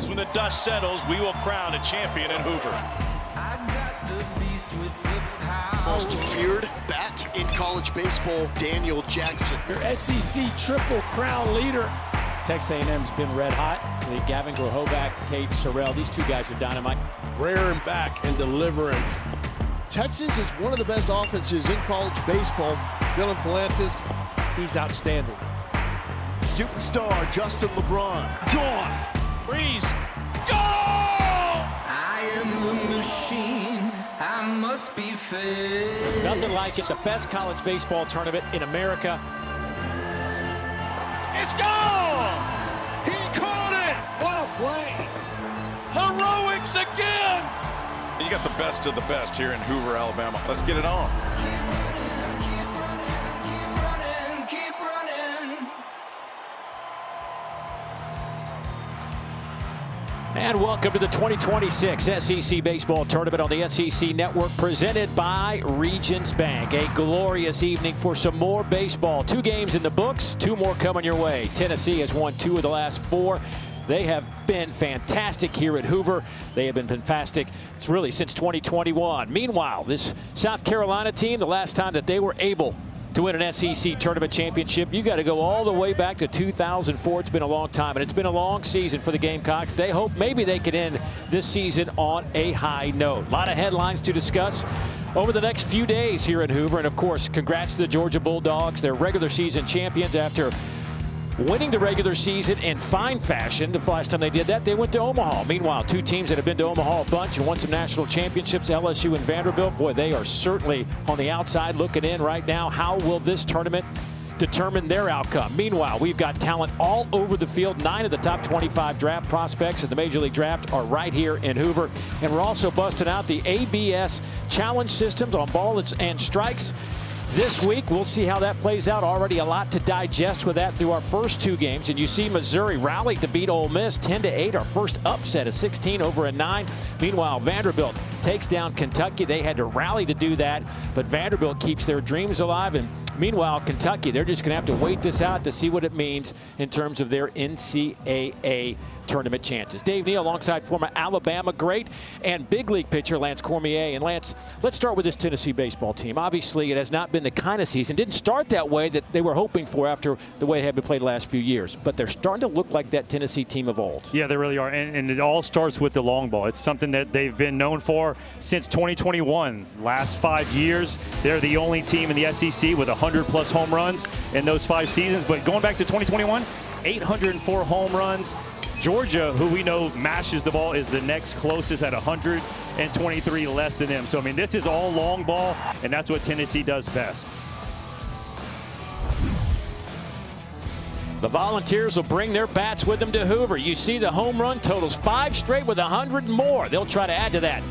because when the dust settles, we will crown a champion in Hoover. Most feared bat in college baseball, Daniel Jackson. Your SEC Triple Crown leader. Texas A&M's been red hot. Gavin Grohovac, Cade Sorrell, these two guys are dynamite. Rearing back and delivering. Texas is one of the best offenses in college baseball. Dylan Fuentes, he's outstanding. Superstar Justin LeBron, gone. Breeze, go! I am the machine, I must be fair. Nothing like it. The best college baseball tournament in America. It's gone! He caught it! What a play! Heroics again! You got the best of the best here in Hoover, Alabama. Let's get it on. Keep running. And welcome to the 2026 SEC Baseball Tournament on the SEC Network, presented by Regions Bank. A glorious evening for some more baseball. 2 games in the books, 2 more coming your way. Tennessee has won 2 of the last 4. They have been fantastic here at Hoover. They have been fantastic, it's really since 2021. Meanwhile, this South Carolina team, the last time that they were able to win an SEC tournament championship, you got to go all the way back to 2004. It's been a long time, and it's been a long season for the Gamecocks. They hope maybe they could end this season on a high note. A lot of headlines to discuss over the next few days here in Hoover. And of course, congrats to the Georgia Bulldogs, their regular season champions after winning the regular season in fine fashion. The last time they did that, they went to Omaha. Meanwhile, 2 teams that have been to Omaha a bunch and won some national championships, LSU and Vanderbilt. Boy, they are certainly on the outside looking in right now. How will this tournament determine their outcome? Meanwhile, we've got talent all over the field. 9 of the top 25 draft prospects in the Major League Draft are right here in Hoover. And we're also busting out the ABS challenge systems on balls and strikes. This week, we'll see how that plays out. Already a lot to digest with that through our first 2 games. And you see Missouri rallied to beat Ole Miss 10-8, our first upset of 16 over a 9. Meanwhile, Vanderbilt takes down Kentucky. They had to rally to do that, but Vanderbilt keeps their dreams alive. And meanwhile, Kentucky, they're just going to have to wait this out to see what it means in terms of their NCAA tournament chances. Dave Neal alongside former Alabama great and big league pitcher Lance Cormier. And Lance, let's start with this Tennessee baseball team. Obviously, it has not been the kind of season, didn't start that way that they were hoping for after the way it had been played the last few years. But they're starting to look like that Tennessee team of old. Yeah, they really are. And it all starts with the long ball. It's something that they've been known for since 2021. Last 5 years, they're the only team in the SEC with 100+ home runs in those 5 seasons. But going back to 2021, 804 home runs. Georgia, who we know mashes the ball, is the next closest at 123 less than them. So, I mean, this is all long ball, and that's what Tennessee does best. The Volunteers will bring their bats with them to Hoover. You see the home run totals, 5 straight with 100 more. They'll try to add to that.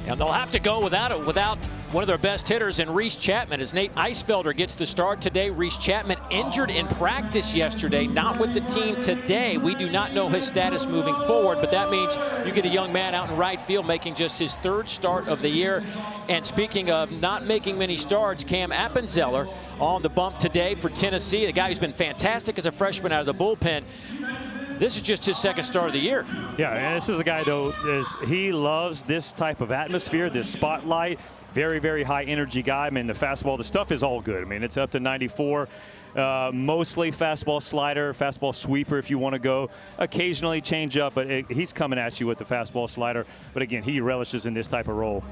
And they'll have to go without one of their best hitters in Reese Chapman as Nate Eisfelder gets the start today. Reese Chapman injured in practice yesterday, not with the team today. We do not know his status moving forward, but that means you get a young man out in right field making just his 3rd start of the year. And speaking of not making many starts, Cam Appenzeller on the bump today for Tennessee, the guy who's been fantastic as a freshman out of the bullpen. This is just his 2nd start of the year. Yeah, and this is a guy, though, he loves this type of atmosphere, this spotlight. Very, very high energy guy. I mean, the fastball, the stuff is all good. I mean, it's up to 94. Mostly fastball slider, fastball sweeper if you want to go. Occasionally change up, but he's coming at you with the fastball slider. But again, he relishes in this type of role.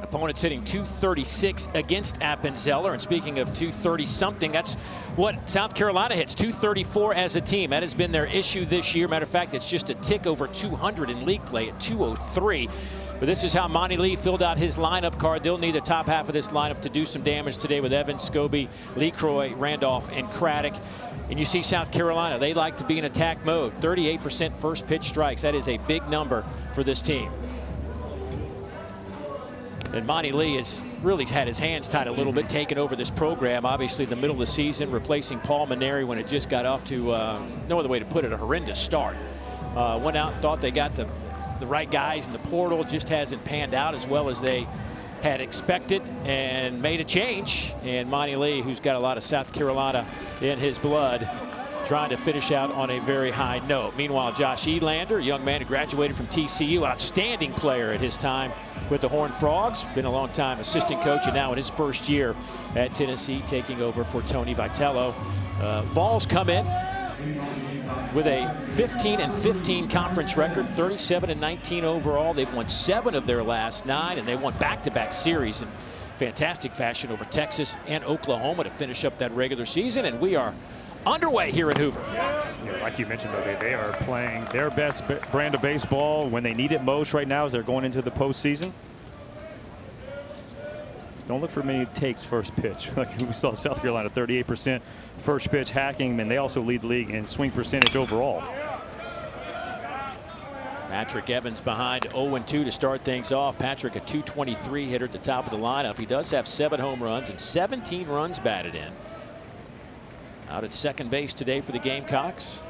Opponents hitting 236 against Appenzeller. And speaking of 230-something, that's what South Carolina hits, 234 as a team. That has been their issue this year. Matter of fact, it's just a tick over 200 in league play at 203. But this is how Monty Lee filled out his lineup card. They'll need the top half of this lineup to do some damage today with Evans, Scobie, LeCroy, Randolph, and Craddock. And you see South Carolina, they like to be in attack mode. 38% first pitch strikes. That is a big number for this team. And Monty Lee has really had his hands tied a little bit, taking over this program. Obviously, the middle of the season, replacing Paul Maneri when it just got off to, no other way to put it, a horrendous start. Went out and thought they got the right guys in the portal. Just hasn't panned out as well as they had expected, and made a change. And Monty Lee, who's got a lot of South Carolina in his blood, trying to finish out on a very high note. Meanwhile, Josh Elander, a young man who graduated from TCU, outstanding player at his time with the Horned Frogs, been a long time assistant coach, and now in his first year at Tennessee, taking over for Tony Vitello. Vols come in with a 15-15 conference record, 37-19 overall. They've won 7 of their last 9, and they won back-to-back series in fantastic fashion over Texas and Oklahoma to finish up that regular season. And we are underway here in Hoover. Yeah, like you mentioned, though, they are playing their best brand of baseball when they need it most right now as they're going into the postseason. Don't look for many takes first pitch. Like we saw South Carolina, 38% first pitch hacking, and they also lead the league in swing percentage overall. Patrick Evans behind 0-2 to start things off. Patrick, a .223 hitter at the top of the lineup. He does have 7 home runs and 17 runs batted in. Out at second base today for the Gamecocks.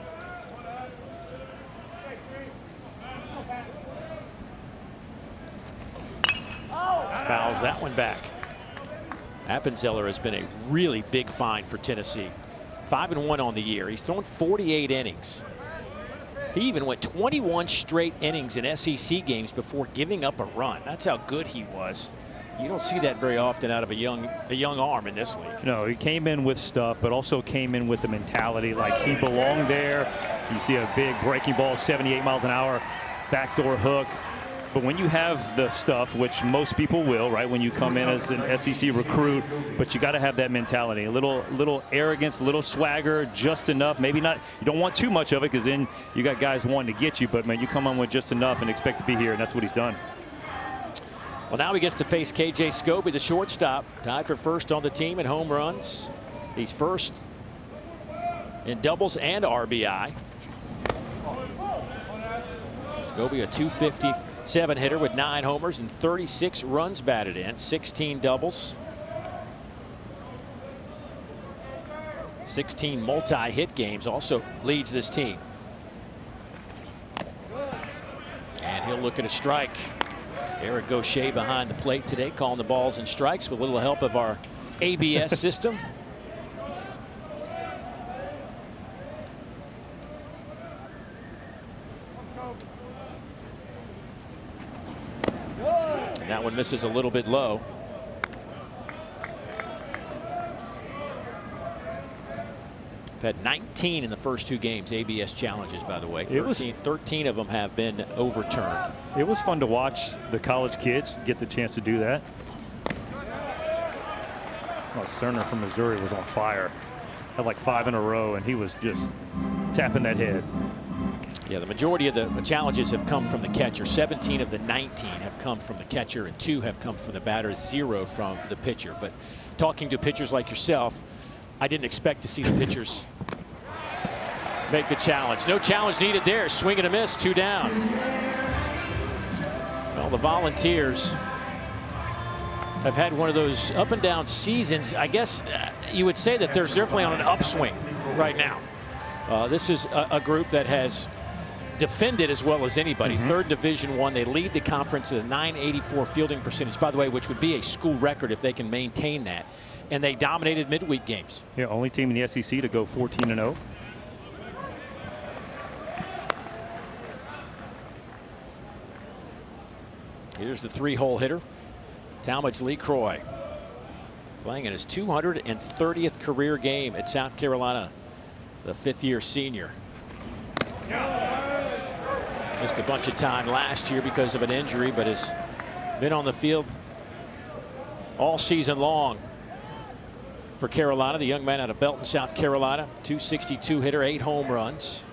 Fouls that one back. Appenzeller has been a really big find for Tennessee. 5-1 on the year. He's thrown 48 innings. He even went 21 straight innings in SEC games before giving up a run. That's how good he was. You don't see that very often out of a young arm in this league. No, he came in with stuff, but also came in with the mentality like he belonged there. You see a big breaking ball, 78 miles an hour, backdoor hook. But when you have the stuff, which most people will, right, when you come in as an SEC recruit, but you got to have that mentality, a little arrogance, a little swagger, just enough. Maybe not. You don't want too much of it because then you got guys wanting to get you. But man, you come on with just enough and expect to be here, and that's what he's done. Well, now he gets to face KJ Scobie, the shortstop, tied for first on the team in home runs. He's first in doubles and RBI. Scobie, a .257 hitter with 9 homers and 36 runs batted in, 16 doubles, 16 multi-hit games. Also leads this team. And he'll look at a strike. Eric Gaucher behind the plate today, calling the balls and strikes with a little help of our ABS system. And that one misses a little bit low. We've had 19 in the first 2 games, ABS challenges, by the way. 13 of them have been overturned. It was fun to watch the college kids get the chance to do that. Well, Cerner from Missouri was on fire. Had like 5 in a row, and he was just tapping that head. Yeah, the majority of the challenges have come from the catcher. 17 of the 19 have come from the catcher, and 2 have come from the batter, 0 from the pitcher. But talking to pitchers like yourself, I didn't expect to see the pitchers make the challenge. No challenge needed there. Swing and a miss, 2 down. Well, the Volunteers have had one of those up and down seasons. I guess you would say that they're definitely on an upswing right now. This is a group that has defended as well as anybody. 3rd Division I. They lead the conference at a .984 fielding percentage, by the way, which would be a school record if they can maintain that. And they dominated midweek games. Yeah, only team in the SEC to go 14-0. Here's the 3-hole hitter, Talmadge Lee Croy, playing in his 230th career game at South Carolina, the 5th-year senior. Missed a bunch of time last year because of an injury, but has been on the field all season long for Carolina. The young man out of Belton, South Carolina, .262 hitter, 8 home runs.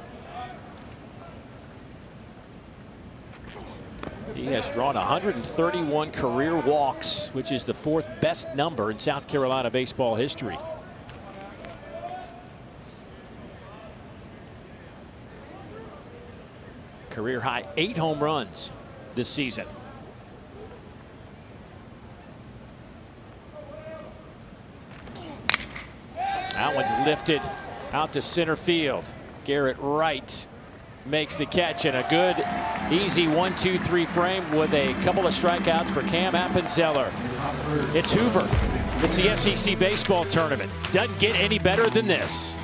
He has drawn 131 career walks, which is the 4th best number in South Carolina baseball history. Career high 8 home runs this season. That one's lifted out to center field. Garrett Wright makes the catch, and a good easy 1-2-3 frame with a couple of strikeouts for Cam Appenzeller. It's Hoover. It's the SEC baseball tournament. Doesn't get any better than this.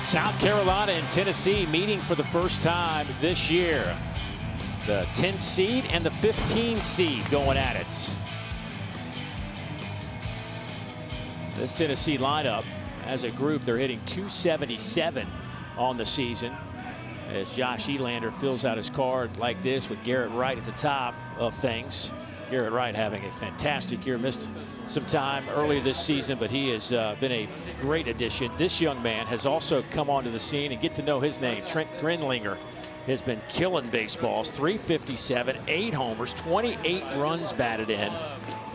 South Carolina and Tennessee meeting for the first time this year. The 10 seed and the 15 seed going at it. This Tennessee lineup, as a group, they're hitting .277 on the season. As Josh Elander fills out his card like this with Garrett Wright at the top of things. Garrett Wright having a fantastic year. Missed some time earlier this season, but he has been a great addition. This young man has also come onto the scene, and get to know his name. Trent Grenlinger has been killing baseballs. .357, 8 homers, 28 runs batted in.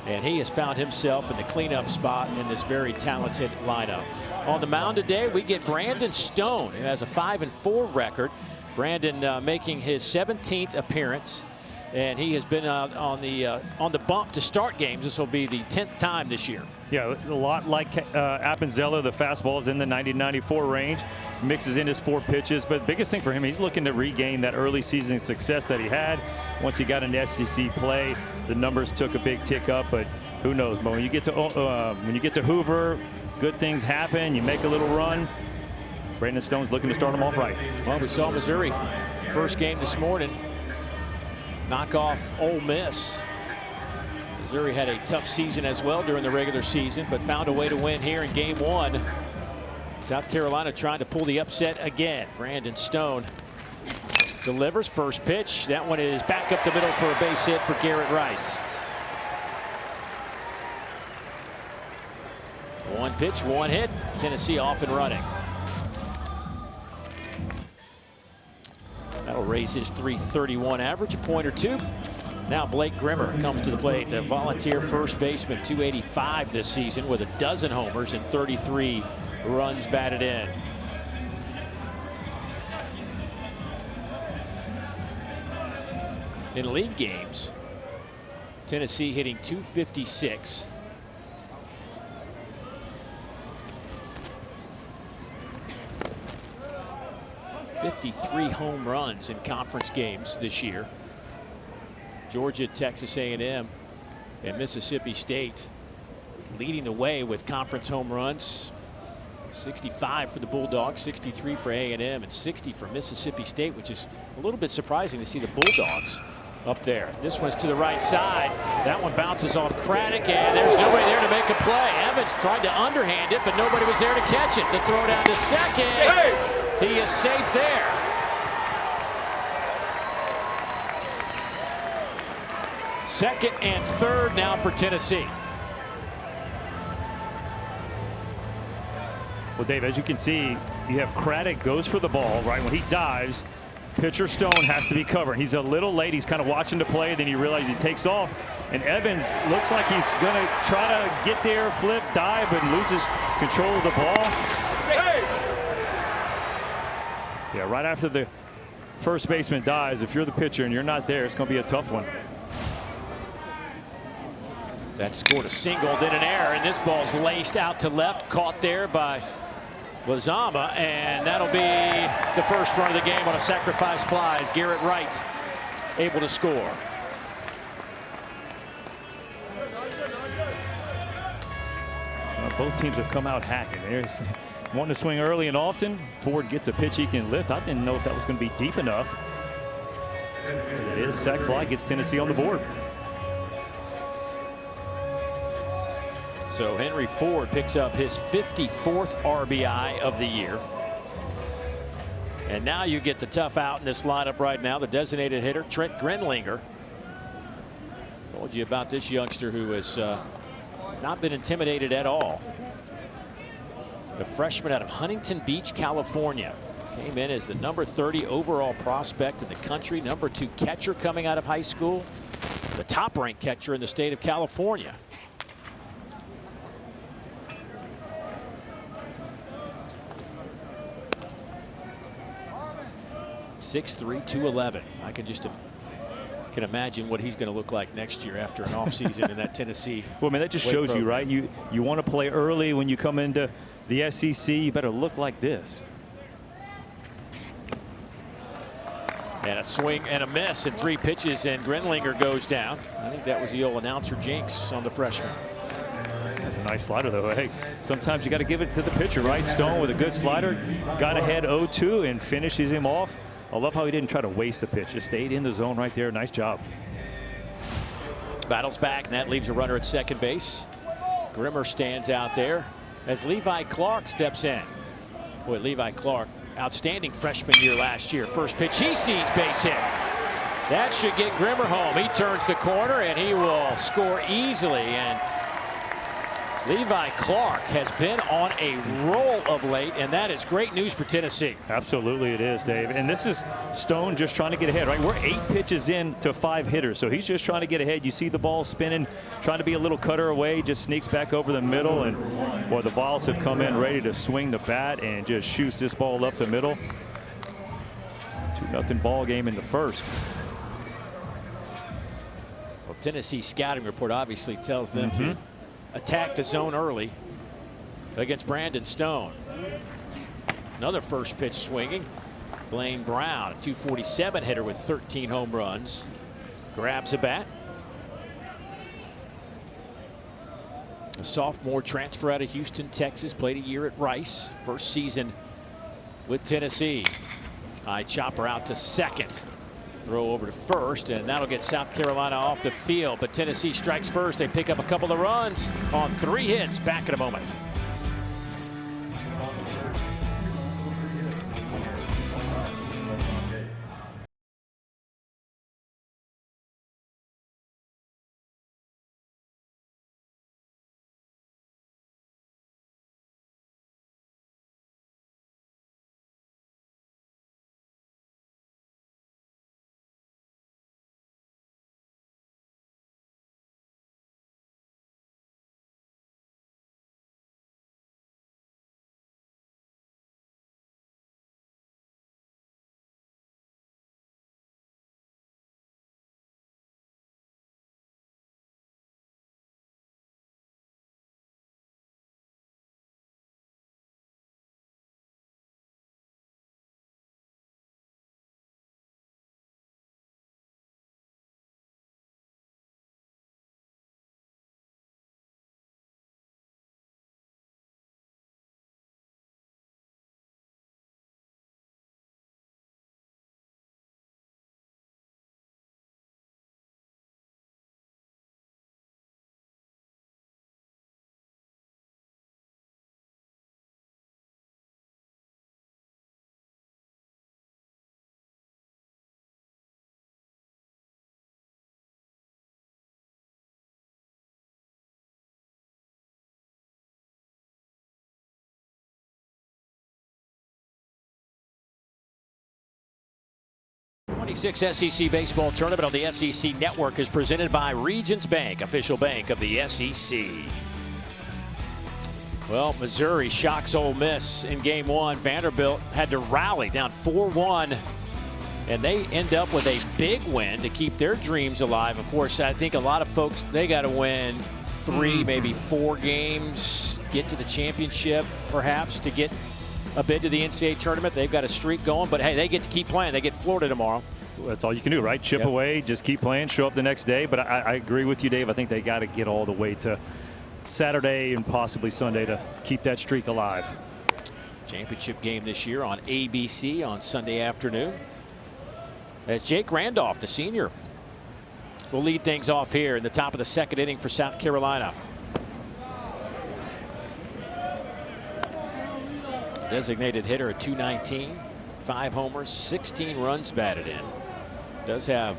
And he has found himself in the cleanup spot in this very talented lineup. On the mound today, we get Brandon Stone, who has a 5-4 record. Brandon making his 17th appearance, and he has been on the bump to start games. This will be the 10th time this year. Yeah, a lot like Appenzeller. The fastball is in the 90-94 range. Mixes in his 4 pitches, but the biggest thing for him, he's looking to regain that early season success that he had. Once he got into SEC play, the numbers took a big tick up, but who knows? But when you get to Hoover, good things happen. You make a little run. Brandon Stone's looking to start him off right. Well, we saw Missouri first game this morning knock off Ole Miss. Missouri had a tough season as well during the regular season, but found a way to win here in game 1. South Carolina trying to pull the upset again. Brandon Stone delivers first pitch. That one is back up the middle for a base hit for Garrett Wright. 1 pitch, 1 hit. Tennessee off and running. That'll raise his .331 average, a point or 2. Now Blake Grimmer comes to the plate, the volunteer first baseman, .285 this season with a dozen homers and 33 runs batted in. In league games, Tennessee hitting .256. .53 home runs in conference games this year. Georgia, Texas A&M, and Mississippi State leading the way with conference home runs. 65 for the Bulldogs, 63 for A&M, and 60 for Mississippi State, which is a little bit surprising to see the Bulldogs up there. This one's to the right side. That one bounces off Craddock, and there's nobody there to make a play. Evans tried to underhand it, but nobody was there to catch it. The throw down to second. Hey! He is safe there. Second and third now for Tennessee. Well, Dave, as you can see, you have Craddock goes for the ball, right? When he dives, pitcher Stone has to be covering. He's a little late. He's kind of watching the play. Then he realizes he takes off. And Evans looks like he's going to try to get there, flip, dive, but loses control of the ball. Hey! Yeah, right after the first baseman dives, if you're the pitcher and you're not there, it's going to be a tough one. That scored a single, then an error, and this ball's laced out to left, caught there by Wazama, and that'll be the first run of the game on a sacrifice fly as Garrett Wright able to score. Both teams have come out hacking. There's wanting to swing early and often. Ford gets a pitch he can lift. I didn't know if that was going to be deep enough. It is. Sac fly gets Tennessee on the board. So Henry Ford picks up his 54th RBI of the year. And now you get the tough out in this lineup right now. The designated hitter, Trent Grenlinger. Told you about this youngster who has not been intimidated at all. The freshman out of Huntington Beach, California. Came in as the number 30 overall prospect in the country. Number 2 catcher coming out of high school. The top ranked catcher in the state of California. .6'3", 211. I can just imagine what he's going to look like next year after an offseason in that Tennessee. Well, man, that just shows program. You, right? You want to play early when you come into the SEC. You better look like this. And a swing and a miss in 3 pitches, and Grenlinger goes down. I think that was the old announcer jinx on the freshman. That's a nice slider, though. Hey, sometimes you got to give it to the pitcher, right? Stone with a good slider, got ahead 0-2 and finishes him off. I love how he didn't try to waste the pitch. Just stayed in the zone right there. Nice job. Battles back, and that leaves a runner at second base. Grimmer stands out there as Levi Clark steps in. Boy, Levi Clark, outstanding freshman year last year. First pitch, he sees base hit. That should get Grimmer home. He turns the corner, and he will score easily. And Levi Clark has been on a roll of late, and that is great news for Tennessee. Absolutely it is, Dave. And this is Stone just trying to get ahead, right? We're 8 pitches in to 5 hitters, so he's just trying to get ahead. You see the ball spinning, trying to be a little cutter away, just sneaks back over the middle, and boy, the Vols have come in ready to swing the bat and just shoots this ball up the middle. 2-0 ball game in the first. Well, Tennessee scouting report obviously tells them to attack the zone early against Brandon Stone. Another first pitch swinging. Blaine Brown, a .247 hitter with 13 home runs, grabs a bat. A sophomore transfer out of Houston, Texas, played a year at Rice. First season with Tennessee. High chopper out to second. Throw over to first, and that'll get South Carolina off the field. But Tennessee strikes first. They pick up a couple of runs on 3 hits. Back in a moment. '26 SEC Baseball Tournament on the SEC Network is presented by Regions Bank, official bank of the SEC. Well, Missouri shocks Ole Miss in game 1. Vanderbilt had to rally down 4-1, and they end up with a big win to keep their dreams alive. Of course, I think a lot of folks, they got to win 3, maybe 4 games, get to the championship, perhaps, to get a bid to the NCAA tournament. They've got a streak going, but hey, they get to keep playing. They get Florida tomorrow. That's all you can do, right? Chip away, just keep playing, show up the next day. But I agree with you, Dave. I think they got to get all the way to Saturday and possibly Sunday to keep that streak alive. Championship game this year on ABC on Sunday afternoon. As Jake Randolph, the senior, will lead things off here in the top of the 2nd inning for South Carolina. Designated hitter at .219, 5 homers, 16 runs batted in. Does have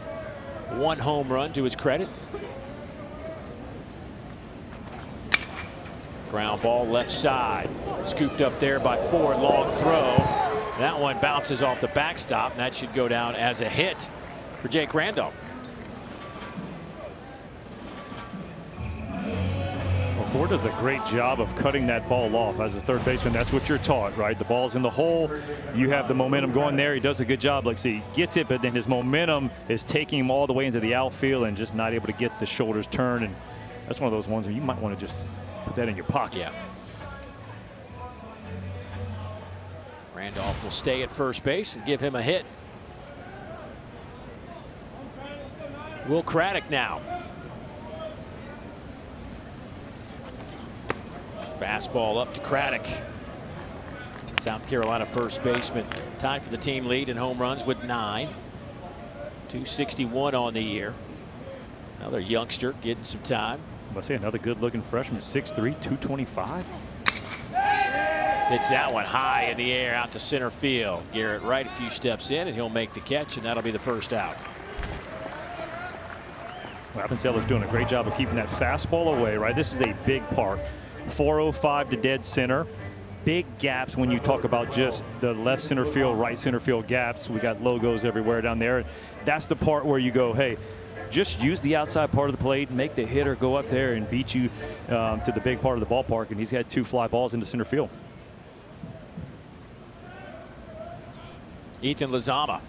1 home run to his credit. Ground ball left side, scooped up there by Ford. Long throw. That one bounces off the backstop, and that should go down as a hit for Jake Randolph. Ford does a great job of cutting that ball off as a third baseman. That's what you're taught, right? The ball's in the hole. You have the momentum going there. He does a good job. Like, see, he gets it, but then his momentum is taking him all the way into the outfield and just not able to get the shoulders turned. And that's one of those ones where you might want to just put that in your pocket. Yeah. Randolph will stay at first base and give him a hit. Will Craddock now. Fastball up to Craddock. South Carolina first baseman, tied for the team lead in home runs with 9. 261 on the year. Another youngster getting some time. I say another good-looking freshman, 6'3", 225. Hits that one high in the air out to center field. Garrett Wright a few steps in, and he'll make the catch, and that'll be the first out. Appenzeller's doing a great job of keeping that fastball away, right? This is a big park. 405 to dead center. Big gaps when you talk about just the left center field, right center field gaps. We got logos everywhere down there. That's the part where you go, hey, just use the outside part of the plate, make the hitter go up there and beat you to the big part of the ballpark. And he's had 2 fly balls into center field. Ethan Lizama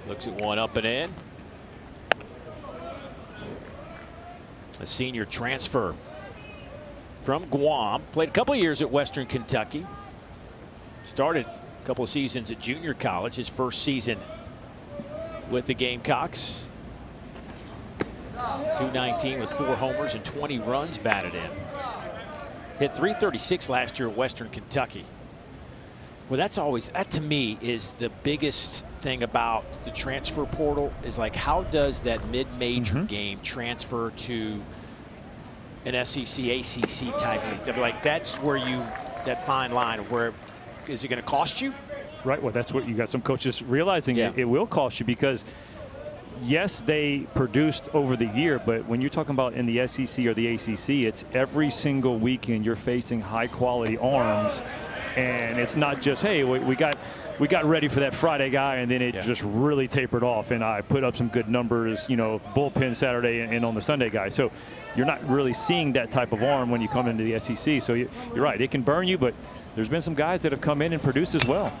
looks at one up and in. A senior transfer from Guam. Played a couple years at Western Kentucky. Started a couple of seasons at junior college. His first season with the Gamecocks. 219 with 4 homers and 20 runs batted in. Hit .336 last year at Western Kentucky. Well, that to me is the biggest thing about the transfer portal, is like, how does that mid-major game transfer to an SEC, ACC type league? They'll be like, that's where that fine line of where, is it going to cost you? Right. Well, that's what you got some coaches realizing. It will cost you, because yes, they produced over the year, but when you're talking about in the SEC or the ACC, it's every single weekend you're facing high quality arms. And it's not just, hey, we got ready for that Friday guy, and then it just really tapered off, and I put up some good numbers, you know, bullpen Saturday and on the Sunday guy. So you're not really seeing that type of arm when you come into the SEC. So you're right, it can burn you, but there's been some guys that have come in and produced as well.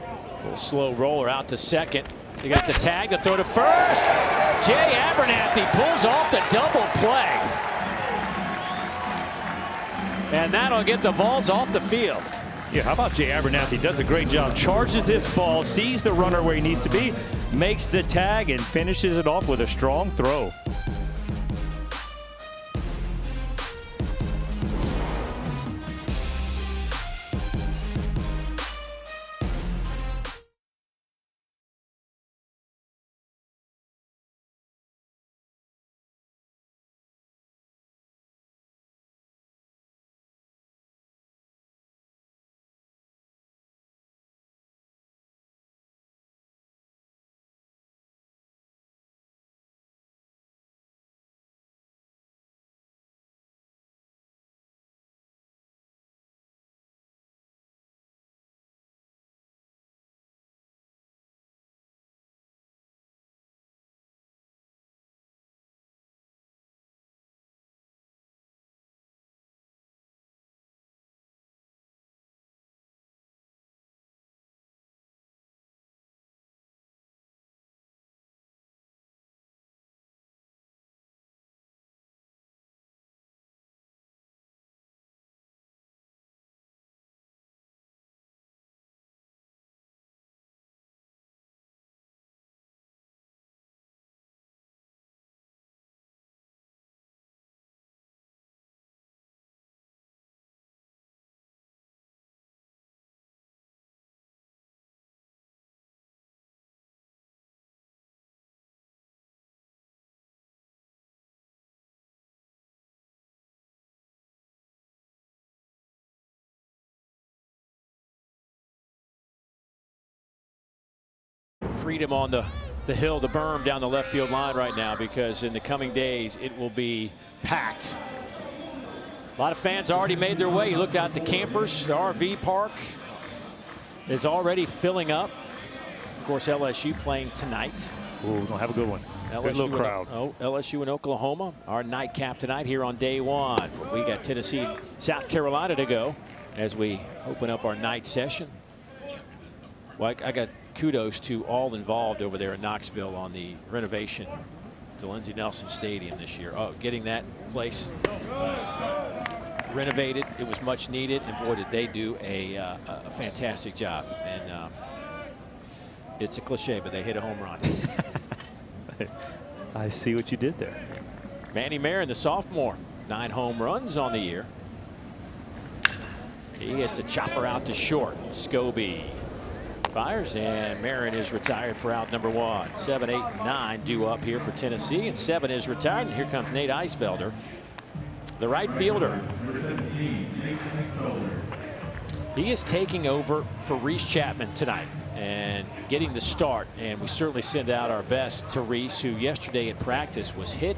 A little slow roller out to second. They got the tag, the throw to first. Jay Abernathy pulls off the double play. And that'll get the balls off the field. Yeah, how about Jay Abernathy? Does a great job. Charges this ball, sees the runner where he needs to be, makes the tag, and finishes it off with a strong throw. Freedom on the hill, the berm down the left field line right now, because in the coming days it will be packed. A lot of fans already made their way. You look out the campers, the RV park is already filling up. Of course, LSU playing tonight. Ooh, we're gonna have a good one. Good little crowd. LSU in Oklahoma, our nightcap tonight here on day one. We got Tennessee, South Carolina to go as we open up our night session. Well, I got kudos to all involved over there in Knoxville on the renovation to Lindsey Nelson Stadium this year. Oh, getting that place renovated, it was much needed, and boy, did they do a fantastic job. And it's a cliche, but they hit a home run. I see what you did there. Manny Marin, the sophomore, 9 home runs on the year. He hits a chopper out to short. Scobie fires, and Marin is retired for out number 1. 7, 8, and 9 due up here for Tennessee, and 7 is retired. And here comes Nate Eisfelder, the right fielder. He is taking over for Reese Chapman tonight and getting the start. And we certainly send out our best to Reese, who yesterday in practice was hit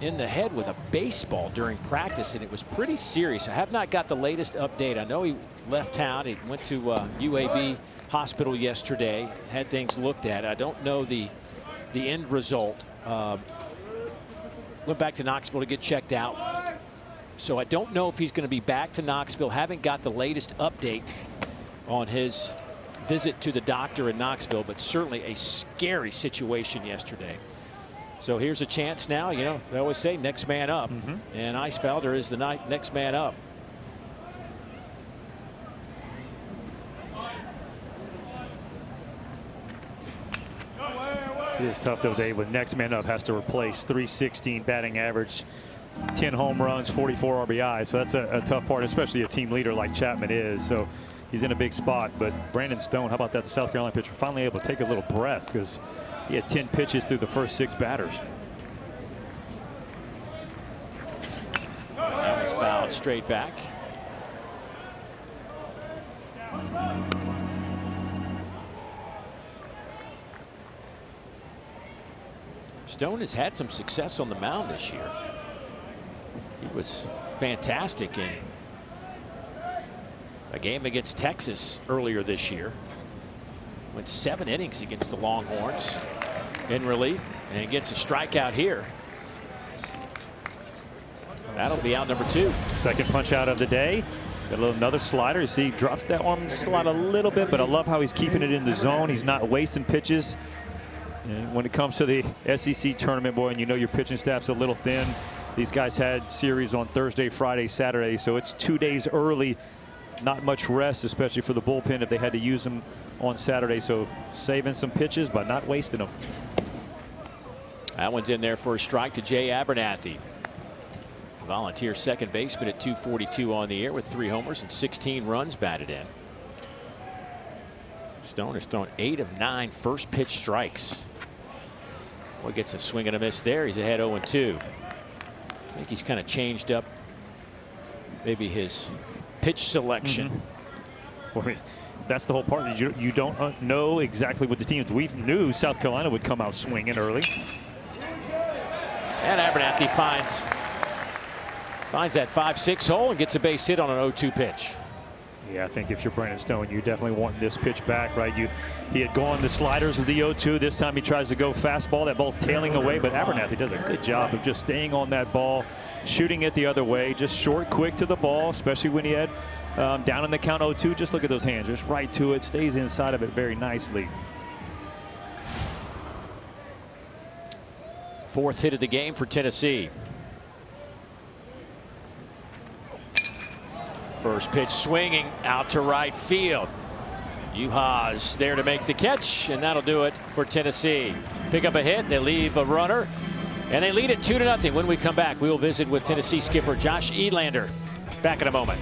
in the head with a baseball during practice, and it was pretty serious. I have not got the latest update. I know he left town. He went to UAB hospital yesterday, had things looked at. I don't know the end result. Went back to Knoxville to get checked out. So I don't know if he's going to be back to Knoxville. Haven't got the latest update on his visit to the doctor in Knoxville, but certainly a scary situation yesterday. So here's a chance now. You know, they always say next man up, and Eisfelder is the next man up. It is tough though, Dave, when next man up has to replace .316 batting average, 10 home runs, 44 RBI. So that's a tough part, especially a team leader like Chapman is. So he's in a big spot. But Brandon Stone, how about that? The South Carolina pitcher finally able to take a little breath because he had 10 pitches through the first 6 batters. That one's fouled straight back. Stone has had some success on the mound this year. He was fantastic in a game against Texas earlier this year. Went 7 innings against the Longhorns in relief and gets a strikeout here. That'll be out number 2. Second punch out of the day. Got another slider. You see, he drops that arm slide a little bit, but I love how he's keeping it in the zone. He's not wasting pitches. And when it comes to the SEC tournament, boy, and you know your pitching staff's a little thin. These guys had series on Thursday, Friday, Saturday, so it's 2 days early. Not much rest, especially for the bullpen if they had to use them on Saturday. So saving some pitches, but not wasting them. That one's in there for a strike to Jay Abernathy. Volunteer second baseman at .242 on the year with 3 homers and 16 runs batted in. Stone has thrown 8 of 9 first pitch strikes. Boy, gets a swing and a miss there. He's ahead 0-2. I think he's kind of changed up maybe his pitch selection. Well, that's the whole part. You don't know exactly what the teams. We knew South Carolina would come out swinging early. And Abernathy finds that 5-6 hole and gets a base hit on an 0-2 pitch. Yeah, I think if you're Brandon Stone, you definitely want this pitch back, right? He had gone the sliders of the 0-2. This time he tries to go fastball. That ball's tailing away, but Abernathy does a good job of just staying on that ball, shooting it the other way, just short, quick to the ball, especially when he had down in the count 0-2. Just look at those hands, just right to it, stays inside of it very nicely. 4th hit of the game for Tennessee. First pitch swinging out to right field. Uhas there to make the catch, and that'll do it for Tennessee. Pick up a hit, they leave a runner, and they lead it 2-0. When we come back, we will visit with Tennessee skipper Josh Edlander. Back in a moment.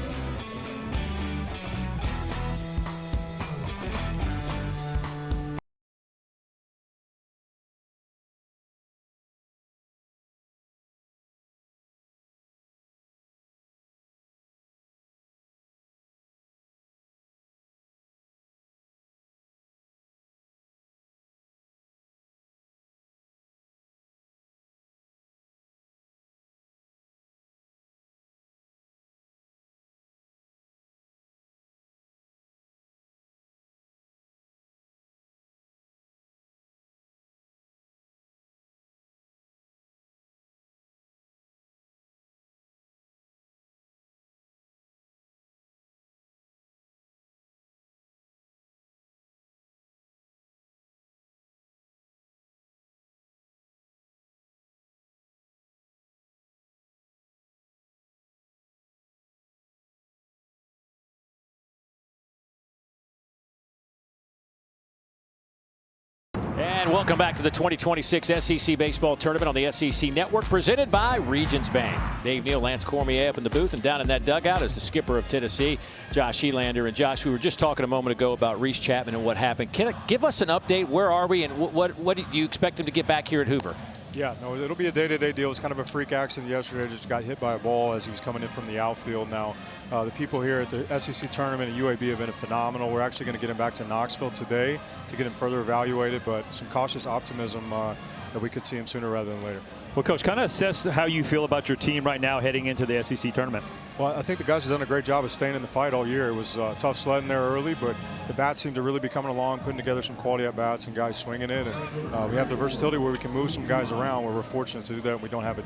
Welcome back to the 2026 SEC Baseball Tournament on the SEC Network, presented by Regions Bank. Dave Neal, Lance Cormier up in the booth, and down in that dugout is the skipper of Tennessee, Josh Elander. And Josh, we were just talking a moment ago about Reese Chapman and what happened. Can you give us an update? Where are we, and what do you expect him to get back here at Hoover? Yeah, no, it'll be a day-to-day deal. It was kind of a freak accident yesterday. Just got hit by a ball as he was coming in from the outfield. Now, the people here at the SEC tournament at UAB have been phenomenal. We're actually going to get him back to Knoxville today to get him further evaluated, but some cautious optimism that we could see him sooner rather than later. Well, Coach, kind of assess how you feel about your team right now heading into the SEC tournament. Well, I think the guys have done a great job of staying in the fight all year. It was tough sledding there early, but the bats seem to really be coming along, putting together some quality at bats and guys swinging it. And we have the versatility where we can move some guys around, where we're fortunate to do that. We don't have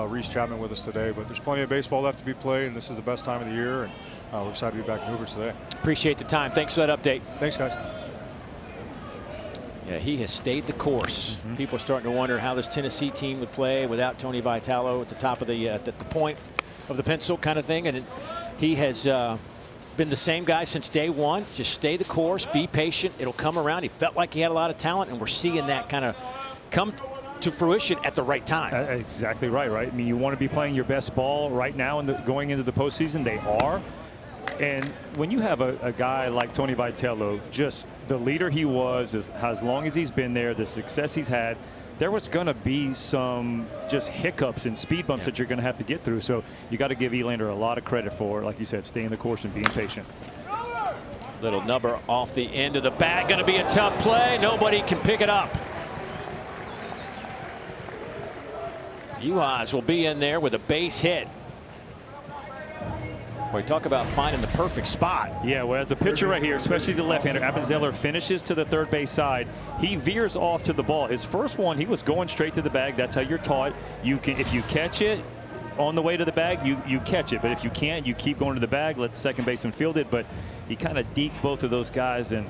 Reese Chapman with us today, but there's plenty of baseball left to be played, and this is the best time of the year. And we're excited to be back in Hoover today. Appreciate the time. Thanks for that update. Thanks, guys. Yeah, he has stayed the course. People are starting to wonder how this Tennessee team would play without Tony Vitalo at the top of at the point of the pencil kind of thing. And he has been the same guy since day one. Just stay the course, be patient. It'll come around. He felt like he had a lot of talent, and we're seeing that kind of come to fruition at the right time. Exactly right. I mean, you want to be playing your best ball right now and going into the postseason. They are. And when you have a guy like Tony Vitello, just the leader he was, as long as he's been there, the success he's had, there was going to be some just hiccups and speed bumps that you're going to have to get through. So you got to give Elander a lot of credit for, like you said, staying the course and being patient. Little number off the end of the bat. Going to be a tough play. Nobody can pick it up. Uhas will be in there with a base hit. We talk about finding the perfect spot. Yeah, well, as a pitcher right here, especially the left-hander, Appenzeller finishes to the third base side. He veers off to the ball. His first one, he was going straight to the bag. That's how you're taught. You can, if you catch it on the way to the bag, you catch it. But if you can't, you keep going to the bag. Let the second baseman field it. But he kind of deked both of those guys and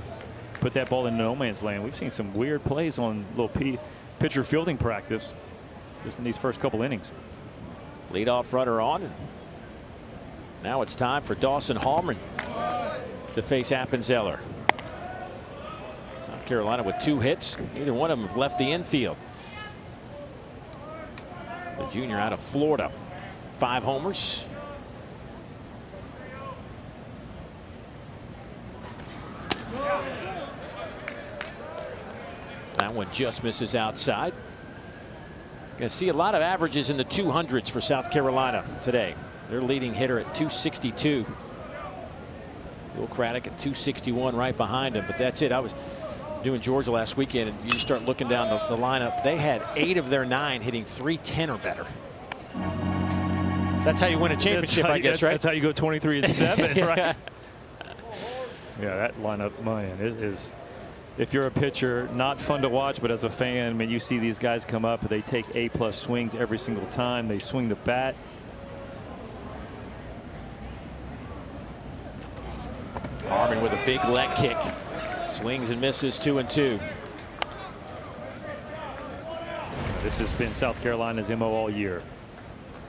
put that ball in no man's land. We've seen some weird plays on little pitcher fielding practice just in these first couple innings. Leadoff runner on. Now it's time for Dawson Hallman to face Appenzeller. South Carolina with 2 hits. Neither one of them have left the infield. The junior out of Florida. 5 homers. That one just misses outside. Going to see a lot of averages in the 200s for South Carolina today. Their leading hitter at 262. Will Craddock at 261 right behind him. But that's it. I was doing Georgia last weekend, and you start looking down the lineup. They had 8 of their 9 hitting .310 or better. So that's how you win a championship, I guess, right? That's how you go 23-7, yeah. right? Yeah, that lineup, man, it is. If you're a pitcher, not fun to watch, but as a fan, man, you see these guys come up. They take A+ swings every single time. They swing the bat. Harmon with a big leg kick. Swings and misses 2-2. This has been South Carolina's MO all year.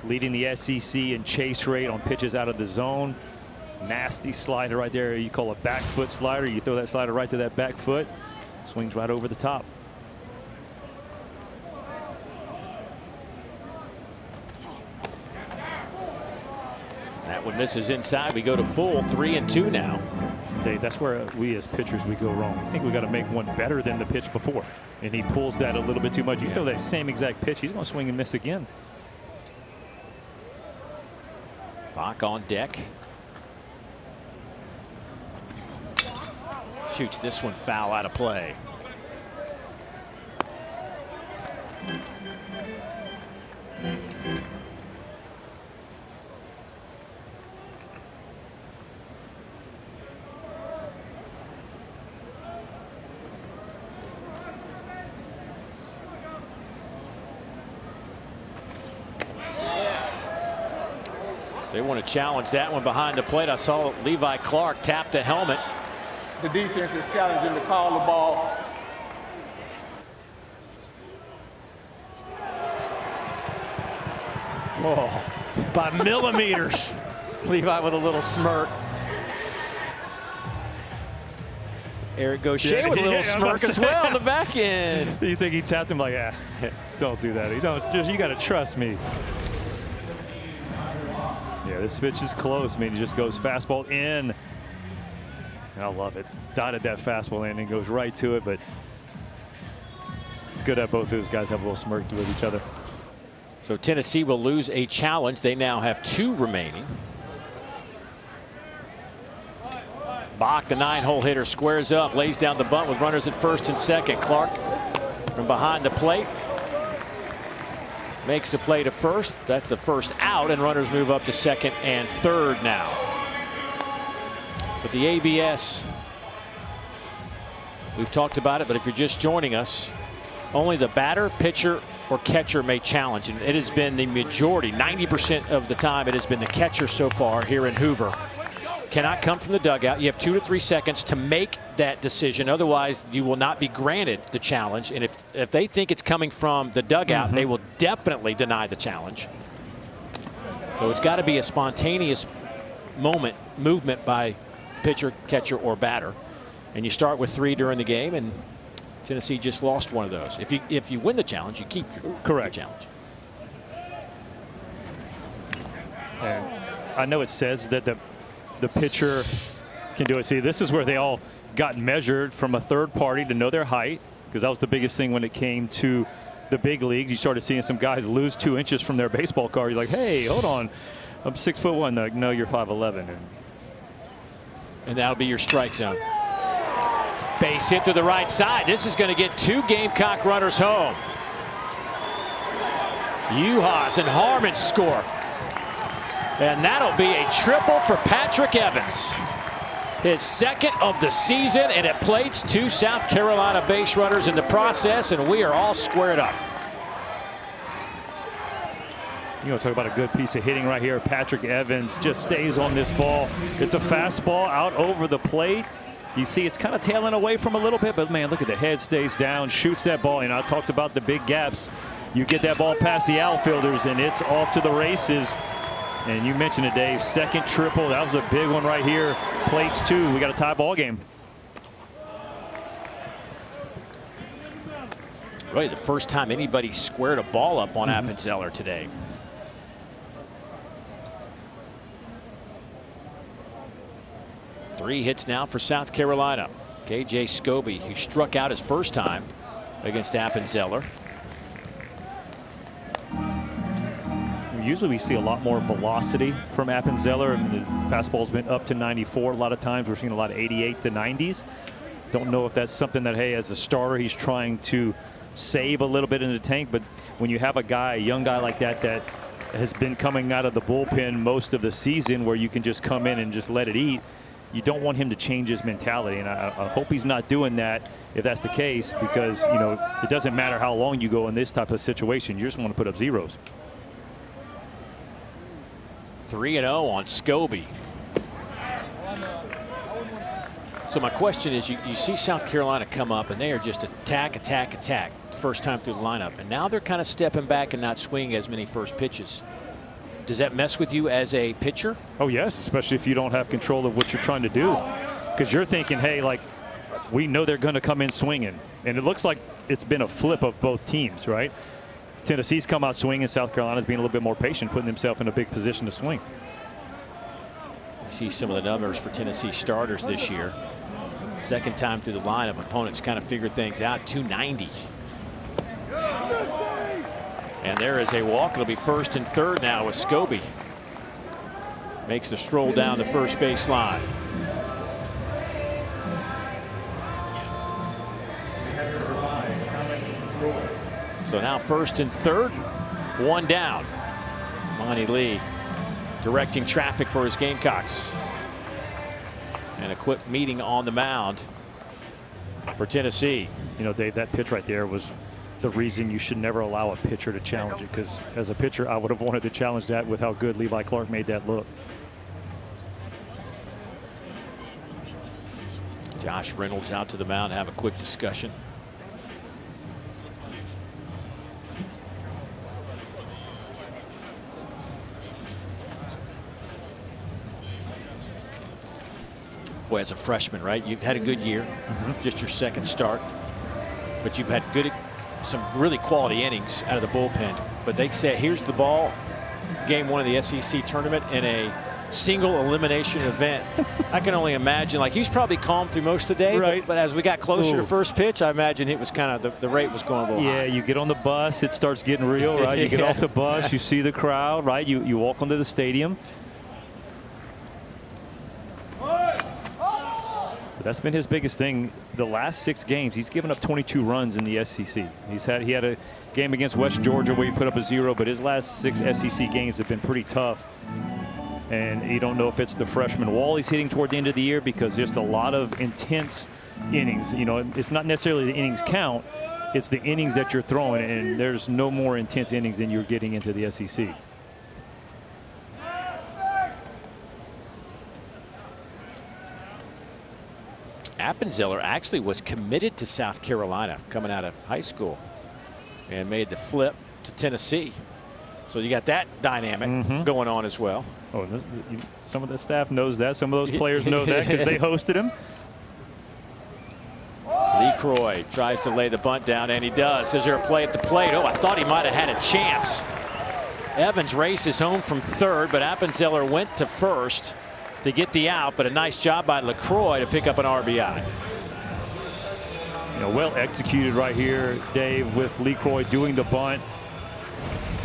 Leading the SEC in chase rate on pitches out of the zone. Nasty slider right there. You call a back foot slider. You throw that slider right to that back foot. Swings right over the top. That one misses inside. We go to full 3-2 now. That's where we as pitchers, we go wrong. I think we got to make one better than the pitch before. And he pulls that a little bit too much. You throw that same exact pitch, he's going to swing and miss again. Bach on deck. Shoots this one foul out of play. They want to challenge that one behind the plate. I saw Levi Clark tap the helmet. The defense is challenging to call the ball. Oh, by millimeters. Levi with a little smirk. Eric Gaucher with a little smirk as well on the back end. You think he tapped him like, don't do that. You got to trust me. Yeah, this pitch is close. I mean, he just goes fastball in. I love it. Dotted that fastball in and goes right to it, but it's good that both of those guys have a little smirk with each other. So Tennessee will lose a challenge. They now have 2 remaining. Bach, the 9-hole hitter, squares up, lays down the bunt with runners at first and second. Clark from behind the plate makes the play to first. That's the first out, and runners move up to second and third now. But the ABS, we've talked about it, but if you're just joining us, only the batter, pitcher, or catcher may challenge. And it has been the majority, 90% of the time, it has been the catcher so far here in Hoover. Cannot come from the dugout. You have 2 to 3 seconds to make that decision. Otherwise, you will not be granted the challenge. And if they think it's coming from the dugout, they will definitely deny the challenge. So it's got to be a spontaneous movement by pitcher, catcher, or batter. And you start with 3 during the game, and Tennessee just lost one of those. If you win the challenge, you keep your challenge. And I know it says that the pitcher can do it. See, this is where they all got measured from a third party to know their height, because that was the biggest thing when it came to the big leagues. You started seeing some guys lose 2 inches from their baseball card. You're like, hey, hold on, I'm 6'1". No, you're 5'11". And that'll be your strike zone. Base hit to the right side. This is going to get 2 Gamecock runners home. Uhas and Harmon score. And that'll be a triple for Patrick Evans. His second of the season, and it plates 2 South Carolina base runners in the process, and we are all squared up. You know, talk about a good piece of hitting right here. Patrick Evans just stays on this ball. It's a fastball out over the plate. You see it's kind of tailing away from a little bit, but man, look at the head, stays down, shoots that ball. And I talked about the big gaps. You get that ball past the outfielders, and it's off to the races. And you mentioned it, Dave, second triple. That was a big one right here. Plates 2. We got a tie ball game. Really the first time anybody squared a ball up on Appenzeller today. Three hits now for South Carolina. KJ Scobie, who struck out his first time against Appenzeller. Usually we see a lot more velocity from Appenzeller. I mean, the fastball's been up to 94. A lot of times we're seeing a lot of 88 to 90s. Don't know if that's something that, hey, as a starter, he's trying to save a little bit in the tank. But when you have a young guy like that has been coming out of the bullpen most of the season, where you can just come in and just let it eat, you don't want him to change his mentality. And I hope he's not doing that if that's the case, because, you know, it doesn't matter how long you go in this type of situation. You just want to put up zeros. 3-0 on Scobie. So my question is, you see South Carolina come up, and they are just attack first time through the lineup. And now they're kind of stepping back and not swinging as many first pitches. Does that mess with you as a pitcher? Oh, yes, especially if you don't have control of what you're trying to do. Because you're thinking, hey, like, we know they're going to come in swinging. And it looks like it's been a flip of both teams, right? Tennessee's come out swinging. South Carolina's being a little bit more patient, putting themselves in a big position to swing. You see some of the numbers for Tennessee starters this year. Second time through the lineup, opponents kind of figured things out. 290. And there is a walk. It'll be first and third now with Scobie. Makes the stroll down the first base line. So now first and third, one down. Monty Lee directing traffic for his Gamecocks. And a quick meeting on the mound for Tennessee. You know, Dave, that pitch right there was the reason you should never allow a pitcher to challenge it, because as a pitcher, I would have wanted to challenge that with how good Levi Clark made that look. Josh Reynolds out to the mound, have a quick discussion. Boy, as a freshman, right? You've had a good year, just your second start, but you've had some really quality innings out of the bullpen. But they said, here's the ball, game 1 of the SEC tournament in a single elimination event. I can only imagine, like, he's probably calm through most of the day, right? But as we got closer to first pitch, I imagine it was kind of the rate was going a little high. Yeah, you get on the bus, it starts getting real, right? You get off the bus, you see the crowd, right? You walk onto the stadium. But that's been his biggest thing. The last 6 games, he's given up 22 runs in the SEC. He had a game against West Georgia where he put up a 0, but his last 6 SEC games have been pretty tough. And you don't know if it's the freshman wall he's hitting toward the end of the year, because there's a lot of intense innings. You know, it's not necessarily the innings count, it's the innings that you're throwing, and there's no more intense innings than you're getting into the SEC. Appenzeller actually was committed to South Carolina coming out of high school and made the flip to Tennessee. So you got that dynamic going on as well. Oh, some of the staff knows that. Some of those players know that because they hosted him. LeCroy tries to lay the bunt down, and he does. Is there a play at the plate? Oh, I thought he might have had a chance. Evans races home from third, but Appenzeller went to first to get the out, but a nice job by LeCroy to pick up an RBI. You know, well executed right here, Dave, with LeCroy doing the bunt.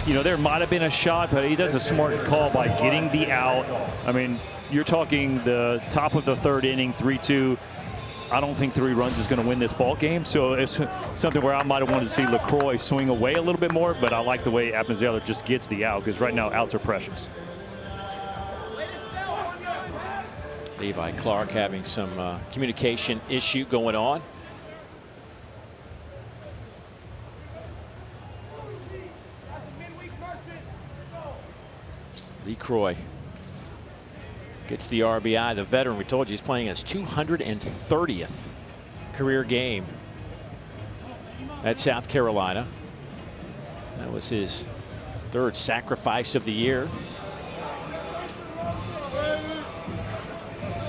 You know, there might have been a shot, but he does a smart call by getting the out. I mean, you're talking the top of the 3rd inning, 3-2. I don't think 3 runs is going to win this ball game. So it's something where I might have wanted to see LeCroy swing away a little bit more, but I like the way Appenzeller just gets the out, because right now outs are precious. Levi Clark having some communication issue going on. LeCroy gets the RBI. The veteran, we told you, he's playing his 230th career game at South Carolina. That was his 3rd sacrifice of the year.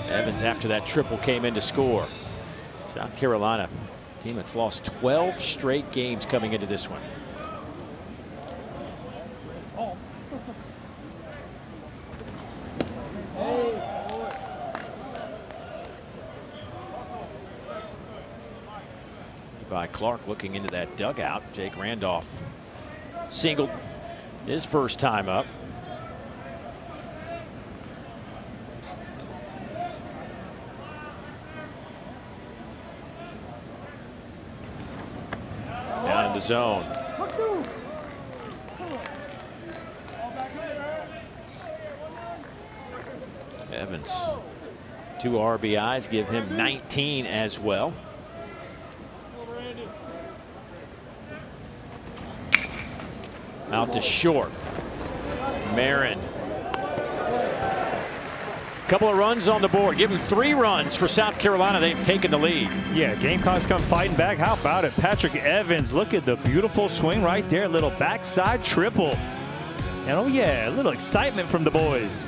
Evans, after that triple, came in to score. South Carolina, team that's lost 12 straight games coming into this one. Levi Clark looking into that dugout. Jake Randolph singled his first time up. Down in the zone. Evans, 2 RBIs give him 19 as well. Out to short. Marin. Couple of runs on the board. Give them 3 runs for South Carolina. They've taken the lead. Yeah, Gamecocks come fighting back. How about it? Patrick Evans, look at the beautiful swing right there. Little backside triple. And oh yeah, a little excitement from the boys.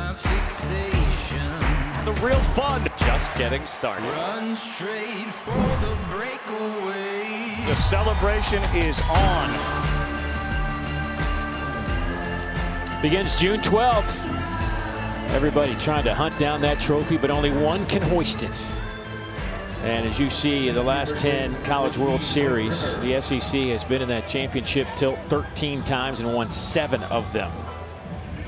my fixation. The real fun just getting started. Run straight for the breakaway. The celebration is on. Begins June 12th. Everybody trying to hunt down that trophy, but only one can hoist it. And as you see in the last 10 College World Series, the SEC has been in that championship tilt 13 times and won 7 of them.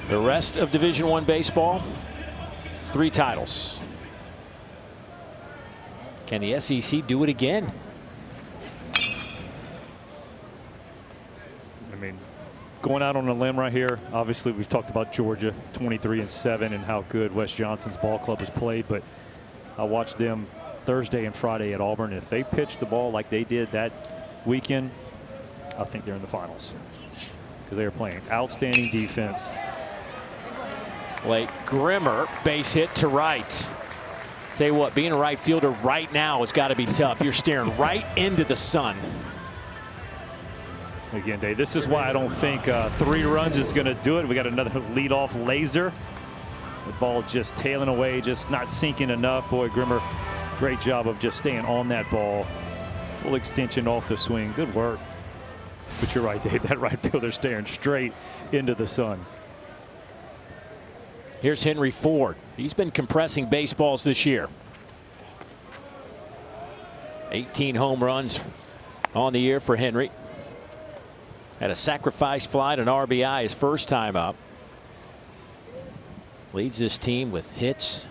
The rest of Division I baseball, 3 titles. Can the SEC do it again? I mean, going out on a limb right here, obviously we've talked about Georgia 23-7 and how good Wes Johnson's ball club has played, but I watched them Thursday and Friday at Auburn. If they pitch the ball like they did that weekend, I think they're in the finals because they are playing outstanding defense. Blake Grimmer, base hit to right. Tell you what, being a right fielder right now has got to be tough. You're staring right into the sun. Again, Dave, this is why I don't think 3 runs is going to do it. We got another leadoff laser. The ball just tailing away, just not sinking enough. Boy, Grimmer, great job of just staying on that ball. Full extension off the swing. Good work. But you're right, Dave, that right fielder staring straight into the sun. Here's Henry Ford. He's been compressing baseballs this year. 18 home runs on the year for Henry. Had a sacrifice fly to an RBI his first time up. Leads this team with hits,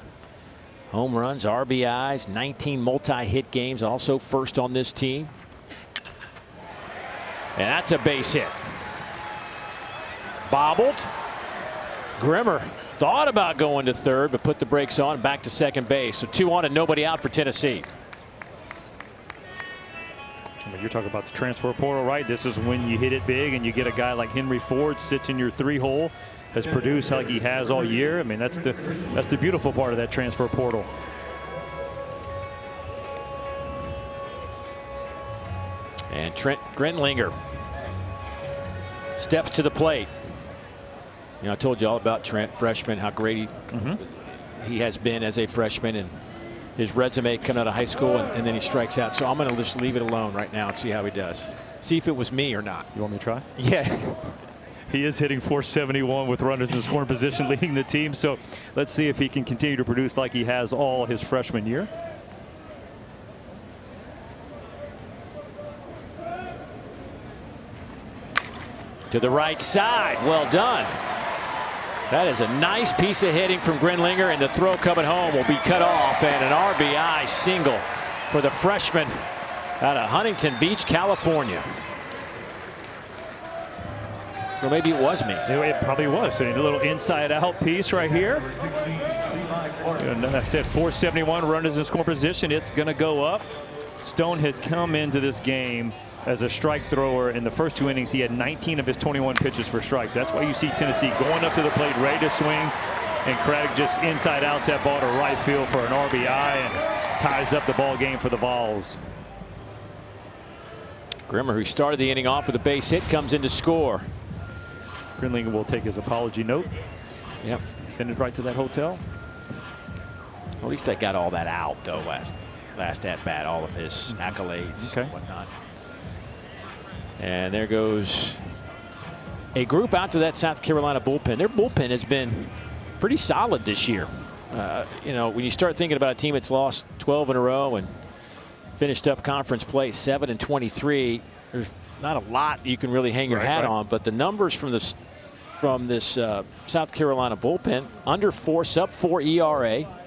home runs, RBIs, 19 multi-hit games, also first on this team. And that's a base hit. Bobbled. Grimmer thought about going to third, but put the brakes on, back to second base. So 2 on and nobody out for Tennessee. I mean, you're talking about the transfer portal, right? This is when you hit it big and you get a guy like Henry Ford sits in your 3-hole, has produced like he has all year. I mean, that's the beautiful part of that transfer portal. And Trent Grenlinger steps to the plate. You know, I told you all about Trent, freshman, how great he has been as a freshman, and his resume coming out of high school, and then he strikes out. So I'm going to just leave it alone right now and see how he does. See if it was me or not. You want me to try? Yeah. He is hitting .471 with runners in scoring position, leading the team. So let's see if he can continue to produce like he has all his freshman year. To the right side. Well done. That is a nice piece of hitting from Grenlinger, and the throw coming home will be cut off, and an RBI single for the freshman out of Huntington Beach, California. So maybe it was me. It probably was. So a little inside-out piece right here. And I said .471 runners in scoring position. It's going to go up. Stone had come into this game as a strike thrower. In the first 2 innings, he had 19 of his 21 pitches for strikes. That's why you see Tennessee going up to the plate, ready to swing, and Craig just inside outs that ball to right field for an RBI and ties up the ball game for the Vols. Grimmer, who started the inning off with a base hit, comes in to score. Grenlinger will take his apology note. Yep. Send it right to that hotel. At least I got all that out, though, last at bat, all of his accolades and whatnot. And there goes a group out to that South Carolina bullpen. Their bullpen has been pretty solid this year. You know, when you start thinking about a team that's lost 12 in a row and finished up conference play 7-23, there's not a lot you can really hang your hat on. But the numbers from this South Carolina bullpen, under 4, sub-4 ERA.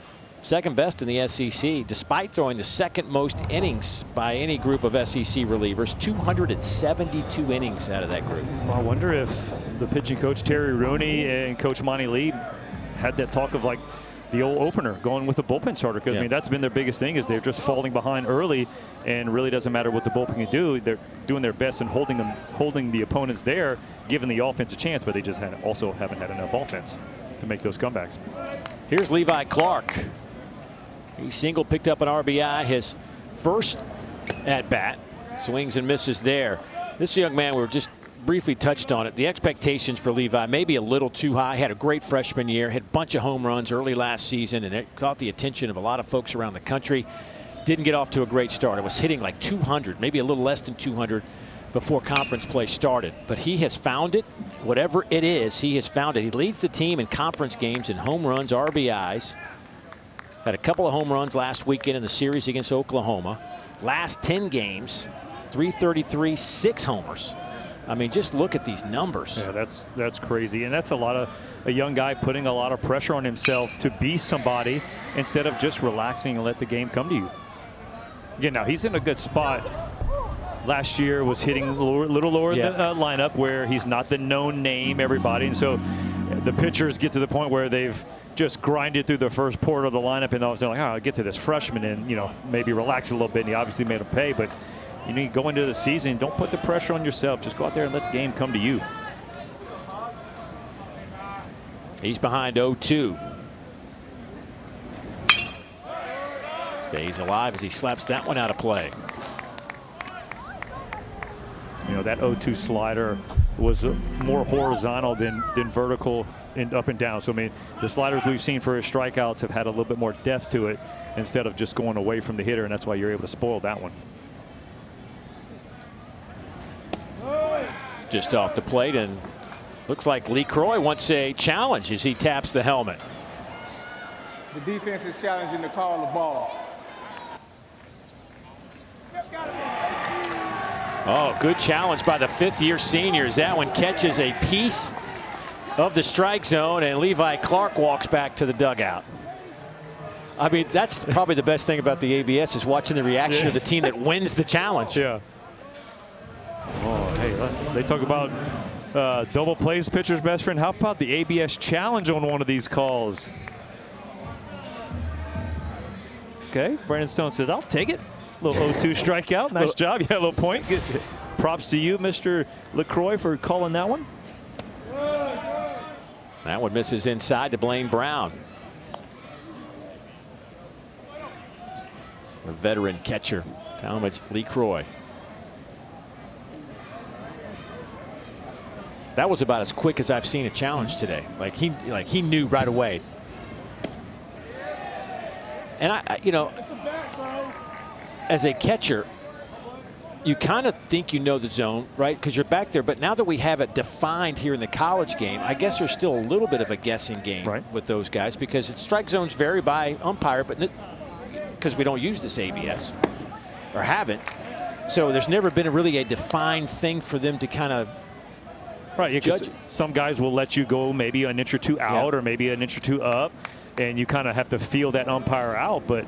Second best in the SEC, despite throwing the second most innings by any group of SEC relievers. 272 innings out of that group. Well, I wonder if the pitching coach Terry Rooney and Coach Monty Lee had that talk of like the old opener, going with the bullpen starter, because I mean that's been their biggest thing, is they're just falling behind early, and really doesn't matter what the bullpen can do. They're doing their best and holding the opponents there, giving the offense a chance, but they just also haven't had enough offense to make those comebacks. Here's Levi Clark. He single, picked up an RBI, his first at bat. Swings and misses there. This young man, we were just briefly touched on it. The expectations for Levi may be a little too high. Had a great freshman year, had a bunch of home runs early last season, and it caught the attention of a lot of folks around the country. Didn't get off to a great start. It was hitting like 200, maybe a little less than 200 before conference play started. But he has found it. Whatever it is, he has found it. He leads the team in conference games in home runs, RBIs. Had a couple of home runs last weekend in the series against Oklahoma. Last 10 games, 333, 6 homers. I mean, just look at these numbers. Yeah, that's crazy. And that's a young guy putting a lot of pressure on himself to be somebody instead of just relaxing and let the game come to you. Again, now he's in a good spot. Last year was hitting a little lower in the lineup where he's not the known name, everybody. And so the pitchers get to the point where they've just grinded through the first quarter of the lineup, and they're like, oh, I'll get to this freshman and, you know, maybe relax a little bit. And he obviously made him pay, but you need to go into the season. Don't put the pressure on yourself. Just go out there and let the game come to you. He's behind 0-2. Stays alive as he slaps that one out of play. You know, that 0-2 slider was more horizontal than vertical and up and down. So, I mean, the sliders we've seen for his strikeouts have had a little bit more depth to it instead of just going away from the hitter, and that's why you're able to spoil that one. Just off the plate, and looks like Lee Croy wants a challenge as he taps the helmet. The defense is challenging to call the ball. Oh, good challenge by the fifth-year seniors. That one catches a piece of the strike zone, and Levi Clark walks back to the dugout. I mean, that's probably the best thing about the ABS is watching the reaction of the team that wins the challenge. Yeah. Oh, hey, they talk about double plays, pitcher's best friend. How about the ABS challenge on one of these calls? Okay, Brandon Stone says, I'll take it. Little 0-2 strikeout. Nice job. Yeah, a little point. Good. Props to you, Mr. LaCroix, for calling that one. That one misses inside to Blaine Brown. A veteran catcher, Talmadge Lee Croy. That was about as quick as I've seen a challenge today. Like he knew right away. And I you know, as a catcher, you kind of think you know the zone, right? Because you're back there. But now that we have it defined here in the college game, I guess there's still a little bit of a guessing game with those guys, because its strike zones vary by umpire, but because we don't use this ABS or haven't. So there's never been really a defined thing for them to kind of judge. Some guys will let you go maybe an inch or two out or maybe an inch or two up, and you kind of have to feel that umpire out. But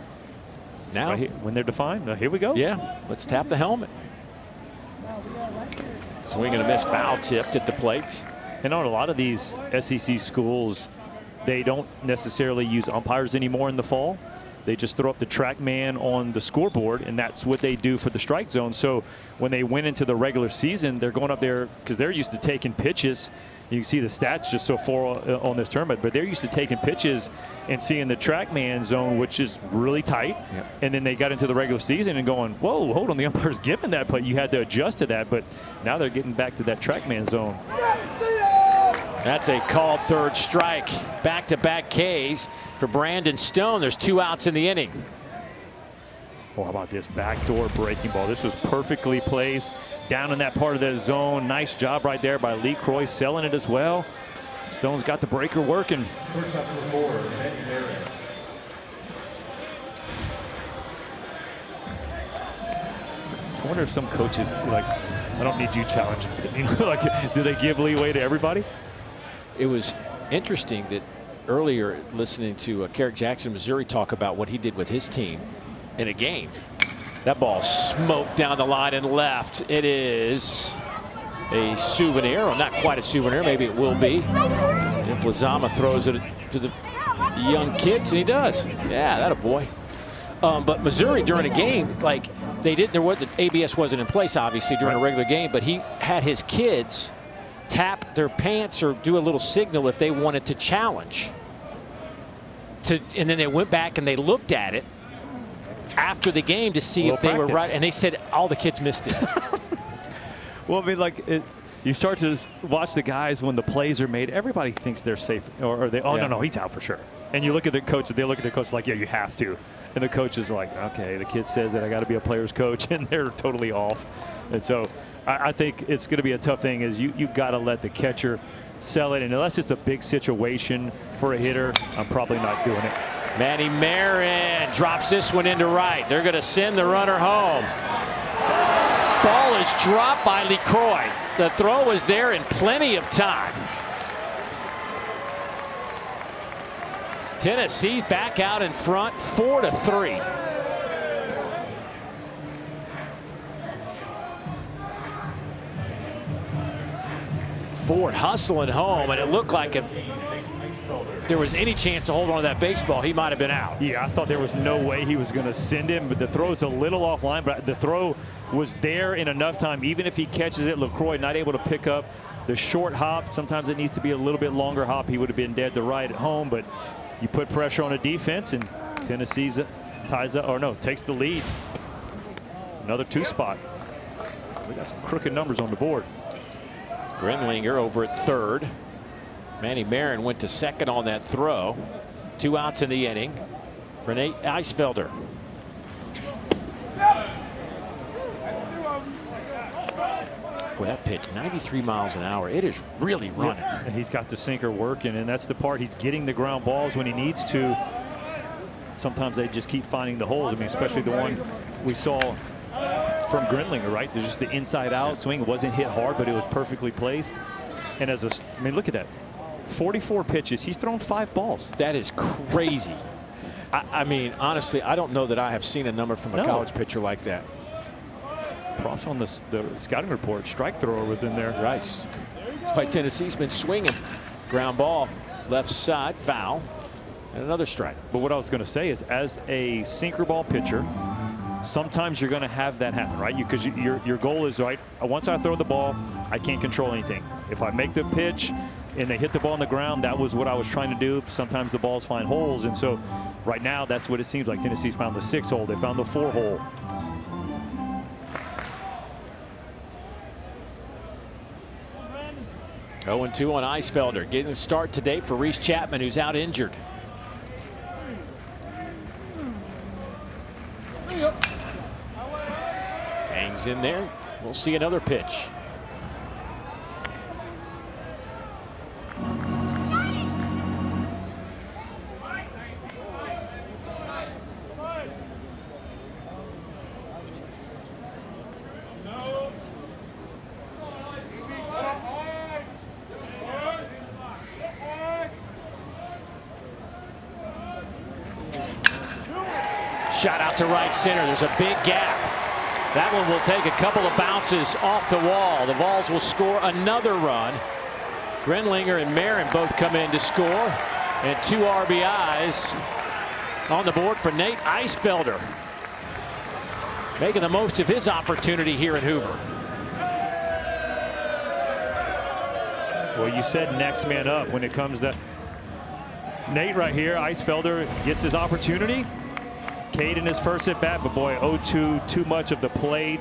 now when they're defined, here we go. Yeah, let's tap the helmet. Swing and a miss, foul tipped at the plate. And on a lot of these SEC schools, they don't necessarily use umpires anymore in the fall. They just throw up the track man on the scoreboard, and that's what they do for the strike zone. So when they went into the regular season, they're going up there because they're used to taking pitches. You can see the stats just so far on this tournament, but they're used to taking pitches and seeing the track man zone, which is really tight. Yep. And then they got into the regular season and going, whoa, hold on, the umpire's giving that, but you had to adjust to that. But now they're getting back to that track man zone. That's a called third strike. Back-to-back Ks for Brandon Stone. There's 2 outs in the inning. Oh, how about this backdoor breaking ball? This was perfectly placed down in that part of the zone. Nice job right there by Lee Croy, selling it as well. Stone's got the breaker working. I wonder if some coaches, like, I don't need you challenging. You know, like, do they give leeway to everybody? It was interesting that earlier, listening to Carrick Jackson, Missouri, talk about what he did with his team in a game. That ball smoked down the line and left. It is a souvenir, or not quite a souvenir, maybe it will be, if Lizama throws it to the young kids, and he does. Yeah, that a boy. But Missouri during a game, like, they didn't, the ABS wasn't in place obviously during a regular game, but he had his kids tap their pants or do a little signal if they wanted to challenge. And then they went back and they looked at it after the game to see if they were right, and they said all the kids missed it. Well, I mean, like, you start to watch the guys when the plays are made. Everybody thinks they're safe, or they, oh, no, he's out for sure. And you look at the coach, they look at the coach like, yeah, you have to. And the coach is like, okay, the kid says that I got to be a player's coach, and they're totally off. And so I think it's going to be a tough thing is you got to let the catcher sell it. And unless it's a big situation for a hitter, I'm probably not doing it. Manny Marin drops this one into right. They're going to send the runner home. Ball is dropped by LeCroy. The throw was there in plenty of time. Tennessee back out in front, 4-3. Ford hustling home, and it looked like if there was any chance to hold on to that baseball, he might have been out. Yeah, I thought there was no way he was going to send him, but the throw's a little offline, but the throw was there in enough time. Even if he catches it, LeCroy not able to pick up the short hop. Sometimes it needs to be a little bit longer hop. He would have been dead to right at home, but you put pressure on a defense, and Tennessee ties up, or no, takes the lead. Another 2-spot. We got some crooked numbers on the board. Grimlinger over at third. Manny Marin went to second on that throw. 2 outs in the inning for Nate Eisfelder. Boy, that pitch, 93 miles an hour. It is really running. Yeah, he's got the sinker working, and that's the part. He's getting the ground balls when he needs to. Sometimes they just keep finding the holes. I mean, especially the one we saw from Grimlinger, right? There's just the inside-out swing. It wasn't hit hard, but it was perfectly placed. And I mean, look at that. 44 pitches. He's thrown 5 balls. That is crazy. I mean, honestly, I don't know that I have seen a number from a college pitcher like that. Props on the scouting report. Strike thrower was in there. Right. That's why Tennessee's been swinging. Ground ball, left side, foul, and another strike. But what I was going to say is, as a sinker ball pitcher, sometimes you're going to have that happen, right? Because your goal is, right, once I throw the ball, I can't control anything. If I make the pitch and they hit the ball on the ground, that was what I was trying to do. Sometimes the balls find holes, and so right now that's what it seems like. Tennessee's found the 6 hole. They found the 4 hole. Oh, 0-2 on Eisfelder. Getting the start today for Reese Chapman, who's out injured. Hangs in there. We'll see another pitch. Shot out to right center. There's a big gap. That one will take a couple of bounces off the wall. The Vols will score another run. Grimlinger and Marin both come in to score. And 2 RBIs on the board for Nate Eisfelder. Making the most of his opportunity here in Hoover. Well, you said next man up when it comes to Nate right here. Eisfelder gets his opportunity. Cade in his first at bat, but boy, 0-2, too much of the plate.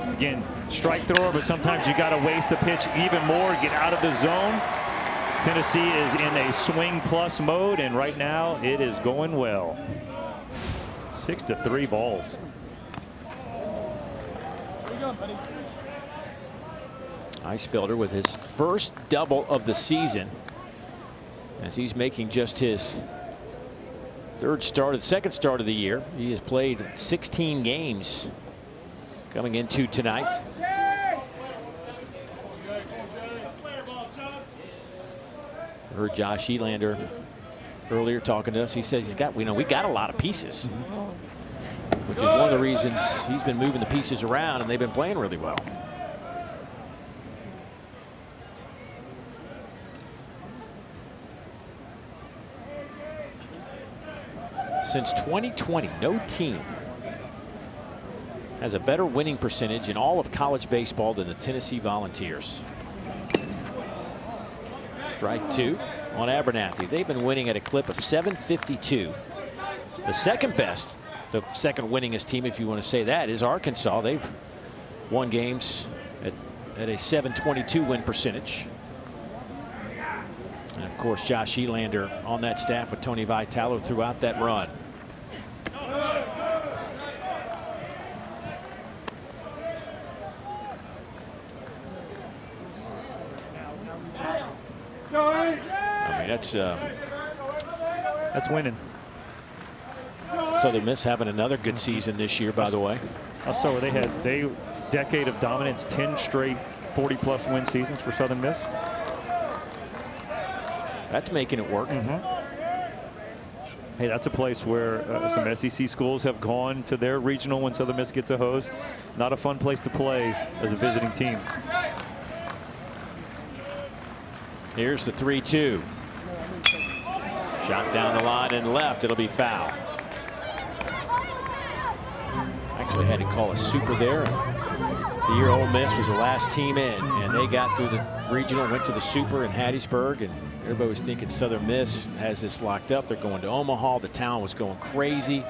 Again, strike thrower, but sometimes you got to waste the pitch even more, get out of the zone. Tennessee is in a swing plus mode, and right now it is going well. 6-3 Vols. Eisfelder with his first double of the season, as he's making just his second start of the year. He has played 16 games coming into tonight. I heard Josh Elander earlier talking to us. He says we got a lot of pieces, which is one of the reasons he's been moving the pieces around, and they've been playing really well. Since 2020, no team has a better winning percentage in all of college baseball than the Tennessee Volunteers. Strike 2 on Abernathy. They've been winning at a clip of .752. The second best, the second winningest team, if you want to say that, is Arkansas. They've won games at at a .722 win percentage. And of course, Josh Elander on that staff with Tony Vitalo throughout that run. I mean, that's winning. Southern Miss having another good season this year, by the way. Also, they had a decade of dominance, 10 straight 40-plus win seasons for Southern Miss. That's making it work. Hey, that's a place where some SEC schools have gone to their regional when Southern Miss gets a host. Not a fun place to play as a visiting team. Here's the 3-2. Shot down the line and left. It'll be foul. Actually had to call a super there. The year Ole Miss was the last team in, and they got through the regional, went to the super in Hattiesburg, and everybody was thinking Southern Miss has this locked up. They're going to Omaha. The town was going crazy,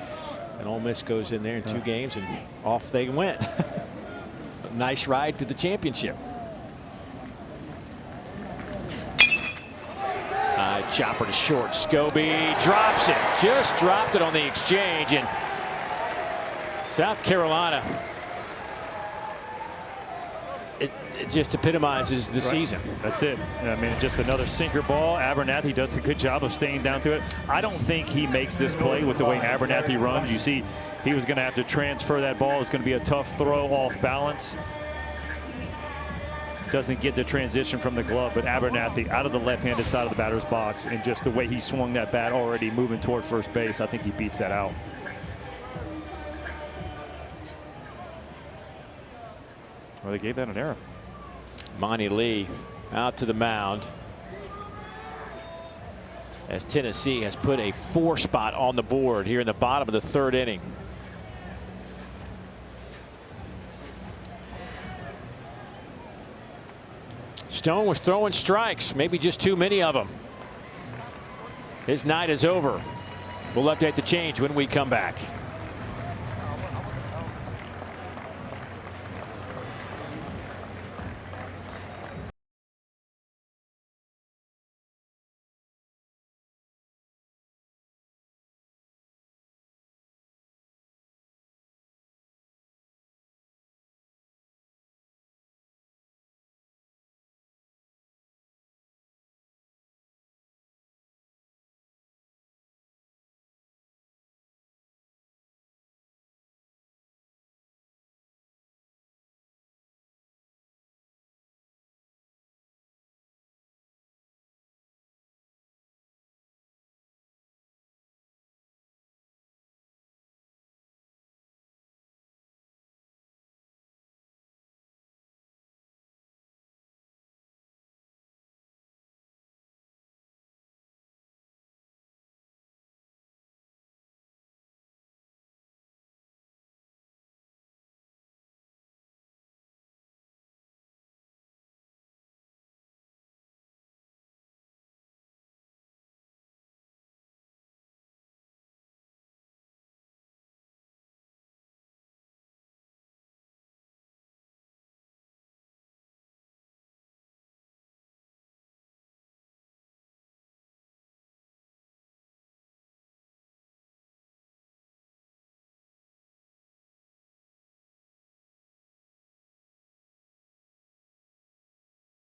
and Ole Miss goes in there in 2 games, and off they went. A nice ride to the championship. Chopper to short. Scobie drops it. Just dropped it on the exchange, and South Carolina, it just epitomizes the season. That's it. I mean, just another sinker ball. Abernathy does a good job of staying down to it. I don't think he makes this play with the way Abernathy runs. You see, he was going to have to transfer that ball. It's going to be a tough throw off balance. Doesn't get the transition from the glove, but Abernathy out of the left-handed side of the batter's box, and just the way he swung that bat already moving toward first base, I think he beats that out. Well, they gave that an error. Monty Lee out to the mound as Tennessee has put a 4 spot on the board here in the bottom of the 3rd inning. Stone was throwing strikes, maybe just too many of them. His night is over. We'll update the change when we come back.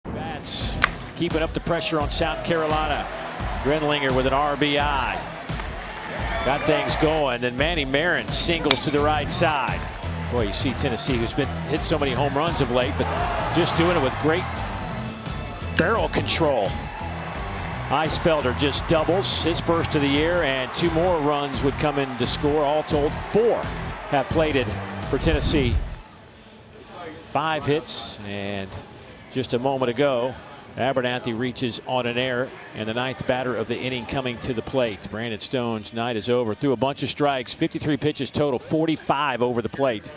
Bats keeping up the pressure on South Carolina. Grenlinger with an RBI. Got things going, and Manny Marin singles to the right side. Boy, you see Tennessee, who's been hit so many home runs of late, but just doing it with great barrel control. Eisfelder just doubles, his first of the year, and 2 more runs would come in to score. All told, 4 have plated for Tennessee. 5 hits, and just a moment ago, Abernathy reaches on an error, and the 9th batter of the inning coming to the plate. Brandon Stone's night is over. Threw a bunch of strikes, 53 pitches total, 45 over the plate.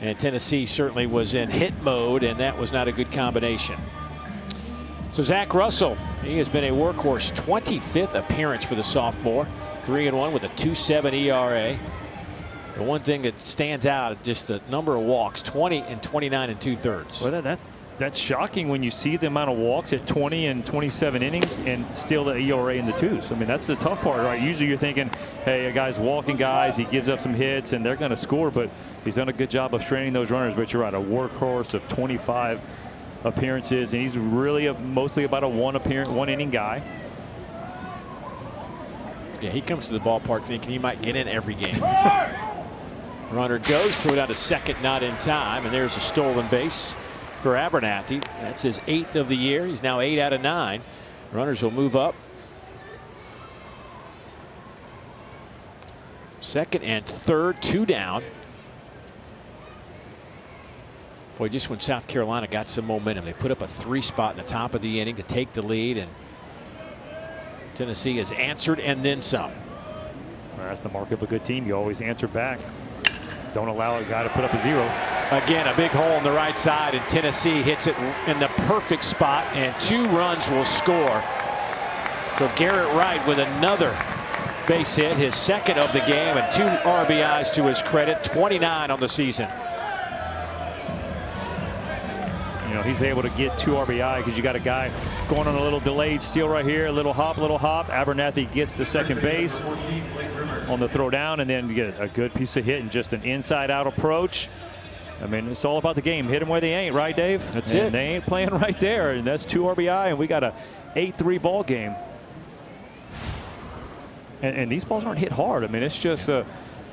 And Tennessee certainly was in hit mode, and that was not a good combination. So Zach Russell, he has been a workhorse. 25th appearance for the sophomore. 3-1 with a 2.7 ERA. The one thing that stands out is just the number of walks, 20 and 29 and 2/3. Well, that's shocking when you see the amount of walks at 20 and 27 innings and still the ERA in the twos. I mean, that's the tough part, right? Usually you're thinking, hey, a guy's walking guys, he gives up some hits and they're going to score, but he's done a good job of straining those runners. But you're right, a workhorse of 25 appearances, and he's really mostly about a one inning guy. Yeah, he comes to the ballpark thinking he might get in every game. Runner goes, throw it out to second, not in time, and there's a stolen base for Abernathy. That's his 8th of the year. He's now 8 out of 9. Runners will move up. Second and third, 2 down. Boy, just when South Carolina got some momentum, they put up a 3 spot in the top of the inning to take the lead, and Tennessee has answered and then some. Well, that's the mark of a good team. You always answer back. Don't allow a guy to put up a 0. Again, a big hole on the right side, and Tennessee hits it in the perfect spot, and 2 runs will score. So Garrett Wright with another base hit, his 2nd of the game, and 2 RBIs to his credit, 29 on the season. You know, he's able to get 2 RBI because you got a guy going on a little delayed steal right here, a little hop, Abernathy gets to second base on the throw down, and then you get a good piece of hit and just an inside out approach. I mean, it's all about the game. Hit them where they ain't, right, Dave? That's it. They ain't playing right there, and that's 2 RBI, and we got a 8-3 ball game. And these balls aren't hit hard. I mean, it's just a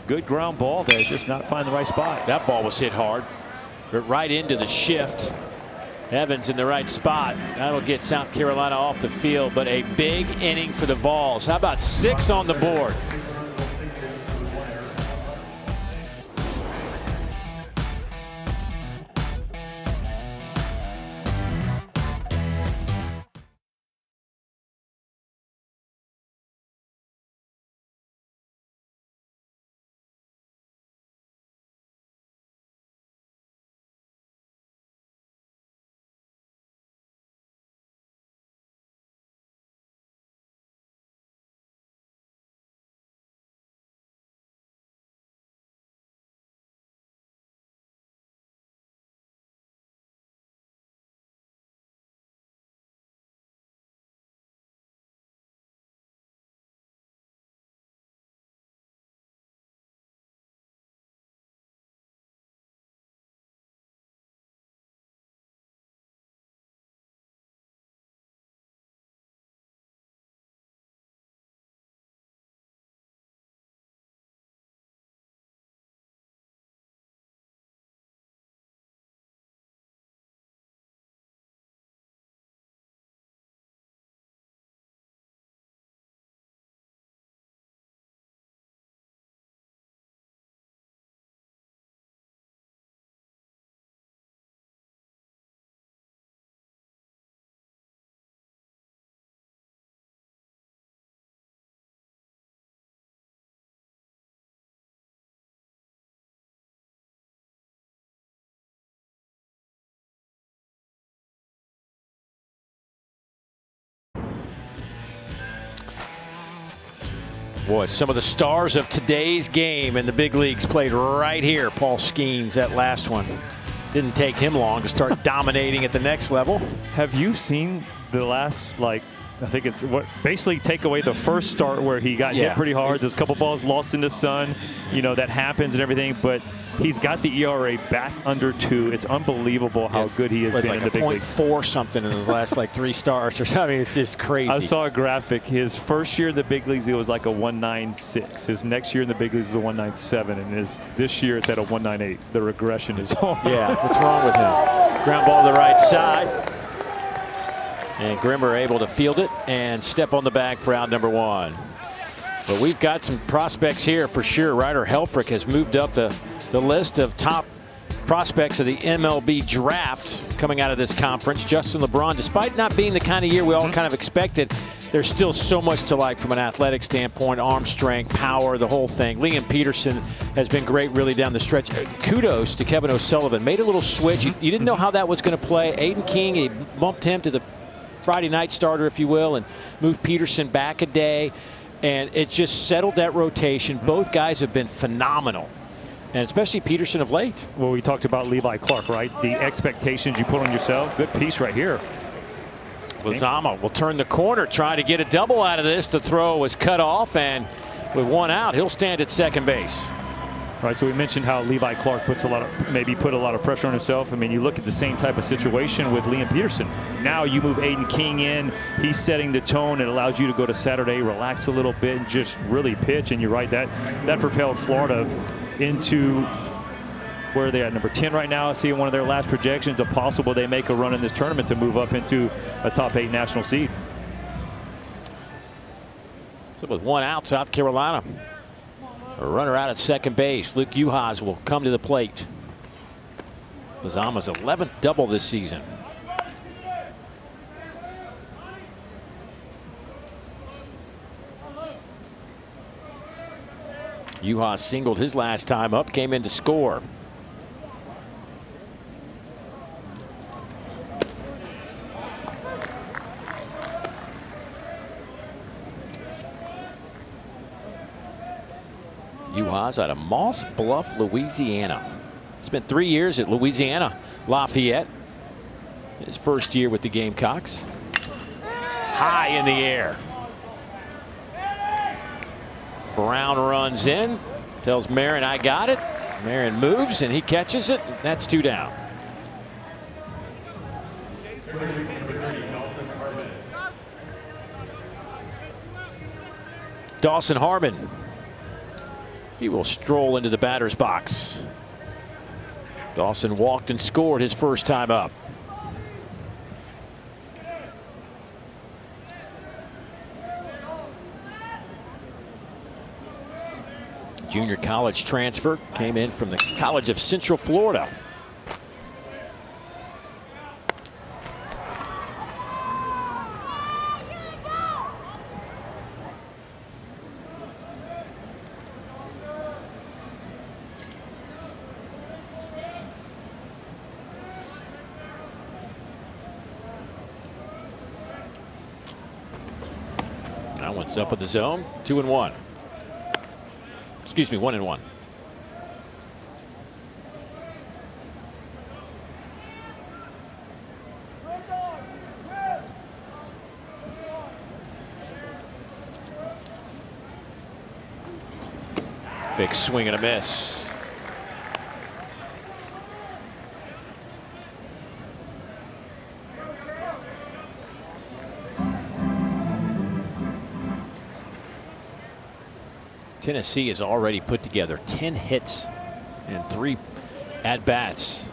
good ground ball that's just not finding the right spot. That ball was hit hard, but right into the shift. Evans in the right spot. That'll get South Carolina off the field, but a big inning for the Vols. How about 6 on the board? Boy, some of the stars of today's game in the big leagues played right here. Paul Skeens, that last one. Didn't take him long to start dominating at the next level. Have you seen the last, I think it's what basically take away the first start where he got hit pretty hard. There's a couple balls lost in the sun. You know, that happens and everything, but he's got the ERA back under 2. It's unbelievable how good he has been in the big leagues. 0.4 something in his last 3 starts or something. It's just crazy. I saw a graphic. His first year in the big leagues, it was like a 196. His next year in the big leagues is a 197, and this year it's at a 198. The regression is on. Yeah, what's wrong with him? Ground ball to the right side. And Grimmer able to field it and step on the bag for out number 1. But we've got some prospects here for sure. Ryder Helfrich has moved up the list of top prospects of the MLB draft coming out of this conference. Justin LeBron, despite not being the kind of year we all kind of expected, there's still so much to like from an athletic standpoint, arm strength, power, the whole thing. Liam Peterson has been great really down the stretch. Kudos to Kevin O'Sullivan. Made a little switch. You didn't know how that was going to play. Aiden King, he bumped him to the Friday night starter, if you will, and moved Peterson back a day. And it just settled that rotation. Both guys have been phenomenal and especially Peterson of late. Well, we talked about Levi Clark, right? The expectations you put on yourself. Good piece right here. Lozama will turn the corner, try to get a double out of this. The throw was cut off, and with one out, he'll stand at second base. All right, so we mentioned how Levi Clark put a lot of pressure on himself. I mean, you look at the same type of situation with Liam Peterson. Now you move Aiden King in. He's setting the tone. It allows you to go to Saturday, relax a little bit, and just really pitch. And you're right, that propelled Florida into where they're at, number 10 right now. I see in one of their last projections, a possible they make a run in this tournament to move up into a top 8 national seed. So with one out, South Carolina. A runner out at second base. Luke Uhas will come to the plate. Lozama's 11th double this season. Uhas singled his last time up, came in to score. Uhas out of Moss Bluff, Louisiana. Spent 3 years at Louisiana Lafayette. His first year with the Gamecocks. High in the air. Brown runs in, tells Marin, I got it. Marin moves and he catches it. That's 2 down. Dawson Harmon. He will stroll into the batter's box. Dawson walked and scored his first time up. Junior college transfer, came in from the College of Central Florida. That one's up in the zone. 2-1. Excuse me, 1-1. Big swing and a miss. Tennessee has already put together 10 hits and 3 at-bats.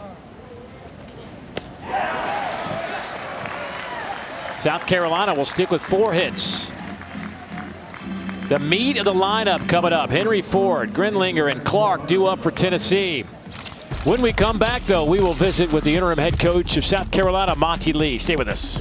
South Carolina will stick with 4 hits. The meat of the lineup coming up. Henry Ford, Grinlinger, and Clark due up for Tennessee. When we come back, though, we will visit with the interim head coach of South Carolina, Monty Lee. Stay with us.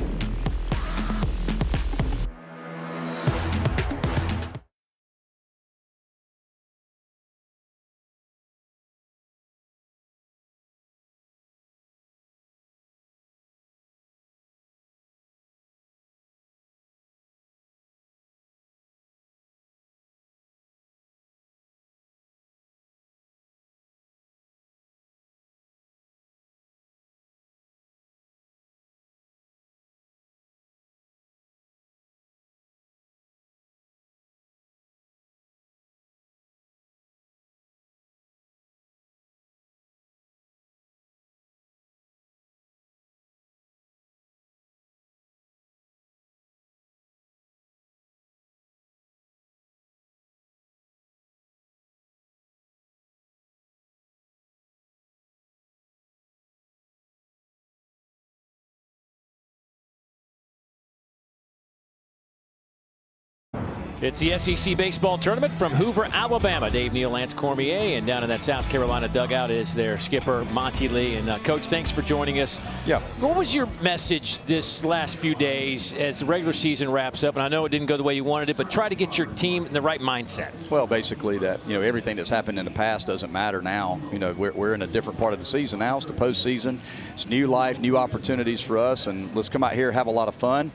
It's the SEC baseball tournament from Hoover, Alabama. Dave Neal, Lance Cormier, and down in that South Carolina dugout is their skipper, Monty Lee. And Coach, thanks for joining us. Yeah. What was your message this last few days as the regular season wraps up? And I know it didn't go the way you wanted it, but try to get your team in the right mindset. Well, basically that, everything that's happened in the past doesn't matter now. We're in a different part of the season now. It's the postseason. It's new life, new opportunities for us, and let's come out here, have a lot of fun.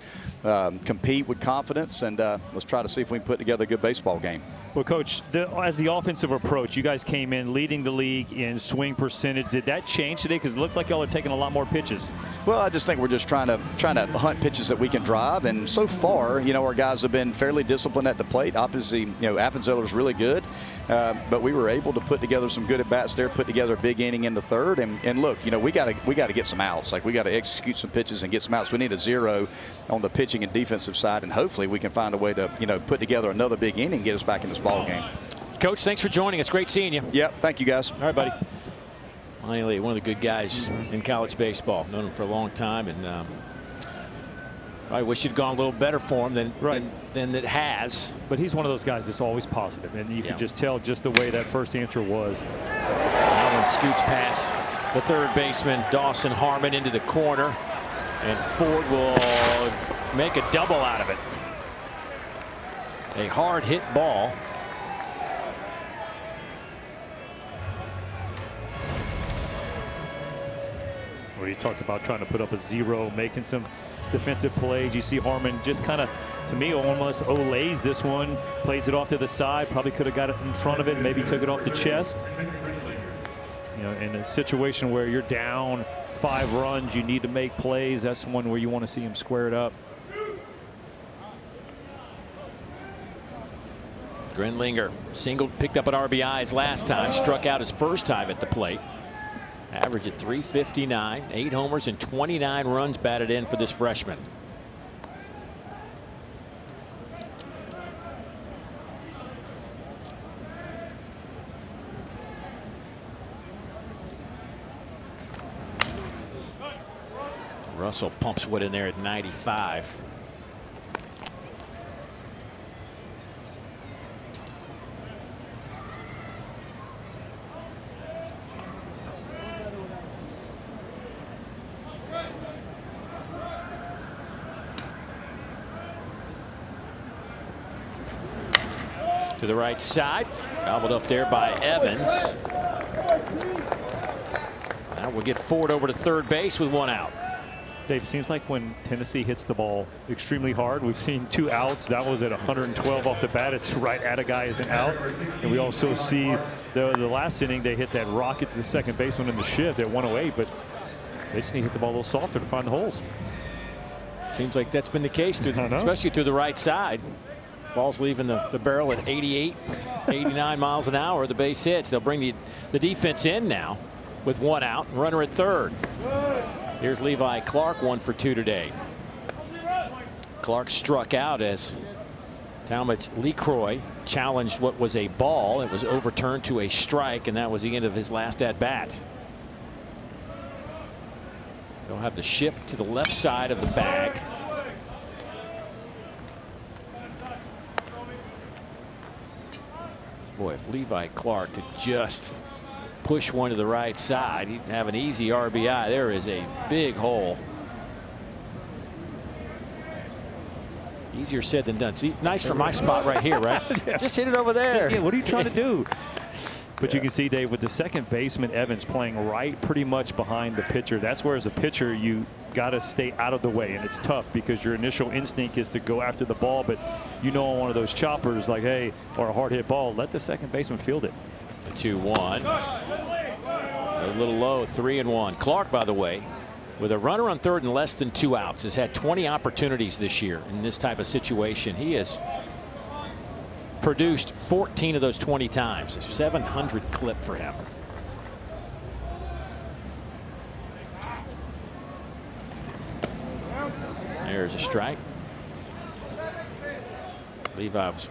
compete with confidence, and let's try to see if we can put together a good baseball game. Well, Coach, as the offensive approach, you guys came in leading the league in swing percentage. Did that change today? Because it looks like y'all are taking a lot more pitches. Well, I just think we're just trying to hunt pitches that we can drive, and so far, our guys have been fairly disciplined at the plate. Obviously, Appenzeller's really good, but we were able to put together some good at bats there, put together a big inning in the third, and look, we got to get some outs. Like, we got to execute some pitches and get some outs. We need a 0 on the pitching and defensive side, and hopefully we can find a way to put together another big inning and get us back in this ball game. Coach, thanks for joining us. Great seeing you. Yep, thank you guys. All right, buddy. Lonnie Lee, one of the good guys in college baseball. Known him for a long time, and I wish he'd gone a little better for him than it has. But he's one of those guys that's always positive, and you can just tell just the way that first answer was. Allen scoots past the third baseman, Dawson Harmon, into the corner, and Ford will make a double out of it. A hard hit ball. Well, you talked about trying to put up a 0, making some defensive plays. You see Harmon just kind of, to me, almost olays this one, plays it off to the side, probably could have got it in front of it, maybe took it off the chest. In a situation where you're down 5 runs, you need to make plays. That's one where you want to see him square it up. Grenlinger singled, picked up an RBI his last time, struck out his first time at the plate. Average at .359, 8 homers and 29 runs batted in for this freshman. Russell pumps wood in there at 95. To the right side, gobbled up there by Evans. Now we'll get Ford over to third base with 1 out. Dave, it seems like when Tennessee hits the ball extremely hard, we've seen 2 outs. That was at 112 off the bat. It's right at a guy as an out. And we also see the last inning, they hit that rocket to the second baseman in the shift at 108, but they just need to hit the ball a little softer to find the holes. Seems like that's been the case, especially through the right side. Ball's leaving the barrel at 88, 89 miles an hour. The base hits. They'll bring the defense in now with 1 out, runner at third. Here's Levi Clark, 1 for 2 today. Clark struck out as Talmadge LeCroy challenged what was a ball. It was overturned to a strike, and that was the end of his last at bat. They'll have the shift to the left side of the bag. Boy, if Levi Clark could just push one to the right side, he'd have an easy RBI. There is a big hole. Easier said than done. See, nice for my spot right here, right? Yeah. Just hit it over there. Yeah, what are you trying to do? But you can see, Dave, with the second baseman, Evans, playing right pretty much behind the pitcher. That's where, as a pitcher, you got to stay out of the way. And it's tough because your initial instinct is to go after the ball. But on one of those choppers, like, hey, or a hard hit ball, let the second baseman field it. The 2-1. A little low, 3-1. Clark, by the way, with a runner on third and less than 2 outs, has had 20 opportunities this year in this type of situation. He has produced 14 of those 20 times. A 700 clip for him. There's a strike. Levi was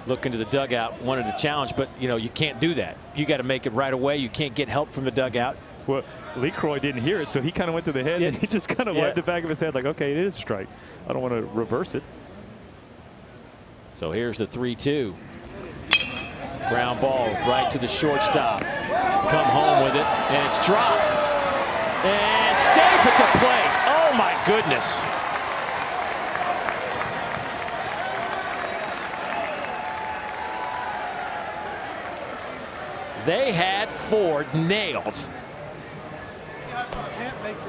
looking to the dugout, wanted to challenge, but you can't do that. You got to make it right away. You can't get help from the dugout. Well, LeCroy didn't hear it, so he kind of went to the head, and he just kind of wiped the back of his head like, okay, it is a strike. I don't want to reverse it. So here's the 3-2. Ground ball right to the shortstop. Come home with it, and it's dropped. And safe at the plate. Oh, my goodness. They had Ford nailed.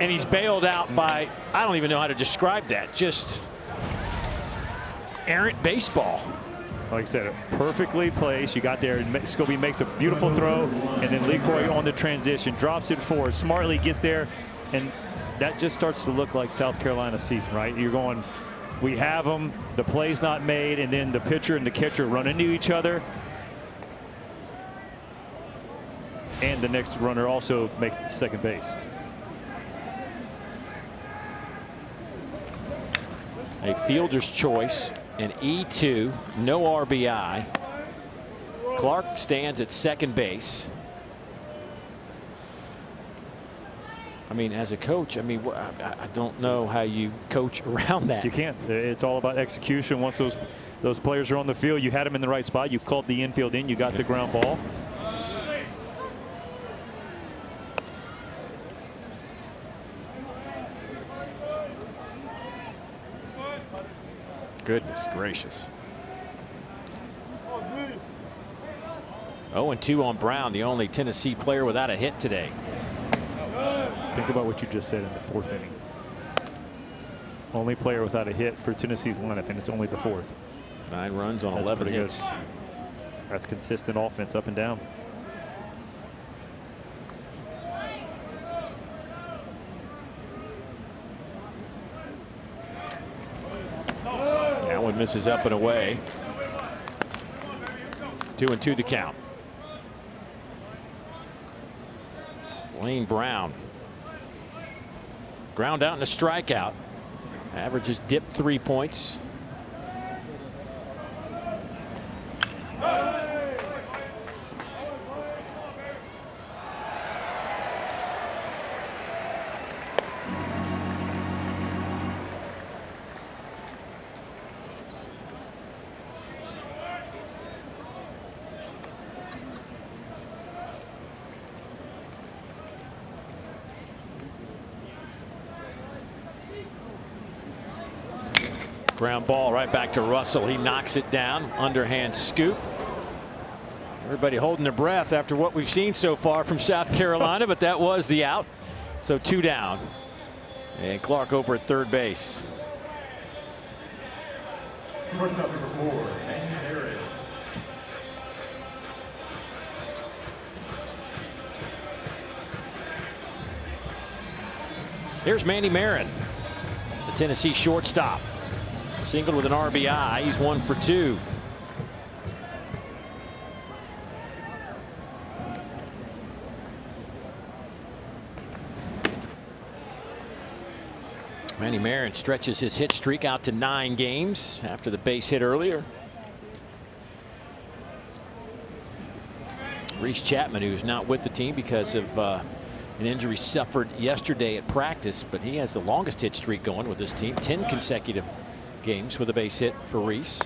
And he's bailed out by, I don't even know how to describe that. Just errant baseball. Like I said, perfectly placed. You got there, and Scobie makes a beautiful throw, and then LeCroy on the transition, drops it forward, smartly gets there, and that just starts to look like South Carolina season, right? You're going, we have them, the play's not made, and then the pitcher and the catcher run into each other. And the next runner also makes second base. A fielder's choice, an E2, no RBI. Clark stands at second base. I mean, as a coach, I mean, I don't know how you coach around that. You can't. It's all about execution. Once those players are on the field, you had them in the right spot. You called the infield in. You got the ground ball. Goodness gracious. 0-2 on Brown, the only Tennessee player without a hit today. Think about what you just said in the fourth inning. Only player without a hit for Tennessee's lineup, and it's only the fourth. 9 runs on 11 hits. Good. That's consistent offense up and down. That one misses up and away. 2-2 the count. Lane Brown. Ground out and a strikeout. Averages dipped 3 points. Ground ball right back to Russell. He knocks it down. Underhand scoop. Everybody holding their breath after what we've seen so far from South Carolina, but that was the out. So 2 down. And Clark over at third base. Here's Manny Marin, the Tennessee shortstop. Singled with an RBI. He's 1 for 2. Manny Marin stretches his hit streak out to 9 games after the base hit earlier. Reese Chapman, who's not with the team because of an injury suffered yesterday at practice, but he has the longest hit streak going with this team. 10 consecutive games with a base hit for Reese.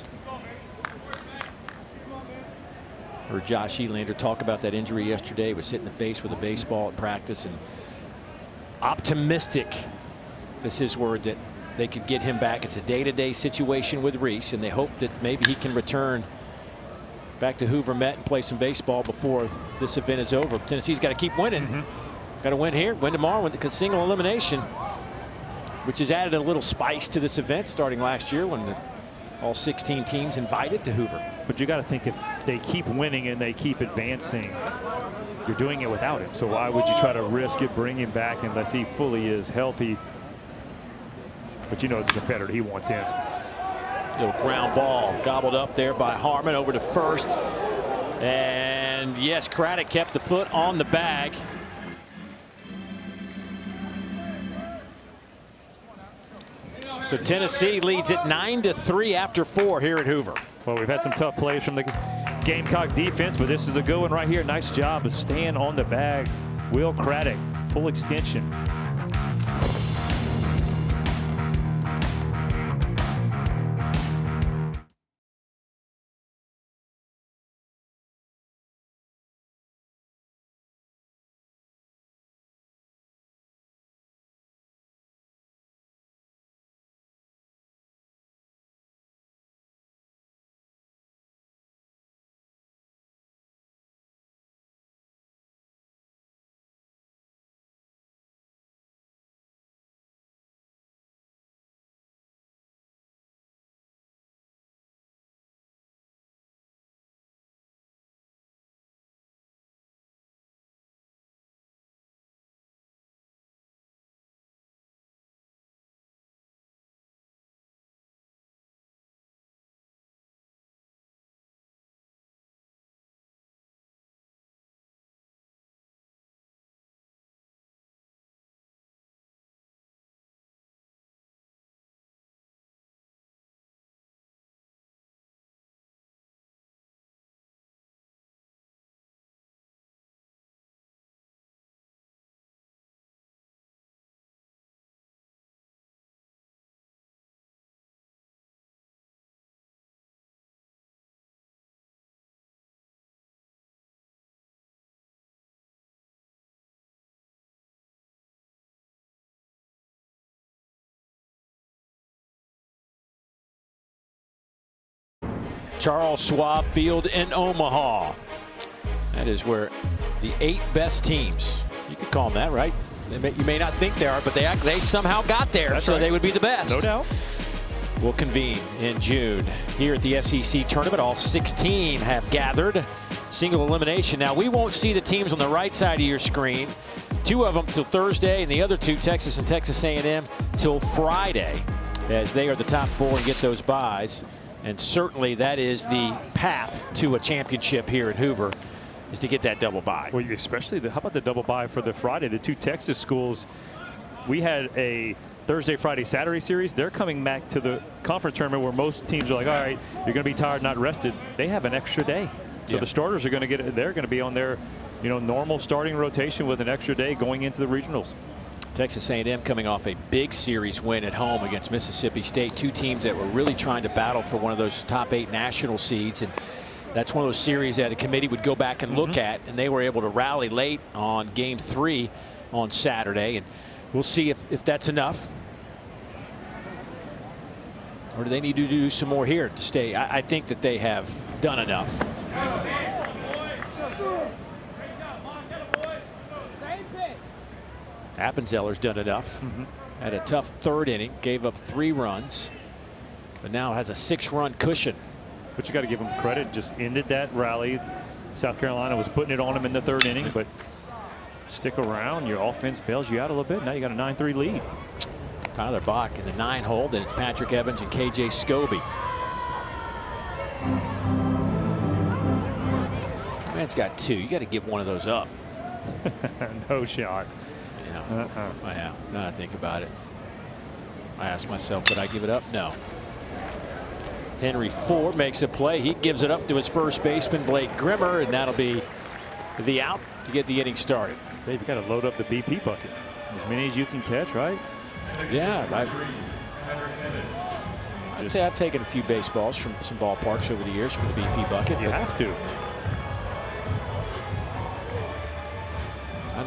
Heard Josh Elander talk about that injury yesterday. He was hit in the face with a baseball at practice, and optimistic, is his word, that they could get him back. It's a day-to-day situation with Reese, and they hope that maybe he can return back to Hoover Met and play some baseball before this event is over. Tennessee's got to keep winning. Got to win here, win tomorrow with the single elimination, which has added a little spice to this event starting last year when all 16 teams invited to Hoover. But you got to think, if they keep winning and they keep advancing, you're doing it without him. So why would you try to risk it, bring him back unless he fully is healthy? But you know it's a competitor. He wants in. Little ground ball gobbled up there by Harmon over to first. And yes, Craddock kept the foot on the bag. So Tennessee leads it 9-3 after 4 here at Hoover. Well, we've had some tough plays from the Gamecock defense, but this is a good one right here. Nice job of staying on the bag. Will Craddock, full extension. Charles Schwab Field in Omaha. That is where the 8 best teams, you could call them that, right? You may not think they are, but they somehow got there. That's so right. They would be the best. No doubt. We'll convene in June here at the SEC tournament. All 16 have gathered. Single elimination. Now, we won't see the teams on the right side of your screen. 2 of them till Thursday, and the other 2, Texas and Texas A&M, till Friday, as they are the top 4 and get those byes. And certainly that is the path to a championship here at Hoover, is to get that double bye. Well, especially how about the double bye for the Friday? The 2 Texas schools, we had a Thursday, Friday, Saturday series. They're coming back to the conference tournament where most teams are like, all right, you're going to be tired, not rested. They have an extra day. So the starters are going to get, they're going to be on their, normal starting rotation with an extra day going into the regionals. Texas A&M coming off a big series win at home against Mississippi State. 2 teams that were really trying to battle for one of those top 8 national seeds. And that's one of those series that a committee would go back and look at, and they were able to rally late on game 3 on Saturday. And we'll see if that's enough. Or do they need to do some more here to stay? I think that they have done enough. Appenzeller's done enough. Had a tough 3rd inning, gave up 3 runs, but now has a 6-run cushion. But you got to give them credit. Just ended that rally. South Carolina was putting it on them in the 3rd inning, but stick around. Your offense bails you out a little bit. Now you got a 9-3 lead. Tyler Bach in the 9 hole. Then it's Patrick Evans and KJ Scobie. Man's got 2. You got to give one of those up. No shot. Yeah. Yeah. Now I think about it, I ask myself, would I give it up? No. Henry Ford makes a play. He gives it up to his first baseman, Blake Grimmer, and that'll be the out to get the inning started. They've got to load up the BP bucket. As many as you can catch, right? Yeah. I'd say I've taken a few baseballs from some ballparks over the years for the BP bucket. You have to.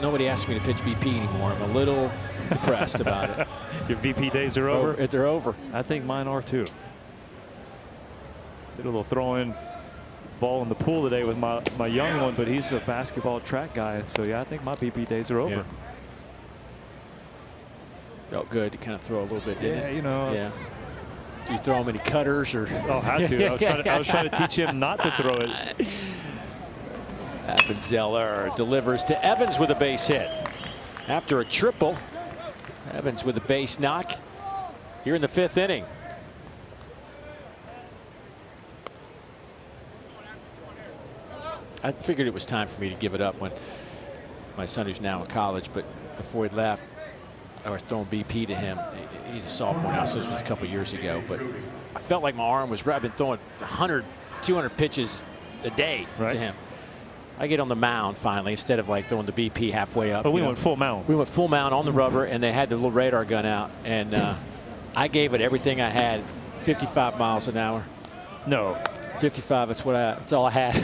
Nobody asks me to pitch BP anymore. I'm a little depressed about it. Your BP days are over? They're over. I think mine are too. Did a little throw-in ball in the pool today with my young one, but he's a basketball track guy. So, yeah, I think my BP days are over. Yeah. Felt good to kind of throw a little bit, didn't it? Yeah. Do you throw him any cutters? Or? Oh, had to. I was trying to teach him not to throw it. Appenzeller delivers to Evans with a base hit. After a triple, Evans with a base knock here in the 5th inning. I figured it was time for me to give it up when my son, who's now in college, but before he left, I was throwing BP to him. He's a sophomore now, so this was a couple years ago, but I felt like my arm was right. I've been throwing 100, 200 pitches a day to him. I get on the mound finally instead of like throwing the BP halfway up. Oh, we went full mound. We went full mound on the rubber, and they had the little radar gun out, and I gave it everything I had. 55 miles an hour. No. 55. That's all I had.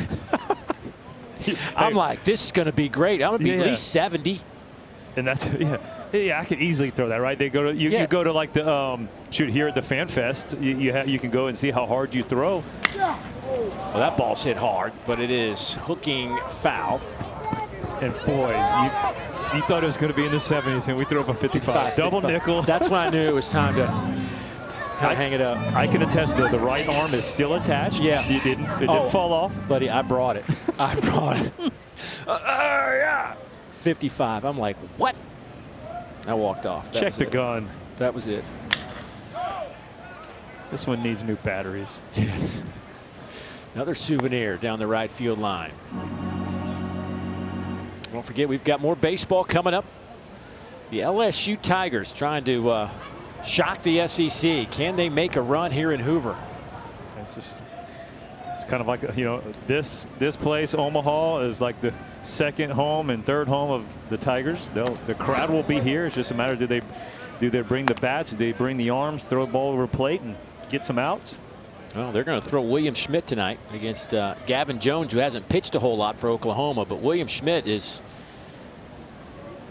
I'm like, this is going to be great. I'm going to be at least 70. And that's I could easily throw that, right? They go to you go to like the shoot here at the Fan Fest. You can go and see how hard you throw. Well, that ball's hit hard, but it is hooking foul. And boy, you thought it was going to be in the 70s, and we threw up a 55. Double nickel. That's when I knew it was time to hang it up. I can attest that the right arm is still attached. Yeah. It didn't fall off. Buddy, I brought it. I brought it. Yeah. 55. I'm like, what? I walked off. Check the gun. That was it. This one needs new batteries. Yes. Another souvenir down the right field line. Don't forget, we've got more baseball coming up. The LSU Tigers trying to shock the SEC. Can they make a run here in Hoover? It's kind of like, this place, Omaha, is like the second home and third home of the Tigers. The crowd will be here. It's just a matter of do they bring the bats, do they bring the arms, throw the ball over plate and get some outs? Well, they're going to throw William Schmidt tonight against Gavin Jones, who hasn't pitched a whole lot for Oklahoma. But William Schmidt is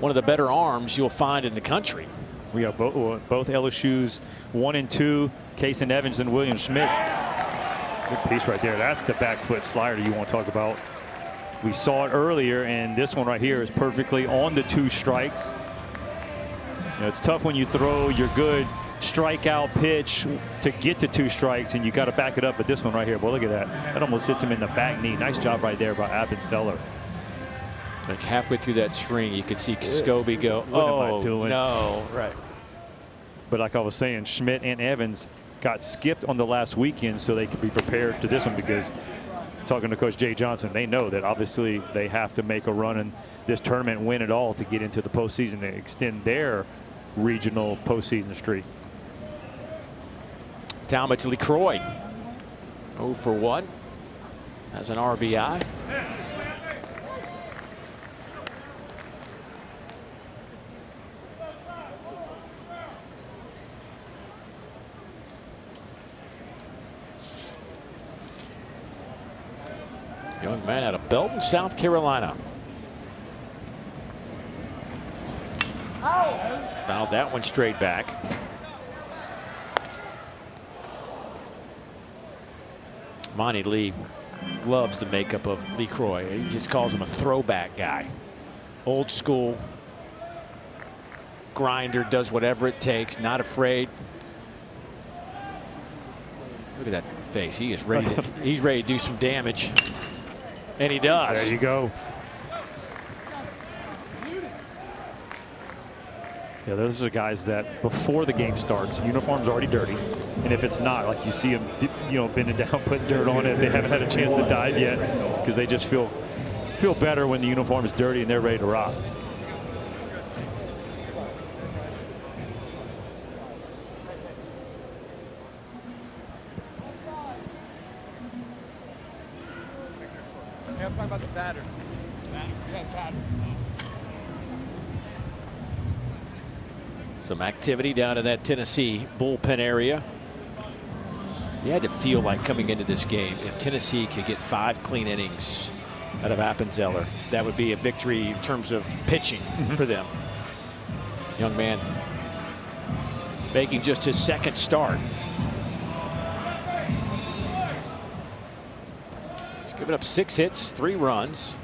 one of the better arms you'll find in the country. We have both LSU's 1 and 2, Case and Evans and William Schmidt. Good piece right there. That's the back foot slider you want to talk about. We saw it earlier, and this one right here is perfectly on the 2 strikes. You know, it's tough when you throw your good strikeout pitch to get to 2 strikes, and you got to back it up. But this one right here, boy, look at that. That almost hits him in the back knee. Nice job right there by Appenzeller. Like halfway through that string, you could see Scobie go, What am I doing? No, right. But like I was saying, Schmidt and Evans got skipped on the last weekend so they could be prepared to this one, because talking to Coach Jay Johnson, they know that obviously they have to make a run in this tournament, win it all to get into the postseason and extend their regional postseason streak. Talmadge LeCroy 0 for 1 as an RBI. Young man out of Belton, South Carolina. Fouled that one straight back. Monty Lee loves the makeup of LeCroy. He just calls him a throwback guy. Old school. Grinder, does whatever it takes, not afraid. Look at that face. He is ready to, he's ready to do some damage. And he does. There you go. Yeah, those are the guys that before the game starts, uniform's already dirty. And if it's not, like you see them, you know, bending down, putting dirt on it. They haven't had a chance to dive yet because they just feel better when the uniform is dirty and they're ready to rock. About the pattern. Some activity down in that Tennessee bullpen area. You had to feel like coming into this game, if Tennessee could get 5 clean innings out of Appenzeller, that would be a victory in terms of pitching for them. Young man making just his 2nd start. Given up 6 hits, 3 runs.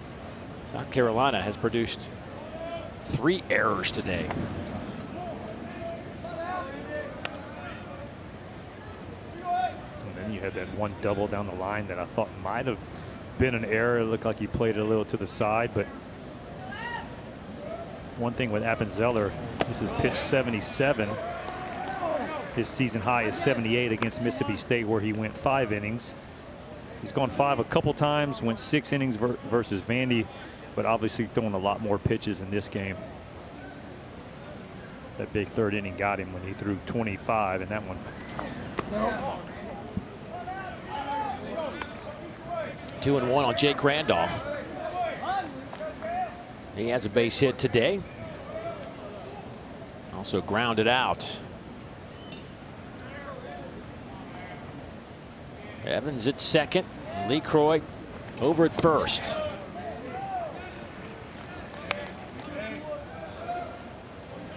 South Carolina has produced 3 errors today. And then you had that one double down the line that I thought might have been an error. It looked like he played it a little to the side, but one thing with Appenzeller, this is pitch 77. His season high is 78 against Mississippi State, where he went 5 innings. He's gone 5 a couple times, went 6 innings versus Vandy, but obviously throwing a lot more pitches in this game. That big 3rd inning got him when he threw 25 in that one. Two and 1 on Jake Randolph. He has a base hit today. Also grounded out. Evans at 2nd. LeCroy over at 1st.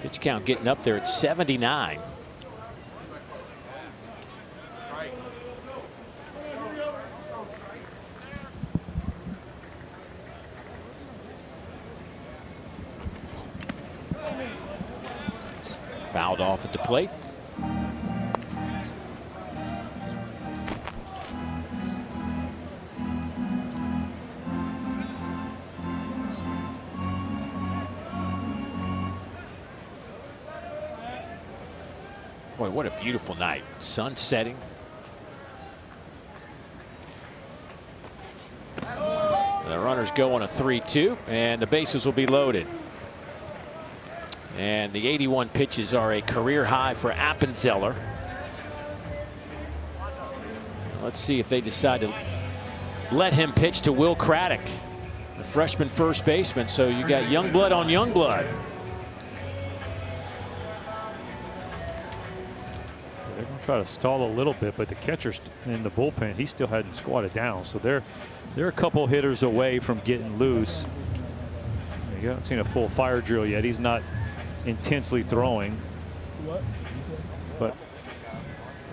Pitch count getting up there at 79. Fouled off at the plate. Boy, what a beautiful night. Sun setting. The runners go on a 3-2, and the bases will be loaded. And the 81 pitches are a career high for Appenzeller. Let's see if they decide to let him pitch to Will Craddock, the freshman first baseman. So you got young blood on young blood. They're going to try to stall a little bit, but the catcher in the bullpen, he still hadn't squatted down. So they're a couple hitters away from getting loose. You haven't seen a full fire drill yet. He's not intensely throwing, but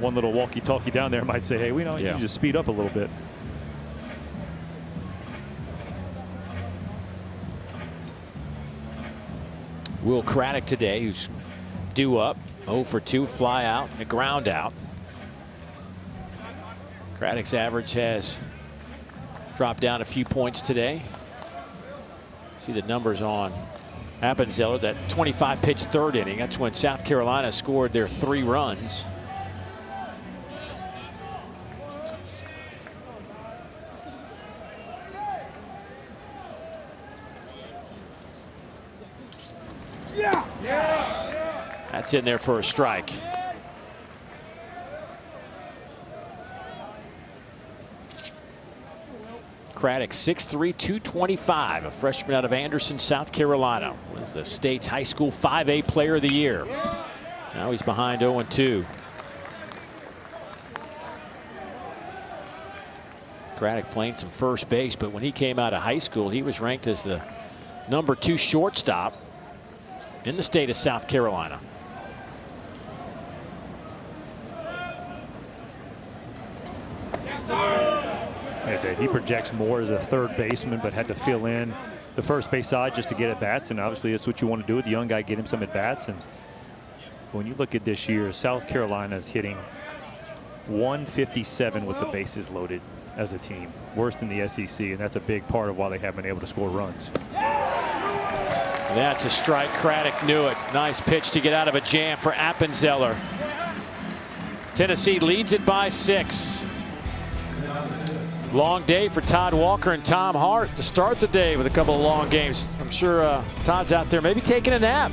one little walkie-talkie down there might say, hey, we know you need to speed up a little bit. Will Craddock today, who's due up, 0 for 2, fly out, and a ground out. Craddock's average has dropped down a few points today. See the numbers on Appenzeller, that 25-pitch third inning. That's when South Carolina scored their 3 runs. That's in there for a strike. Craddock, 6'3", 225, a freshman out of Anderson, South Carolina. Was the state's high school 5A player of the year. Now he's behind 0-2. Craddock playing some first base, but when he came out of high school, he was ranked as the number 2 shortstop in the state of South Carolina. He projects more as a third baseman, but had to fill in the first base side just to get at bats. And obviously, that's what you want to do with the young guy, get him some at bats. And when you look at this year, South Carolina is hitting 157 with the bases loaded as a team, worse than the SEC, and that's a big part of why they haven't been able to score runs. That's a strike. Craddock knew it. Nice pitch to get out of a jam for Appenzeller. Tennessee leads it by 6. Long day for Todd Walker and Tom Hart to start the day with a couple of long games. I'm sure Todd's out there maybe taking a nap.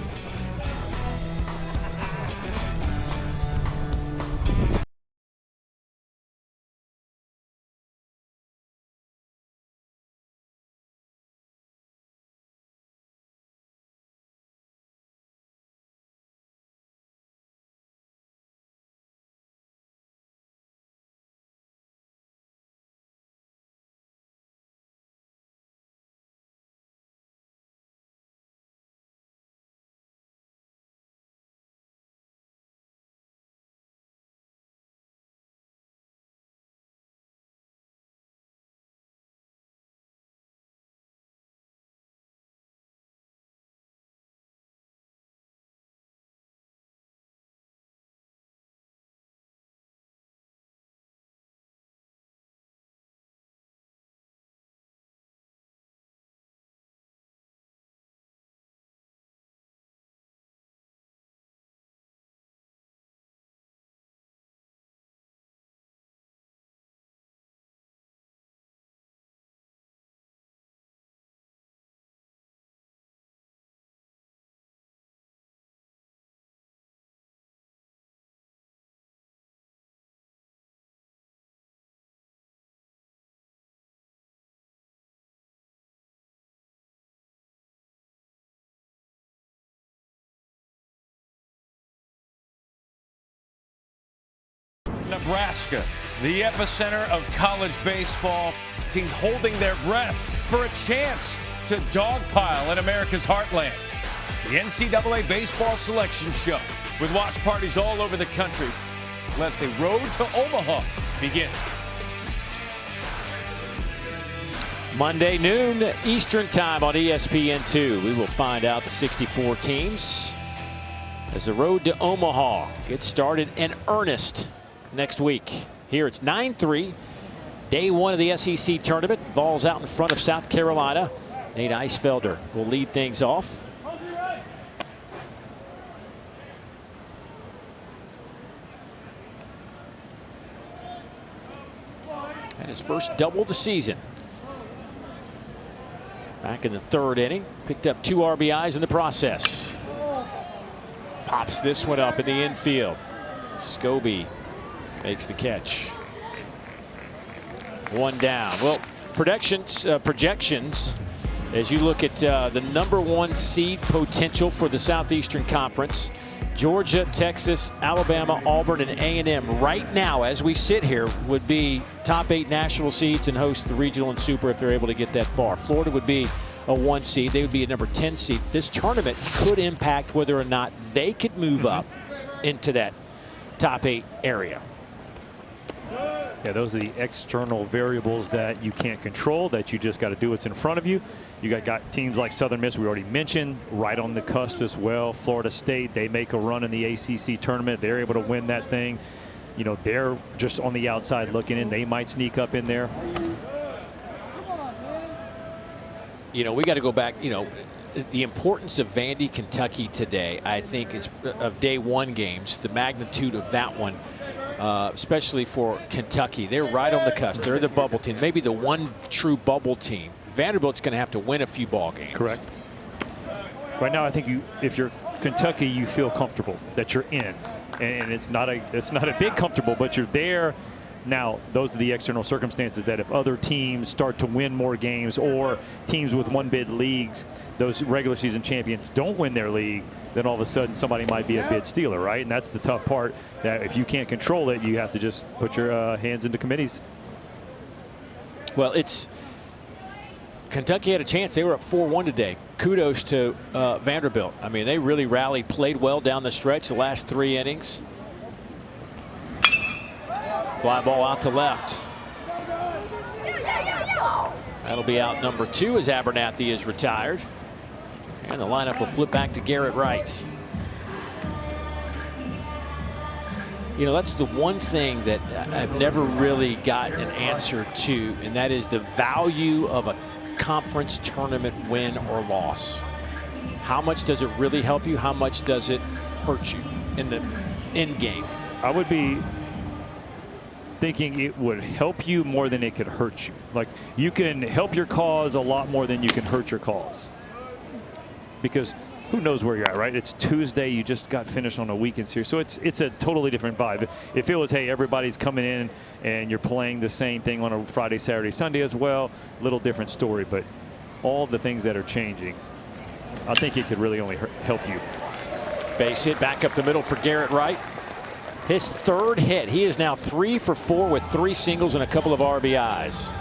Nebraska, the epicenter of college baseball. Teams holding their breath for a chance to dogpile in America's heartland. It's the NCAA Baseball Selection Show with watch parties all over the country. Let the road to Omaha begin. Monday noon Eastern time on ESPN2. We will find out the 64 teams as the road to Omaha gets started in earnest next week. Here it's 9-3. Day 1 of the SEC tournament. Vols out in front of South Carolina. Nate Eisfelder will lead things off. And his first double of the season. Back in the 3rd inning. Picked up 2 RBIs in the process. Pops this one up in the infield. Scobie makes the catch. 1 down. Well, projections as you look at the #1 seed potential for the Southeastern Conference. Georgia, Texas, Alabama, Auburn, and A&M right now as we sit here would be top 8 national seeds and host the regional and super if they're able to get that far. Florida would be a 1 seed. They would be a #10 seed. This tournament could impact whether or not they could move up into that top 8 area. Yeah, those are the external variables that you can't control, that you just got to do what's in front of you. You got teams like Southern Miss, we already mentioned, right on the cusp as well. Florida State, they make a run in the ACC tournament. They're able to win that thing. You know, they're just on the outside looking in. They might sneak up in there. You know, we got to go back, you know, the importance of Vandy, Kentucky today, I think, is of day one games, the magnitude of that one. Especially for Kentucky. They're right on the cusp. They're the bubble team, maybe the one true bubble team. Vanderbilt's going to have to win a few ball games. Correct. Right now, I think if you're Kentucky, you feel comfortable that you're in, and it's not a big comfortable, but you're there. Now, those are the external circumstances that if other teams start to win more games, or teams with one-bid leagues, those regular season champions don't win their league, then all of a sudden somebody might be a bid stealer, right? And that's the tough part, that if you can't control it, you have to just put your hands into committees. Well, Kentucky had a chance. They were up 4-1 today. Kudos to Vanderbilt. I mean, they really rallied, played well down the stretch the last 3 innings. Fly ball out to left. That'll be out number 2 as Abernathy is retired. And the lineup will flip back to Garrett Wright. You know, that's the one thing that I've never really got an answer to, and that is the value of a conference tournament win or loss. How much does it really help you? How much does it hurt you in the end game? I would be thinking it would help you more than it could hurt you. Like, you can help your cause a lot more than you can hurt your cause. Because who knows where you're at, right? It's Tuesday. You just got finished on a weekend series. So it's a totally different vibe. If it was, hey, everybody's coming in and you're playing the same thing on a Friday, Saturday, Sunday as well, little different story. But all the things that are changing, I think it could really only help you. Base hit back up the middle for Garrett Wright. His 3rd hit. He is now 3 for 4 with 3 singles and a couple of RBIs.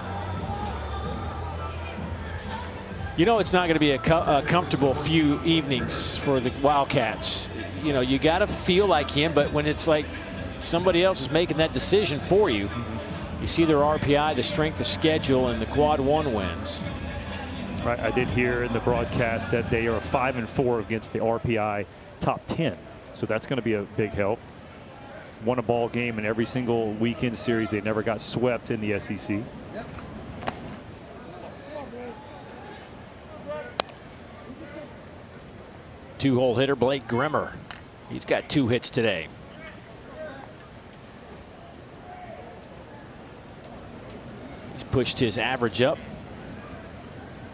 You know, it's not going to be a comfortable few evenings for the Wildcats. You know, you got to feel like him, but when it's like somebody else is making that decision for you, you see their RPI, the strength of schedule, and the quad 1 wins. Right, I did hear in the broadcast that they are 5-4 against the RPI top 10. So that's going to be a big help. Won a ball game in every single weekend series. They never got swept in the SEC. Two-hole hitter Blake Grimmer. He's got 2 hits today. He's pushed his average up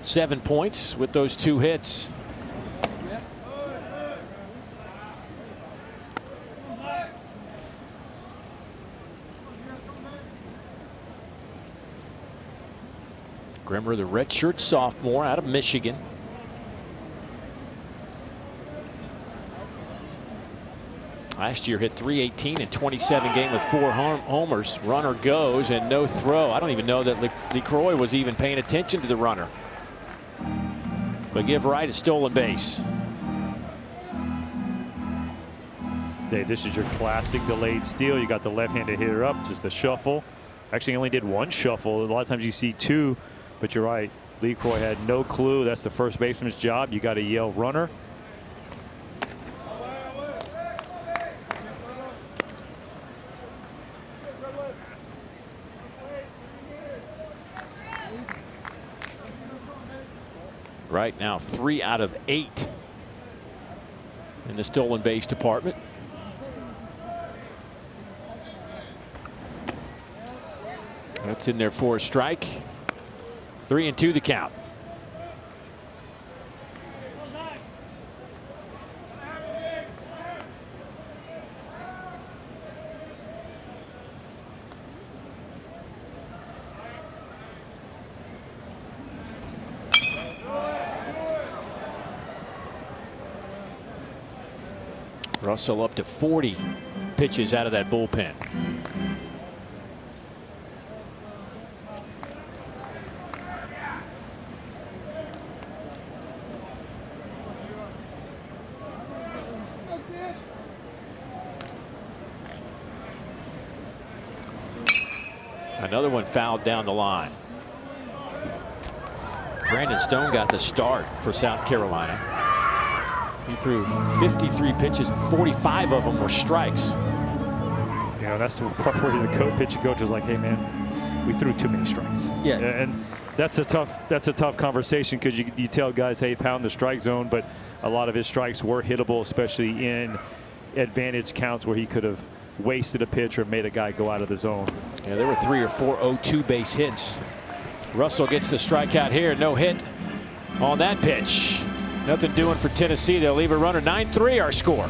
7 points with those 2 hits. Grimmer, the redshirt sophomore out of Michigan. Last year hit .318 in 27 games with 4 homers. Runner goes and no throw. I don't even know that LeCroy was even paying attention to the runner. But give Wright a stolen base. Dave, this is your classic delayed steal. You got the left-handed hitter up, just a shuffle. Actually only did 1 shuffle. A lot of times you see 2, but you're right. LeCroy had no clue. That's the first baseman's job. You got to yell runner. Right now 3 out of 8 in the stolen base department. That's in there for a strike. 3-2 the count. Russell up to 40 pitches out of that bullpen. Another one fouled down the line. Brandon Stone got the start for South Carolina. He threw 53 pitches, and 45 of them were strikes. You know, that's the part where the pitching coach was like, "Hey, man, we threw too many strikes." Yeah, and that's a tough conversation, because you tell guys, "Hey, pound the strike zone," but a lot of his strikes were hittable, especially in advantage counts where he could have wasted a pitch or made a guy go out of the zone. Yeah, there were 3 or 4 0-2 base hits. Russell gets the strikeout here. No hit on that pitch. Nothing doing for Tennessee. They'll leave a runner. 9-3 our score.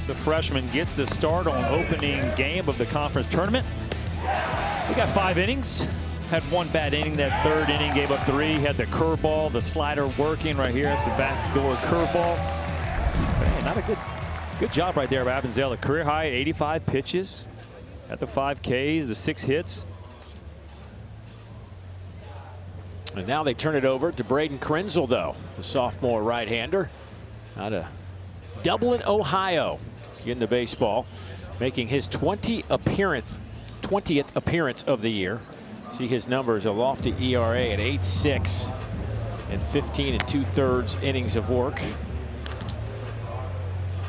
The freshman gets the start on opening game of the conference tournament. We got 5 innings. Had 1 bad inning. That 3rd inning gave up 3. Had the curveball, the slider working right here. That's the backdoor curveball. Hey, not a good job right there of Avanzella. Career high 85 pitches. At the 5 Ks, the 6 hits. And now they turn it over to Braden Krenzel, though, the sophomore right-hander out of Dublin, Ohio, into baseball, making his 20th appearance of the year. See his numbers: a lofty ERA at 8.6 and 15 2/3 innings of work.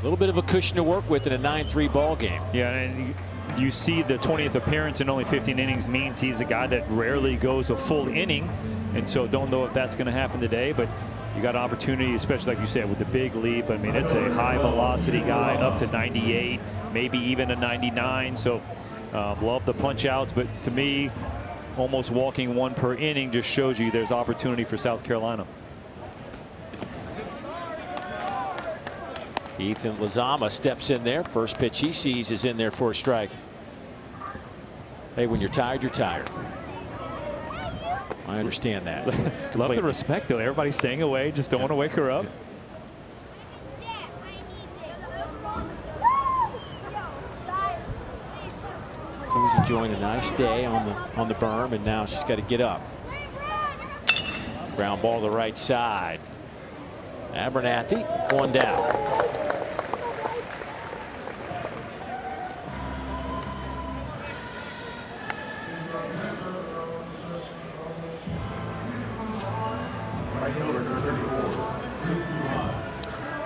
A little bit of a cushion to work with in a 9-3 ball game. Yeah, and you see the 20th appearance in only 15 innings means he's a guy that rarely goes a full inning, and so don't know if that's going to happen today, but you got opportunity, especially like you said, with the big leap. I mean, it's a high velocity guy, up to 98, maybe even a 99. So love the punch outs, but to me, almost walking 1 per inning just shows you there's opportunity for South Carolina. Ethan Lozama steps in there. First pitch he sees is in there for a strike. Hey, when you're tired, you're tired. I understand that. Love the respect, though. Everybody's staying away. Just don't want to wake her up. So he's enjoying a nice day on the berm, and now she's got to get up. Ground ball to the right side. Abernathy, 1 down.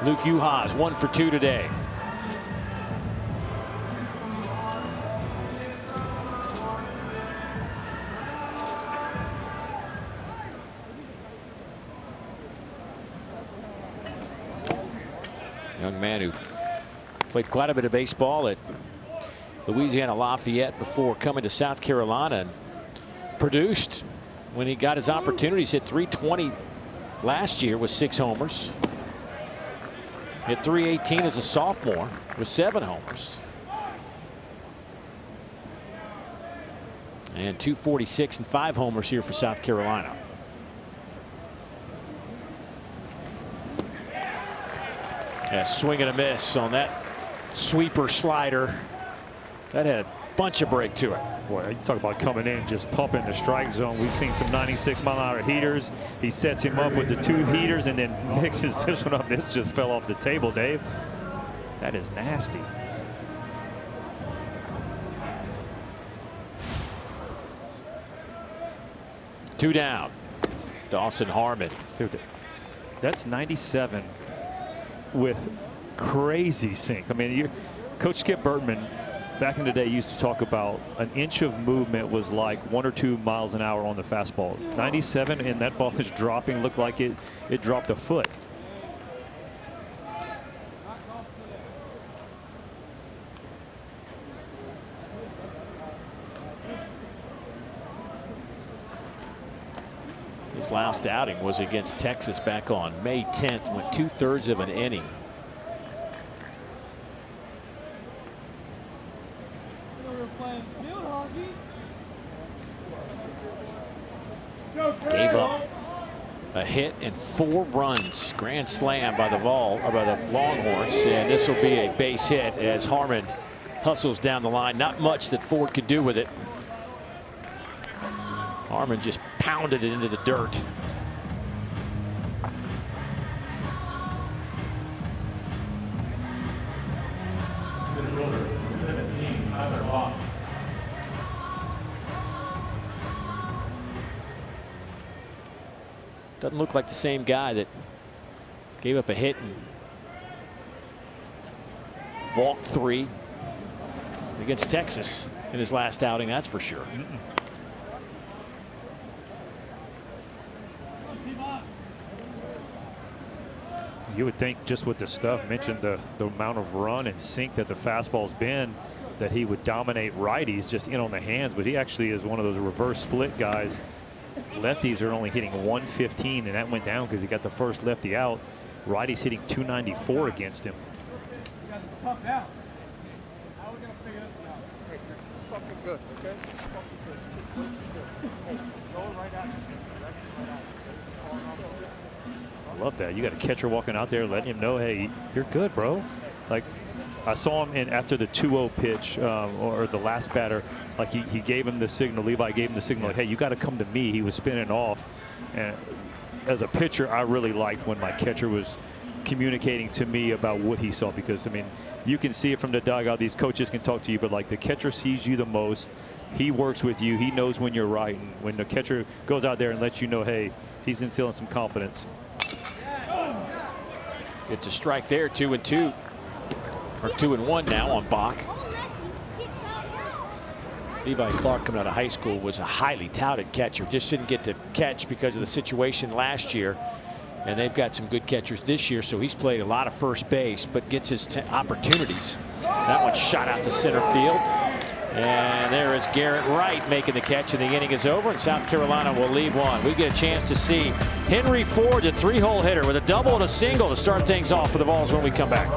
Luke Uhas 1 for 2 today. Young man who played quite a bit of baseball at Louisiana Lafayette before coming to South Carolina, and produced when he got his opportunities. Hit .320 last year with 6 homers. Hit .318 as a sophomore with 7 homers. And .246 and 5 homers here for South Carolina. Yeah, swing and a miss on that sweeper slider. That had a bunch of break to it. Boy, you talk about coming in, just pumping the strike zone. We've seen some 96-mile-an-hour heaters. He sets him up with the 2 heaters and then mixes this one up. This just fell off the table, Dave. That is nasty. Two down. Dawson Harmon. Dude, that's 97 with crazy sink. I mean, Coach Skip Bertman back in the day used to talk about an inch of movement was like 1 or 2 miles an hour on the fastball. 97, and that ball is dropping. Looked like it dropped a foot. His last outing was against Texas back on May 10th, went 2/3 of an inning. Gave up a hit and 4 runs. Grand slam by the Longhorns, and this will be a base hit as Harmon hustles down the line. Not much that Ford could do with it. Harmon just pounded it into the dirt. Doesn't look like the same guy that gave up a hit and walked 3 against Texas in his last outing, that's for sure. You would think just with the stuff, mentioned the amount of run and sink that the fastball's been, that he would dominate righties just in on the hands, but he actually is one of those reverse split guys. Lefties are only hitting 115, and that went down because he got the first lefty out. Righties hitting 294 against him. I love that. You got a catcher walking out there letting him know, hey, you're good, bro. Like, I saw him in after the 2-0 pitch or the last batter, like he gave him the signal. Levi gave him the signal, like, hey, you got to come to me. He was spinning off. And as a pitcher, I really liked when my catcher was communicating to me about what he saw, because, I mean, you can see it from the dugout. These coaches can talk to you, but like the catcher sees you the most. He works with you. He knows when you're right. And when the catcher goes out there and lets you know, hey, he's instilling some confidence. Gets a strike there, 2-2. Or 2-1 now on Bach. Levi Clark, coming out of high school, was a highly touted catcher. Just didn't get to catch because of the situation last year. And they've got some good catchers this year, so he's played a lot of first base, but gets his opportunities. That one shot out to center field. And there is Garrett Wright making the catch, and the inning is over, and South Carolina will leave one. We get a chance to see Henry Ford, the 3-hole hitter, with a double and a single to start things off for the Vols when we come back.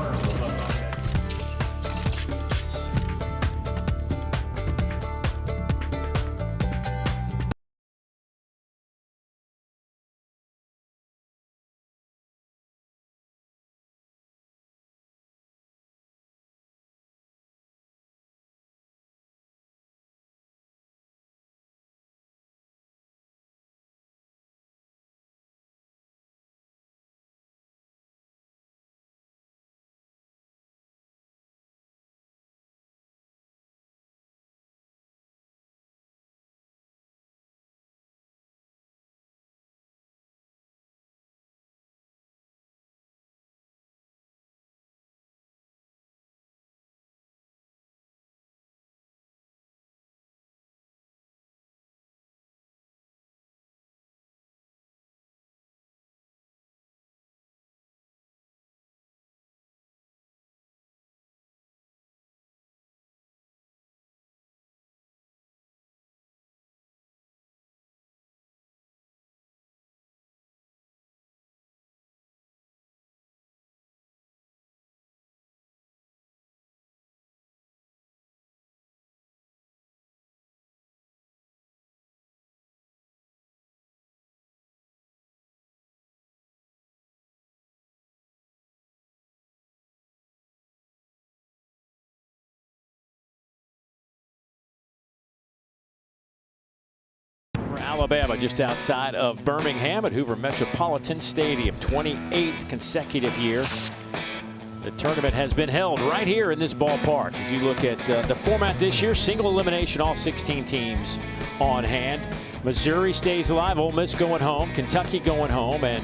Alabama, just outside of Birmingham at Hoover Metropolitan Stadium. 28th consecutive year the tournament has been held right here in this ballpark. As you look at the format this year, single elimination, all 16 teams on hand. Missouri stays alive, Ole Miss going home, Kentucky going home, and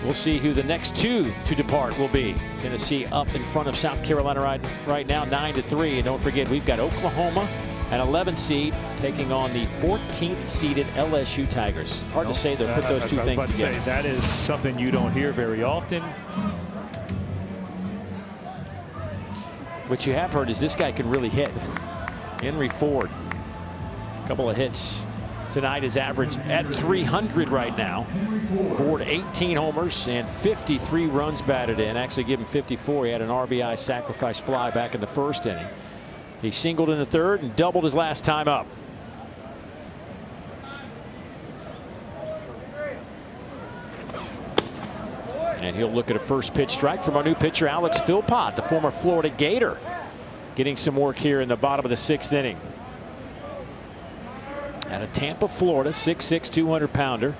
we'll see who the next two to depart will be. Tennessee up in front of South Carolina right now, 9-3. And don't forget, we've got Oklahoma, an 11 seed, taking on the 14th seeded LSU Tigers. Hard to say they'll put those two things together. That is something you don't hear very often. What you have heard is this guy can really hit. Henry Ford, a couple of hits tonight, is average at 300 right now. Ford 18 homers and 53 runs batted in. Actually give him 54. He had an RBI sacrifice fly back in the first inning. He singled in the third and doubled his last time up. And he'll look at a first pitch strike from our new pitcher, Alex Philpott, the former Florida Gator, getting some work here in the bottom of the 6th inning. Out of Tampa, Florida, 6'6", 200-pounder.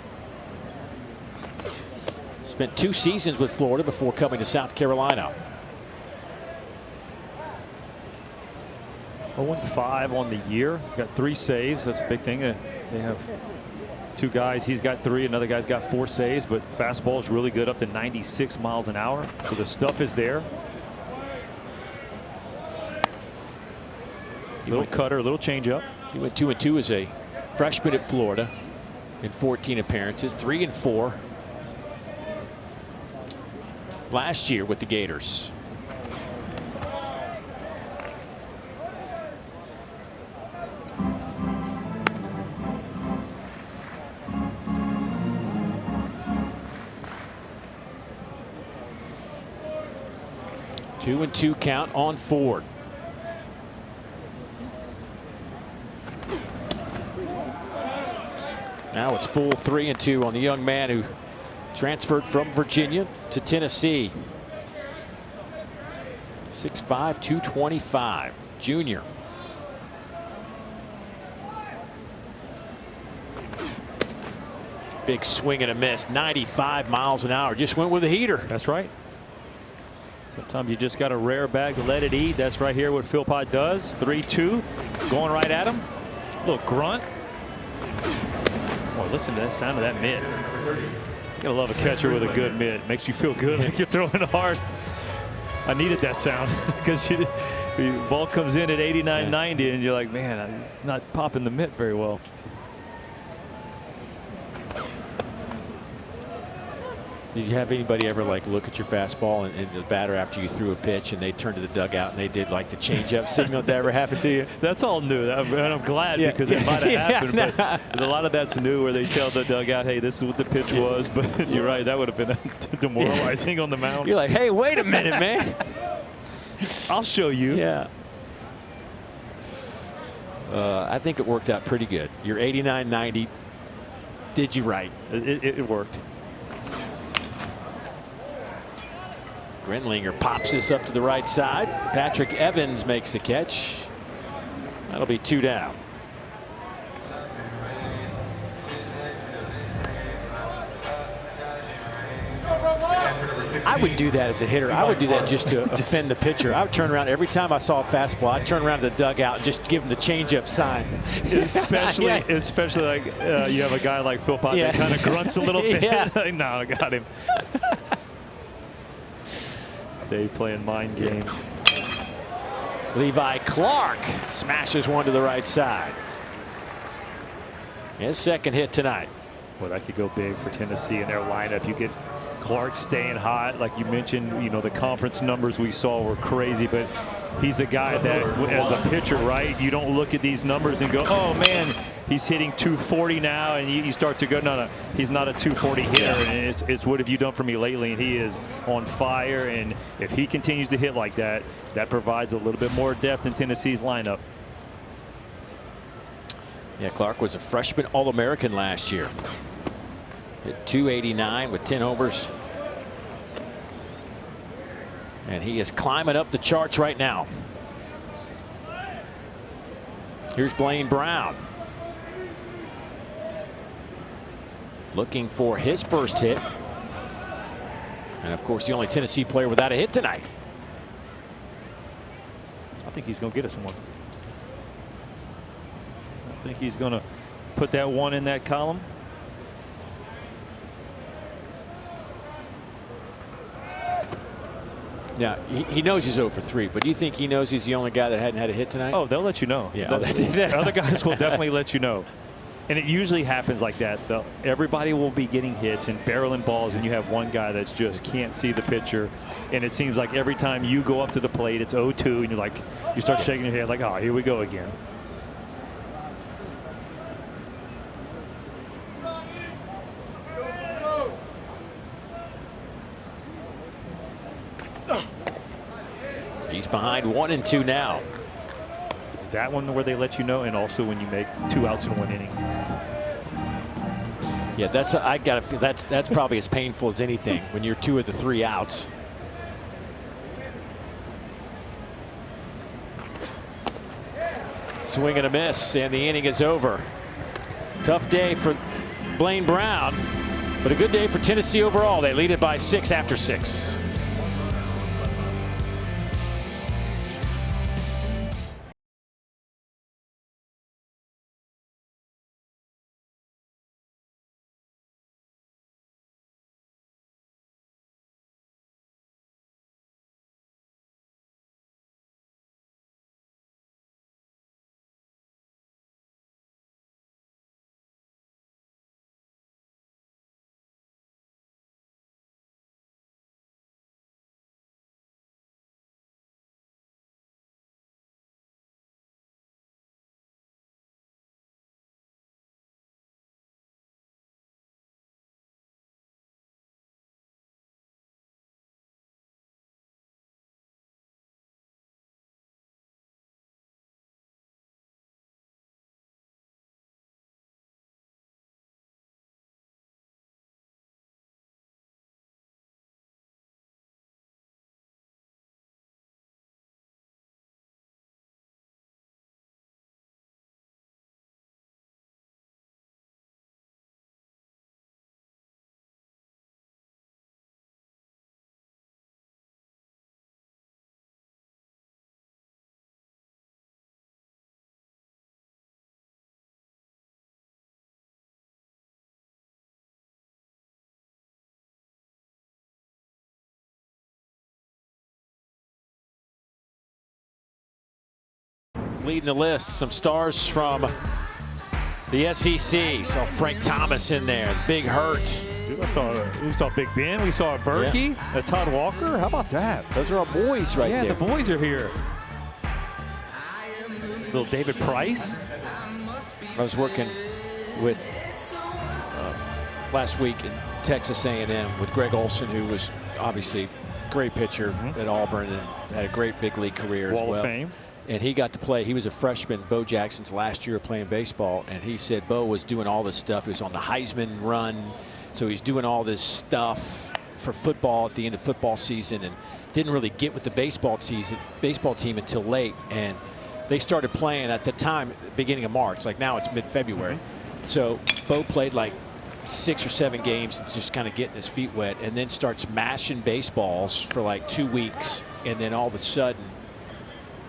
Spent 2 seasons with Florida before coming to South Carolina. 0-5 on the year. Got 3 saves. That's a big thing. They have 2 guys. He's got 3. Another guy's got 4 saves. But fastball is really good, up to 96 miles an hour. So the stuff is there. Little cutter, a little changeup. He went 2-2 as a freshman at Florida in 14 appearances, 3-4 last year with the Gators. Two and 2 count on Ford. Now it's full 3-2 on the young man who transferred from Virginia to Tennessee. 6'5", 225, junior. Big swing and a miss, 95 miles an hour. Just went with a heater. That's right. Sometimes you just got a rare bag to let it eat. That's right here what Philpott does. 3-2, going right at him. Little grunt. Boy, listen to that sound of that mitt. You gotta love a catcher with a good mitt. Makes you feel good like you're throwing hard. I needed that sound because the ball comes in at 89-90 and you're like, man, it's not popping the mitt very well. Did you have anybody ever like look at your fastball and the batter after you threw a pitch and they turned to the dugout and they did like the changeup signal? Did that ever happen to you? That's all new. And I'm glad because it might have happened. Yeah, but a lot of that's new where they tell the dugout, hey, this is what the pitch was. But you're right. That would have been demoralizing on the mound. You're like, hey, wait a minute, man. I'll show you. Yeah. I think it worked out pretty good. Your 89-90 did you right. It worked. Grenlinger pops this up to the right side. Patrick Evans makes a catch. That'll be 2 down. I would do that as a hitter. I would do that just to defend the pitcher. I would turn around every time I saw a fastball. I'd turn around to the dugout and just give him the changeup sign. Especially like you have a guy like Philpott that kind of grunts a little bit. Like, no, I got him. They playing mind games. Levi Clark smashes one to the right side. His second hit tonight. Well, that could go big for Tennessee in their lineup. You get Clark staying hot, like you mentioned. You know, the conference numbers we saw were crazy, but he's a guy that, as a pitcher, right, you don't look at these numbers and go, oh man, he's hitting 240 now, and you start to go, no, he's not a 240 hitter. And it's what have you done for me lately? And he is on fire, and if he continues to hit like that, that provides a little bit more depth in Tennessee's lineup. Yeah, Clark was a freshman All-American last year. Hit 289 with 10 homers. And he is climbing up the charts right now. Here's Blaine Brown. looking for his first hit. And of course, the only Tennessee player without a hit tonight. I think he's going to get us one. I think he's going to put that one in that column. Now, he knows he's 0 for 3, but do you think he knows he's the only guy that hadn't had a hit tonight? Oh, they'll let you know. Yeah. The other guys will definitely let you know. And it usually happens like that. Everybody will be getting hits and barreling balls, and you have one guy that just can't see the pitcher. And it seems like every time you go up to the plate, it's 0-2, and you're like, you start shaking your head like, oh, here we go again. He's behind 1 and 2 now. It's that one where they let you know, and also when you make 2 outs in 1 inning. Yeah, I gotta feel that's probably as painful as anything when you're 2 of the 3 outs. Swing and a miss, and the inning is over. Tough day for Blaine Brown, but a good day for Tennessee overall. They lead it by 6 after 6. Leading the list, some stars from the SEC. Saw Frank Thomas in there, Big Hurt. We saw Big Ben, we saw Berkey, Todd Walker. How about that? Those are our boys right there. Yeah, the boys are here. Little David Price. I was working with last week in Texas A&M with Greg Olson, who was obviously a great pitcher at Auburn and had a great big league career as well. Wall of Fame. And he got to play. He was a freshman, Bo Jackson's last year playing baseball, and he said Bo was doing all this stuff. He was on the Heisman run, so he's doing all this stuff for football at the end of football season, and didn't really get with the baseball team until late. And they started playing at the time, beginning of March. Like now, it's mid-February. So Bo played like 6 or 7 games, just kind of getting his feet wet, and then starts mashing baseballs for like 2 weeks, and then all of a sudden,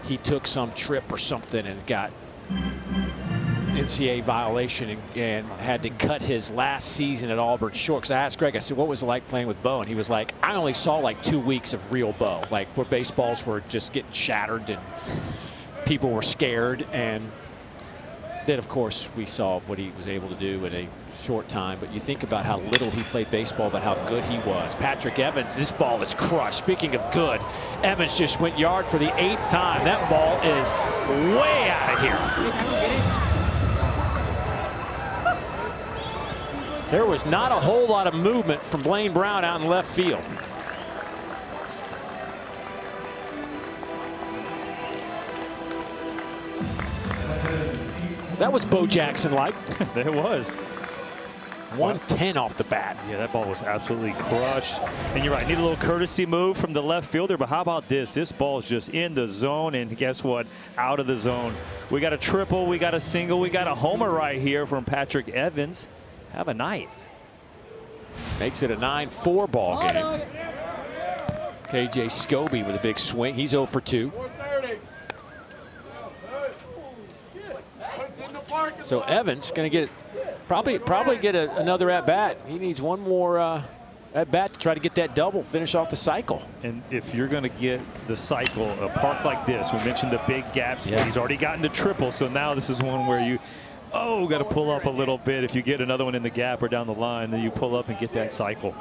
he took some trip or something and got NCAA violation and had to cut his last season at Auburn short. Because I asked Greg, I said, what was it like playing with Bo? And he was like, I only saw like 2 weeks of real Bo, like where baseballs were just getting shattered and people were scared. And then, of course, we saw what he was able to do in a short time. But you think about how little he played baseball, but how good he was. Patrick Evans, this ball is crushed. Speaking of good, Evans just went yard for the 8th time. That ball is way out of here. There was not a whole lot of movement from Blaine Brown out in left field. That was Bo Jackson-like. There it was. 110 off the bat. Yeah, that ball was absolutely crushed. And you're right, need a little courtesy move from the left fielder, but how about this? This ball is just in the zone, and guess what? Out of the zone. We got a triple, we got a single, we got a homer right here from Patrick Evans. Have a night. Makes it a 9-4 ball game. KJ Scobie with a big swing. He's 0 for 2. So Evans going to get probably get another at bat. He needs one more at bat to try to get that double, finish off the cycle. And if you're going to get the cycle, a park like this, we mentioned the big gaps. Yeah. He's already gotten to triple, so now this is one where you got to pull up a little bit. If you get another one in the gap or down the line, then you pull up and get that cycle.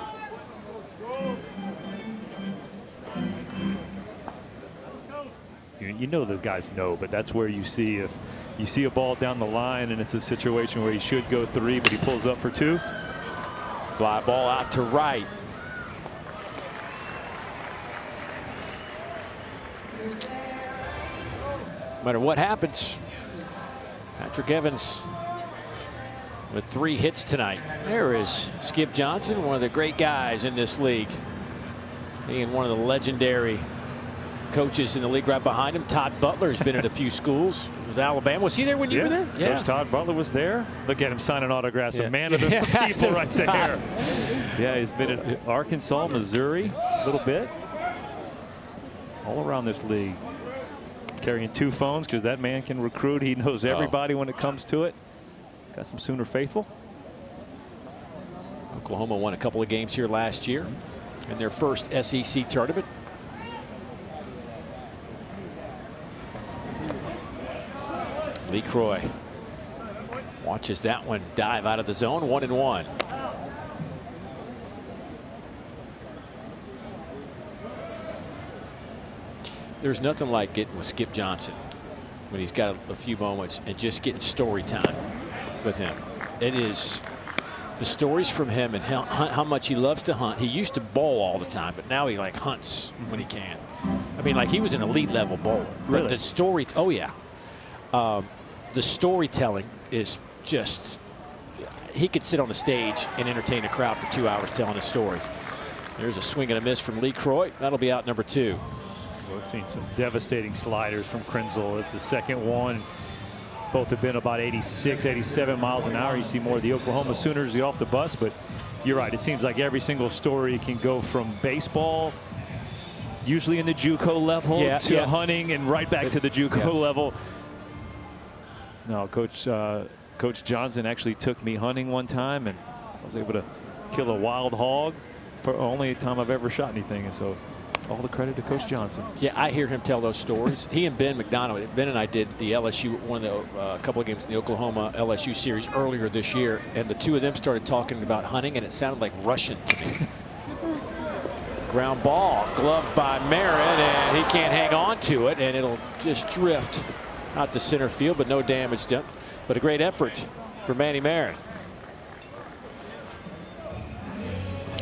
You know those guys know, but that's where you see if you see a ball down the line and it's a situation where he should go 3, but he pulls up for 2. Fly ball out to right. No matter what happens, Patrick Evans with 3 hits tonight. There is Skip Johnson, one of the great guys in this league. He and one of the legendary coaches in the league right behind him. Todd Butler has been at a few schools. It was Alabama. Was he there when you were there? Yeah. Coach Todd Butler was there. Look at him signing autographs. A man of the people right there. Yeah, he's been at Arkansas, Missouri a little bit. All around this league. Carrying 2 phones because that man can recruit. He knows everybody when it comes to it. Got some Sooner faithful. Oklahoma won a couple of games here last year in their first SEC tournament. Lee Croy watches that one dive out of the zone. 1-1. There's nothing like getting with Skip Johnson when he's got a few moments and just getting story time with him. It is the stories from him and how much he loves to hunt. He used to bowl all the time, but now he hunts when he can. I mean, he was an elite level bowler. Really? But the story, the storytelling is just, he could sit on the stage and entertain a crowd for 2 hours telling his stories. There's a swing and a miss from Lee Croy. That'll be out number 2. We've seen some devastating sliders from Krenzel. It's the second one. Both have been about 86, 87 miles an hour. You see more of the Oklahoma Sooners get off the bus, but you're right. It seems like every single story can go from baseball, usually in the JUCO level, to hunting and right back to the JUCO level. No, Coach Johnson actually took me hunting one time, and I was able to kill a wild hog for only time I've ever shot anything. And so all the credit to Coach Johnson. Yeah, I hear him tell those stories. He and Ben McDonough, Ben and I did the LSU, one of the couple of games in the Oklahoma LSU series earlier this year, and the two of them started talking about hunting, and it sounded like Russian to me. Ground ball, gloved by Merritt, and he can't hang on to it, and it'll just drift out to center field, but no damage done. But a great effort for Manny Merritt.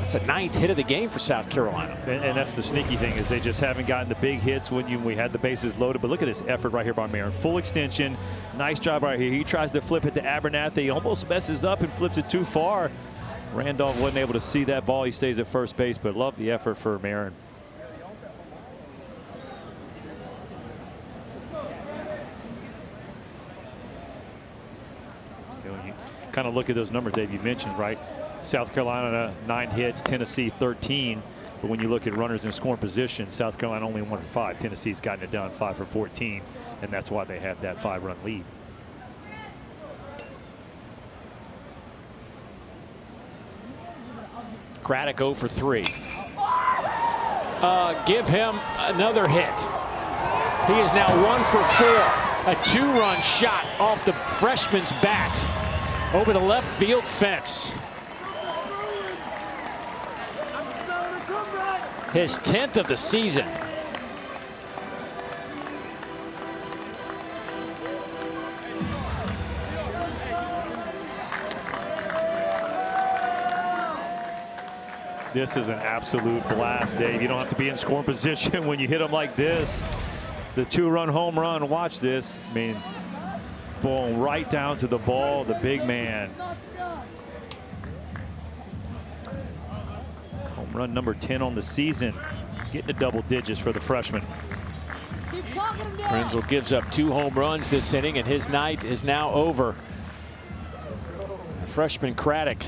It's a 9th hit of the game for South Carolina. And that's the sneaky thing, is they just haven't gotten the big hits when we had the bases loaded. But look at this effort right here by Merritt. Full extension. Nice job right here. He tries to flip it to Abernathy. He almost messes up and flips it too far. Randolph wasn't able to see that ball. He stays at first base, but love the effort for Merritt. You kind of look at those numbers, Dave, you mentioned, right? South Carolina 9 hits, Tennessee 13. But when you look at runners in scoring position, South Carolina only 1 for 5. Tennessee's gotten it done 5 for 14, and that's why they have that 5-run lead. Craddock 0 for 3. Give him another hit. He is now 1 for 4. A 2-run shot off the freshman's bat over the left field fence. His 10th of the season. This is an absolute blast, Dave. You don't have to be in scoring position when you hit them like this. The 2-run home run, watch this. I mean, boom, right down to the ball, the big man. Home run number 10 on the season, getting to double digits for the freshman. Krenzel gives up 2 home runs this inning, and his night is now over. Freshman Craddock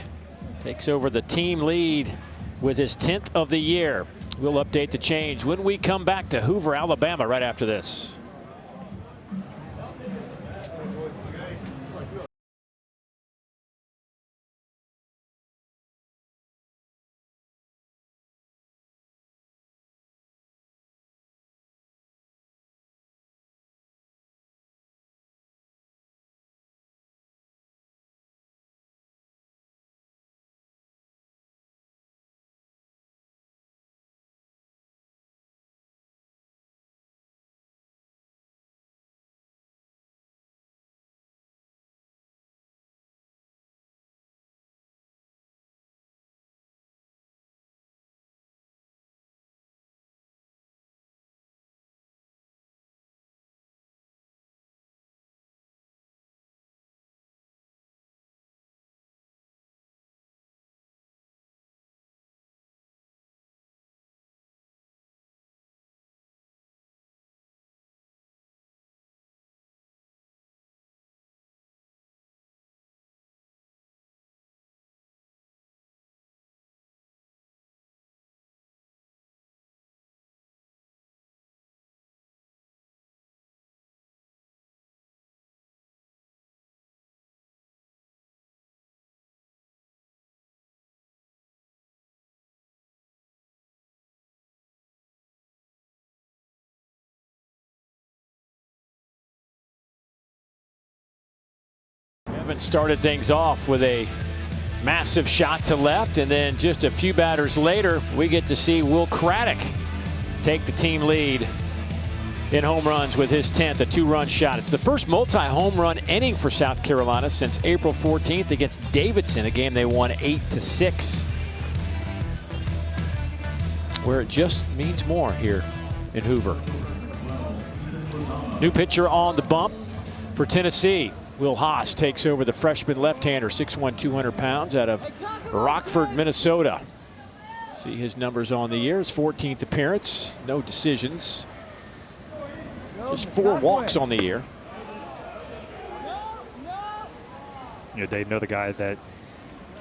takes over the team lead with his 10th of the year. We'll update the change when we come back to Hoover, Alabama right after this. Haven't started things off with a massive shot to left, and then just a few batters later, we get to see Will Craddock take the team lead in home runs with his 10th, a 2-run shot. It's the first multi-home run inning for South Carolina since April 14th against Davidson, a game they won 8-6. Where it just means more here in Hoover. New pitcher on the bump for Tennessee. Will Haas takes over the freshman left-hander, 6'1", 200 pounds, out of Rockford, Minnesota. See his numbers on the year. His 14th appearance, no decisions. Just 4 walks on the year. You know, Dave, another guy that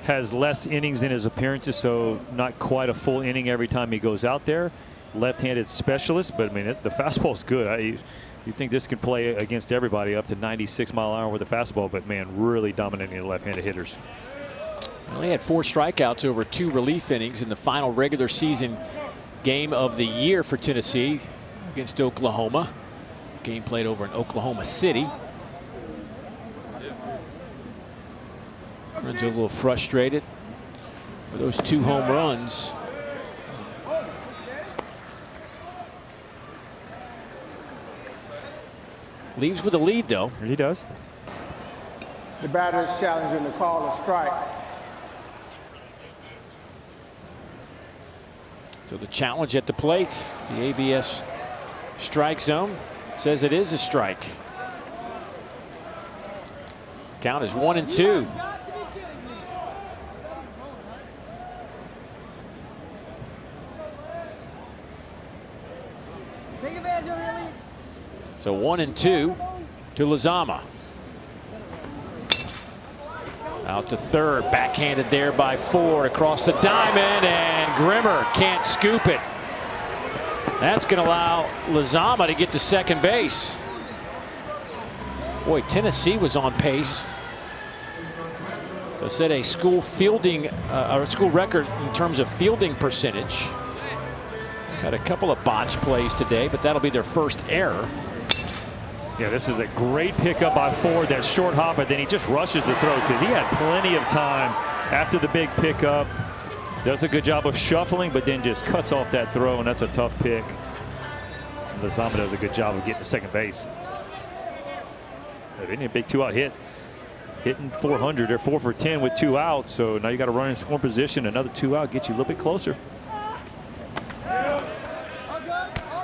has less innings in his appearances, so not quite a full inning every time he goes out there. Left-handed specialist, but I mean, the fastball's good. You think this can play against everybody up to 96 mile an hour with a fastball, but man, really dominating the left-handed hitters. Well, he had 4 strikeouts over 2 relief innings in the final regular season game of the year for Tennessee against Oklahoma. Game played over in Oklahoma City. Runs a little frustrated with those 2 home runs. Leaves with a lead, though. He does. The batter is challenging the call of strike. So the challenge at the plate, the ABS strike zone, says it is a strike. Count is 1-2. So 1-2 to Lizama. Out to third, backhanded there by Ford across the diamond, and Grimmer can't scoop it. That's going to allow Lizama to get to second base. Boy, Tennessee was on pace. So set a school fielding, or school record in terms of fielding percentage. Had a couple of botch plays today, but that'll be their first error. Yeah, this is a great pickup by Ford, that short hop, but then he just rushes the throw because he had plenty of time after the big pickup. Does a good job of shuffling, but then just cuts off that throw, and that's a tough pick. Lizama does a good job of getting to second base. They need a big 2-out hit. Hitting 400, they're 4 for 10 with 2 outs, so now you got to run in scoring position. Another 2-out gets you a little bit closer.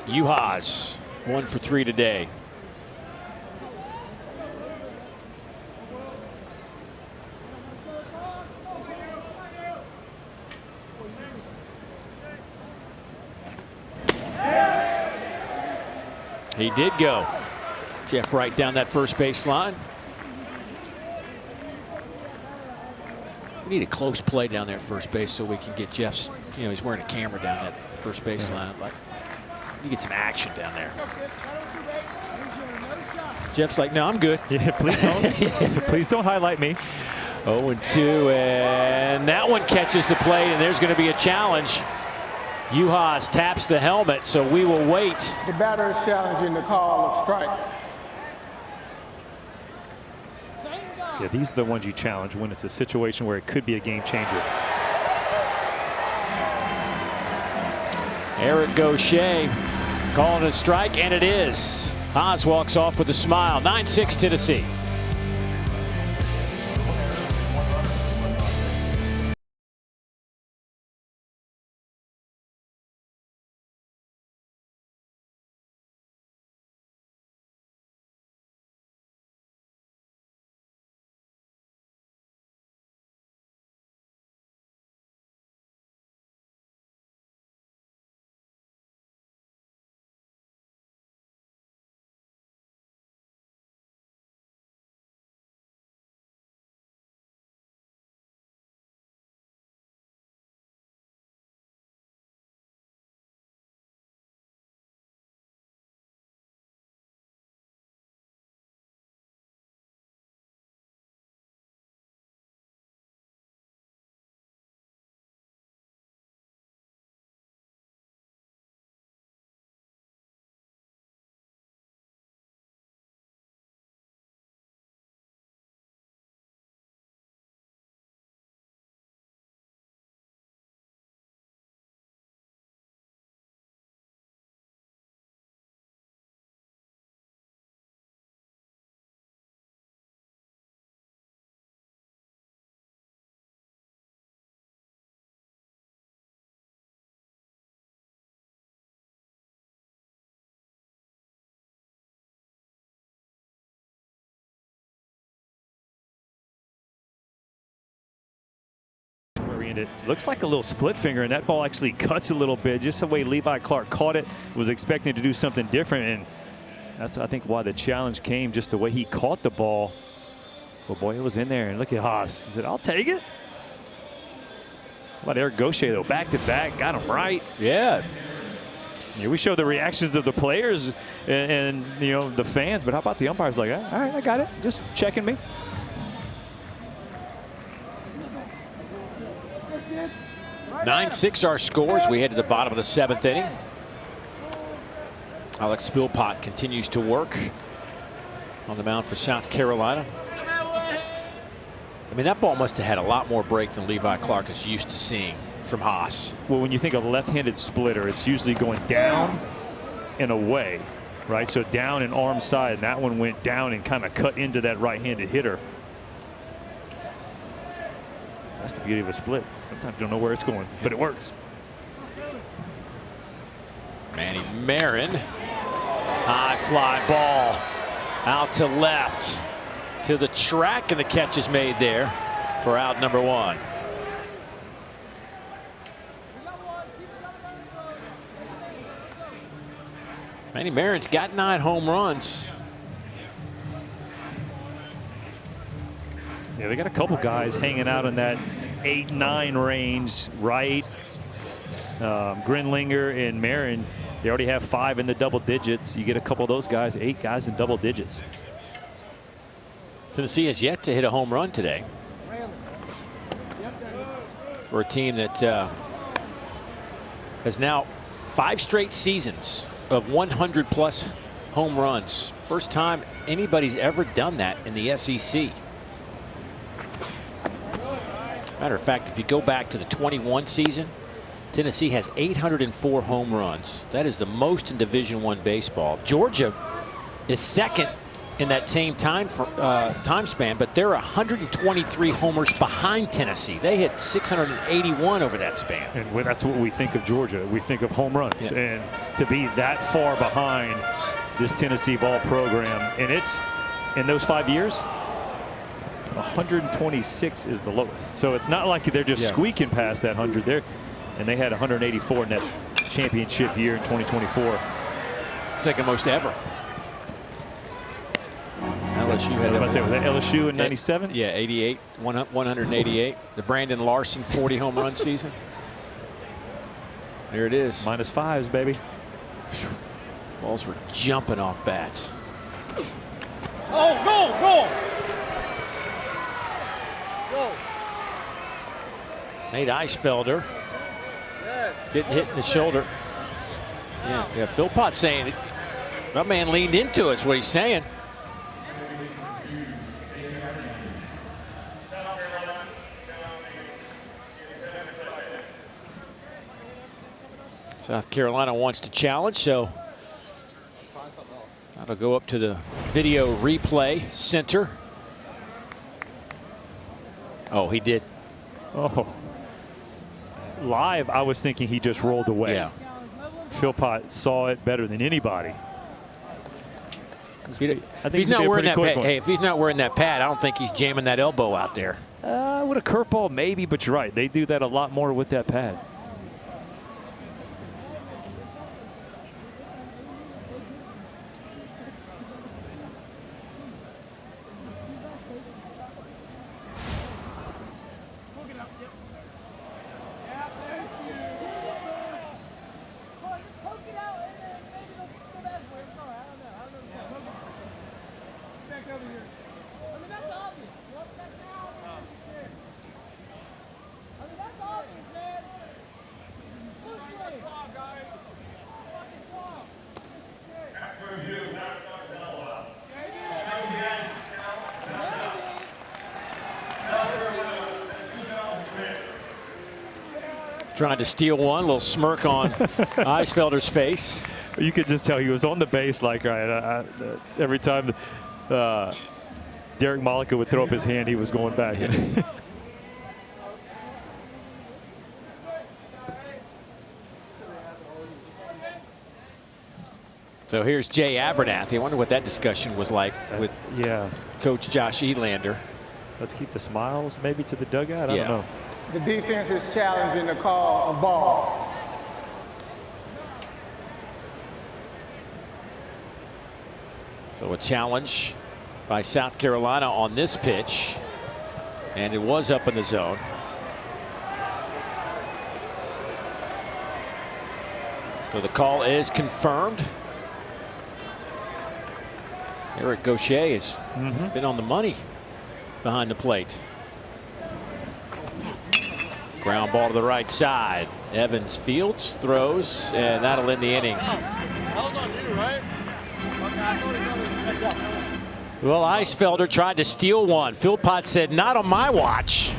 Uhas, 1 for 3 today. He did go. Jeff Wright down that first base line. We need a close play down there at first base so we can get Jeff's, you know, he's wearing a camera down that first base line. Like, you get some action down there. Jeff's like, no, I'm good. Yeah, please don't. Please don't highlight me. 0-2, and that one catches the plate, and there's going to be a challenge. Juhas taps the helmet, so we will wait. The batter is challenging the call of strike. Yeah, these are the ones you challenge when it's a situation where it could be a game changer. Eric Gaucher calling a strike, and it is. Haas walks off with a smile. 9-6 Tennessee. It looks like a little split finger, and that ball actually cuts a little bit. Just the way Levi Clark caught it, was expecting to do something different, and that's, I think, why the challenge came, just the way he caught the ball. But boy, it was in there, and look at Haas. He said, I'll take it. How about Eric Gaucher, though? Back to back, got him right. Yeah. Yeah, we show the reactions of the players and you know, the fans, but how about the umpires? Like, all right, I got it. Just checking me. Nine 6 our scores. We head to the bottom of the 7th inning. Alex Philpott continues to work on the mound for South Carolina. I mean, that ball must have had a lot more break than Levi Clark is used to seeing from Haas. Well, when you think of left-handed splitter, it's usually going down and away, right? So down and arm side, and that one went down and kind of cut into that right-handed hitter. That's the beauty of a split. Sometimes you don't know where it's going, but it works. Manny Marin, high fly ball out to left to the track, and the catch is made there for out number 1. Manny Marin's got 9 home runs. Yeah, they got a couple guys hanging out in that 8-9 range, right? Grinlinger and Marin, they already have 5 in the double digits. You get a couple of those guys, 8 guys in double digits. Tennessee has yet to hit a home run today. For a team that has now 5 straight seasons of 100+ home runs. First time anybody's ever done that in the SEC. Matter of fact, if you go back to the 21 season, Tennessee has 804 home runs. That is the most in Division I baseball. Georgia is second in that same time span, but they're 123 homers behind Tennessee. They hit 681 over that span. And that's what we think of Georgia. We think of home runs. Yeah. And to be that far behind this Tennessee ball program, and it's in those 5 years, 126 is the lowest. So it's not like they're just squeaking past that 100 there. And they had 184 in that championship year in 2024. Second most ever. LSU had was that LSU in '97? Yeah, 88, 188. The Brandon Larson 40 home run season. There it is. -5s, baby. Balls were jumping off bats. Oh, go! Nate Eisfelder getting hit in the shoulder. Yeah, Philpott saying it. That man leaned into it, is what he's saying. South Carolina wants to challenge, so that'll go up to the video replay center. Oh, he did. Oh. Live, I was thinking he just rolled away. Yeah. Philpott saw it better than anybody. If he's not wearing that pad, hey, if he's not wearing that pad, I don't think he's jamming that elbow out there. With a curveball, maybe, but you're right. They do that a lot more with that pad. Trying to steal one, a little smirk on Eisfelder's face. You could just tell he was on the base like, right, every time Derek Malika would throw up his hand, he was going back. So here's Jay Abernathy. I wonder what that discussion was like with Coach Josh Elander. Let's keep the smiles maybe to the dugout. I don't know. The defense is challenging the call of ball. So a challenge by South Carolina on this pitch, and it was up in the zone. So the call is confirmed. Eric Gaucher has been on the money behind the plate. Ground ball to the right side. Evans fields, throws, and that'll end the inning. That was on you, right? Well, Eisfelder tried to steal one. Philpott said, not on my watch.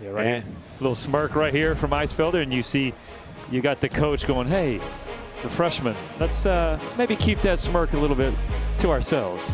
Yeah, right. And a little smirk right here from Eisfelder, and you see you got the coach going, hey, the freshman, let's maybe keep that smirk a little bit to ourselves.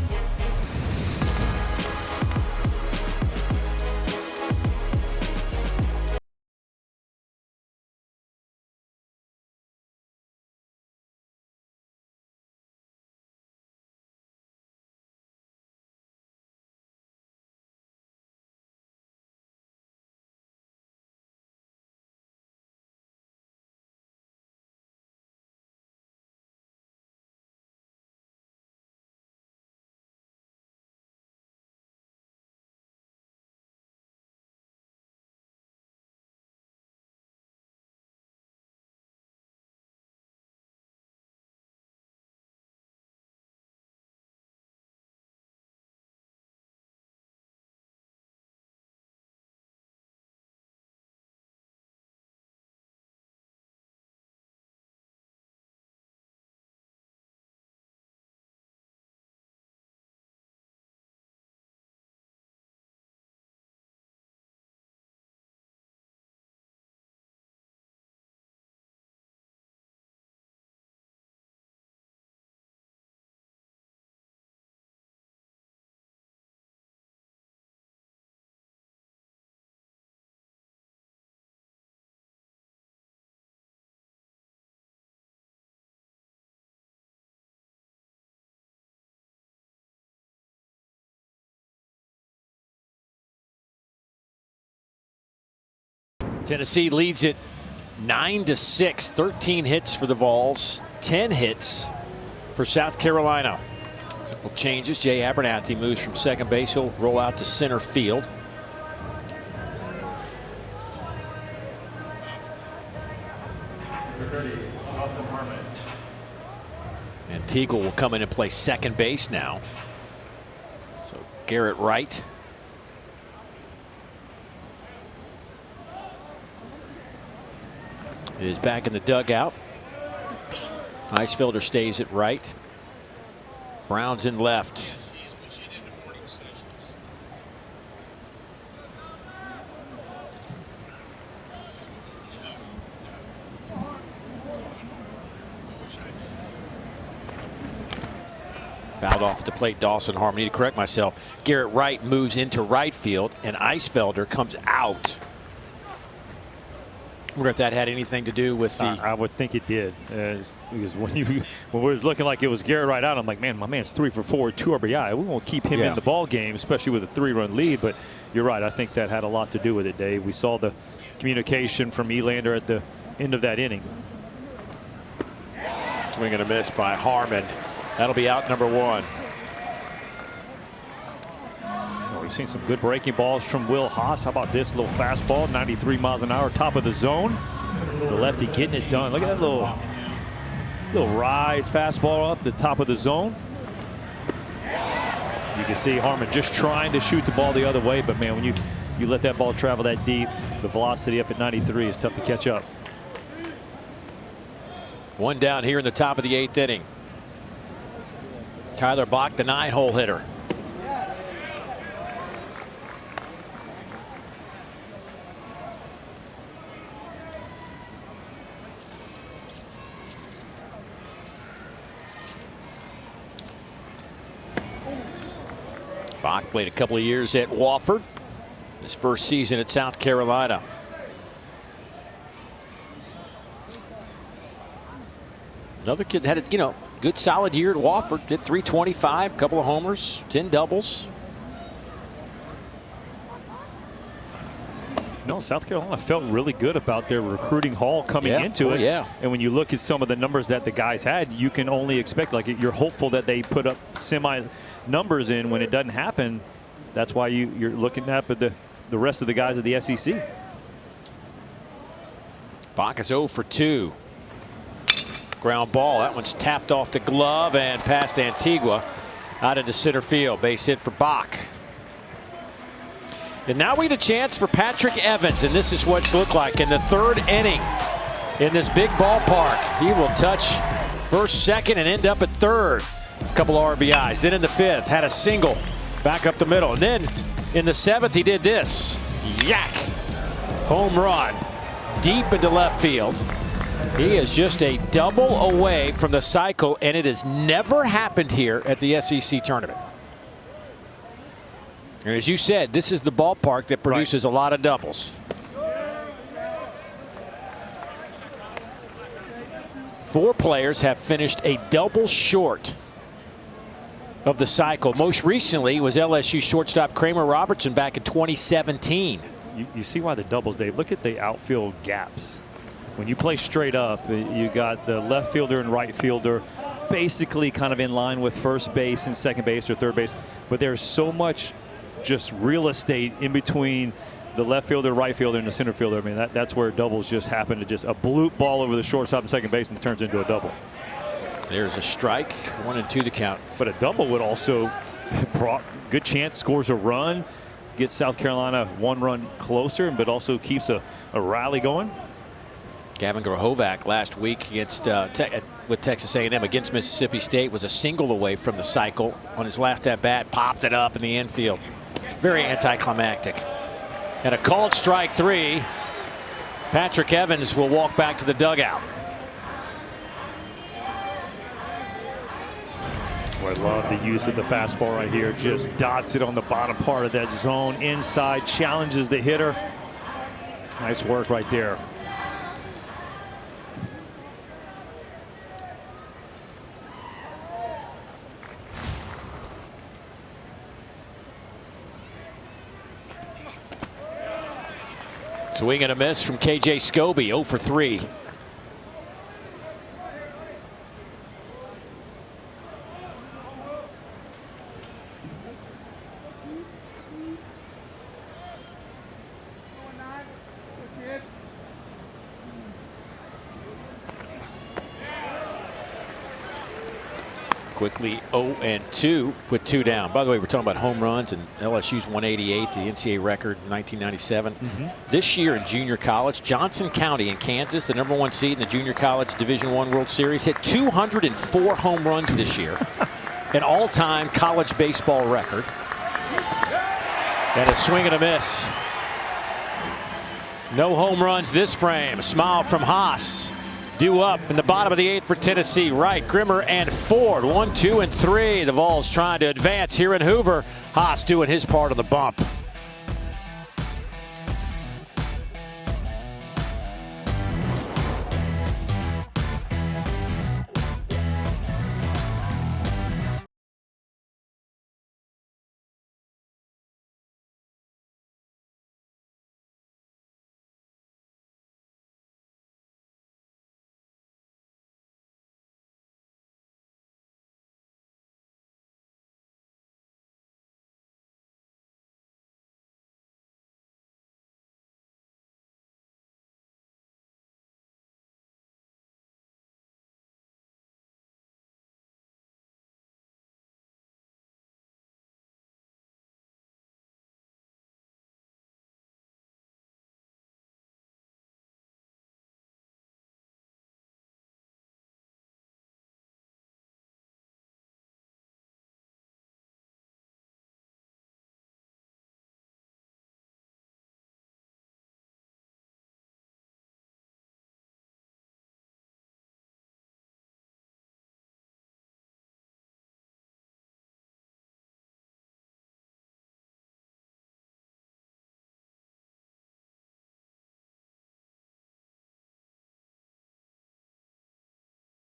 Tennessee leads it 9-6. 13 hits for the Vols, 10 hits for South Carolina. Simple changes. Jay Abernathy moves from second base. He'll roll out to center field. And Teagle will come in and play second base now. So Garrett Wright. Is back in the dugout. Eisfelder stays at right. Brown's in left. Fouled off at the plate. Dawson Harmon. I need to correct myself. Garrett Wright moves into right field, and Eisfelder comes out. I wonder if that had anything to do with the. I would think it did, because when it was looking like it was Garrett Wright out, I'm like, man, my man's 3 for 4, 2 RBI. We won't keep him in the ball game, especially with a 3-run lead. But you're right. I think that had a lot to do with it, Dave. We saw the communication from Elander at the end of that inning. Swing and a miss by Harmon. That'll be out number 1. We've seen some good breaking balls from Will Haas. How about this little fastball, 93 miles an hour, top of the zone. The lefty getting it done. Look at that little ride fastball up the top of the zone. You can see Harmon just trying to shoot the ball the other way, but man, when you let that ball travel that deep, the velocity up at 93 is tough to catch up. 1 down here in the top of the 8th inning. Tyler Bach, the 9-hole hitter. Bach played a couple of years at Wofford. His first season at South Carolina. Another kid had a good solid year at Wofford. Did 325, couple of homers, 10 doubles. No, South Carolina felt really good about their recruiting haul coming into it. And when you look at some of the numbers that the guys had, you can only expect, like, you're hopeful that they put up semi numbers in. When it doesn't happen, that's why you're looking at the rest of the guys of the SEC. Bach is 0 for 2. Ground ball. That one's tapped off the glove and past Antigua out into center field. Base hit for Bach. And now we get a chance for Patrick Evans, and this is what it's looked like in the 3rd inning in this big ballpark. He will touch first, second, and end up at 3rd. A couple RBIs. Then in the 5th, had a single back up the middle. And then in the 7th, he did this. Yak! Home run deep into left field. He is just a double away from the cycle, and it has never happened here at the SEC tournament. And as you said, this is the ballpark that produces a lot of doubles. 4 players have finished a double short of the cycle. Most recently was LSU shortstop Kramer Robertson back in 2017. You see why the doubles, Dave. Look at the outfield gaps. When you play straight up, you got the left fielder and right fielder basically kind of in line with first base and second base or third base. But there's so much just real estate in between the left fielder, right fielder, and the center fielder. I mean, that's where doubles just happen to just a bloop ball over the shortstop and second base, and it turns into a double. There's a strike, 1-2 the count. But a double would also brought good chance, scores a run, gets South Carolina 1 run closer, but also keeps a rally going. Gavin Grahovac last week against with Texas A&M against Mississippi State was a single away from the cycle on his last at bat. Popped it up in the infield. Very anticlimactic. And a called strike 3. Patrick Evans will walk back to the dugout. I love the use of the fastball right here. Just dots it on the bottom part of that zone. Inside, challenges the hitter. Nice work right there. Swing and a miss from KJ Scobie, 0 for 3. quickly 0-2 with 2 down. By the way, we're talking about home runs, and LSU's 188, the NCAA record in 1997. This year in junior college, Johnson County in Kansas, the #1 seed in the junior college Division I World Series, hit 204 home runs this year. An all-time college baseball record. And a swing and a miss. No home runs this frame. A smile from Haas. Due up in the bottom of the 8th for Tennessee. Wright, Grimmer, and Ford. 1, 2, and 3. The Vols trying to advance here in Hoover. Haas doing his part of the bump.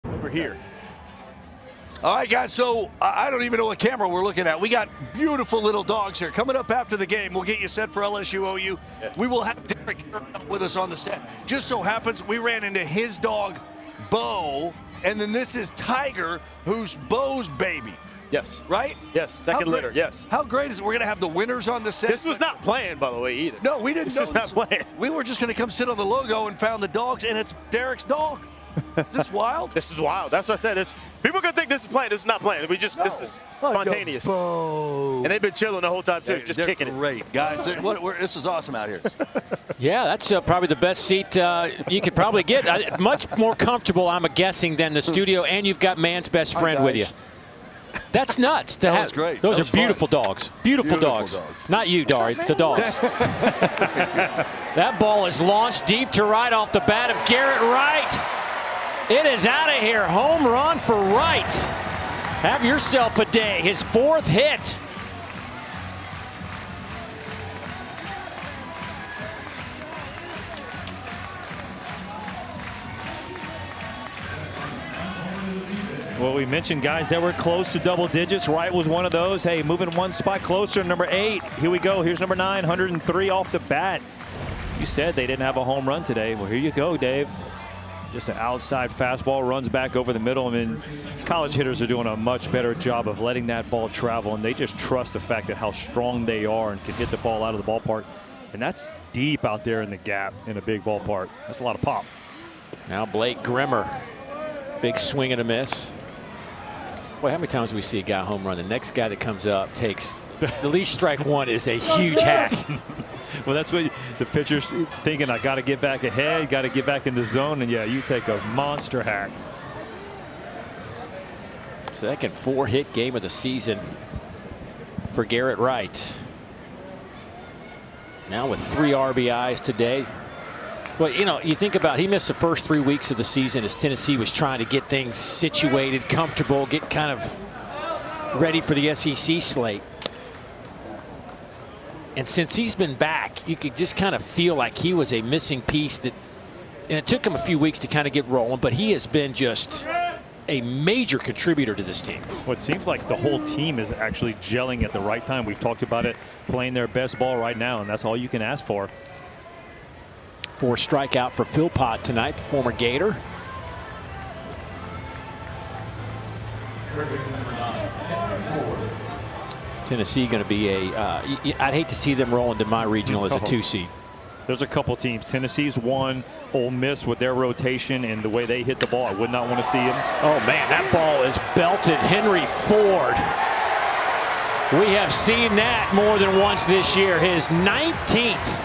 Over here. All right, guys, so I don't even know what camera we're looking at. We got beautiful little dogs here. Coming up after the game, we'll get you set for LSU OU. We will have Derek with us on the set. Just so happens we ran into his dog, Bo, and then this is Tiger, who's Bo's baby. Yes. Right? Yes, second litter, yes. How great is it? We're going to have the winners on the set. This was not planned, by the way, either. No, we didn't know this. Was not planned. We were just going to come sit on the logo and found the dogs, and it's Derek's dog. Is this wild? This is wild. That's what I said. People are going to think this is planned. This is not planned. This is spontaneous. And they've been chilling the whole time, too, just kicking it. Great. Guys, this is awesome out here. Yeah, that's probably the best seat you could probably get. Much more comfortable, I'm guessing, than the studio, and you've got man's best friend with you. That's nuts. That was great. Those are beautiful dogs. Beautiful dogs. Not you, Dari. The dogs. That ball is launched deep to right off the bat of Garrett Wright. It is out of here. Home run for Wright. Have yourself a day. His 4th hit. Well, we mentioned guys that were close to double digits. Wright was one of those. Hey, moving one spot closer. Number 8. Here we go. Here's number 9. 103 off the bat. You said they didn't have a home run today. Well, here you go, Dave. Just an outside fastball, runs back over the middle. I mean, college hitters are doing a much better job of letting that ball travel, and they just trust the fact that how strong they are and can hit the ball out of the ballpark. And that's deep out there in the gap in a big ballpark. That's a lot of pop. Now Blake Grimmer. Big swing and a miss. Boy, how many times do we see a guy home run? The next guy that comes up takes the least strike one is a huge hack. Well, that's what the pitcher's thinking. I got to get back ahead, got to get back in the zone, and yeah, you take a monster hack. Second 4-hit game of the season for Garrett Wright. Now with 3 RBIs today. Well, you know, you think about he missed the first 3 weeks of the season as Tennessee was trying to get things situated, comfortable, get kind of ready for the SEC slate. And since he's been back, you could just kind of feel like he was a missing piece that, and it took him a few weeks to kind of get rolling, but he has been just a major contributor to this team. Well, it seems like the whole team is actually gelling at the right time. We've talked about it, playing their best ball right now, and that's all you can ask for. 4 strikeout for Philpott tonight, the former Gator. Tennessee going to be a I'd hate to see them roll into my regional as a 2 seed. There's a couple teams. Tennessee's one. Ole Miss with their rotation and the way they hit the ball, I would not want to see him. Oh man, that ball is belted. Henry Ford. We have seen that more than once this year. His 19th.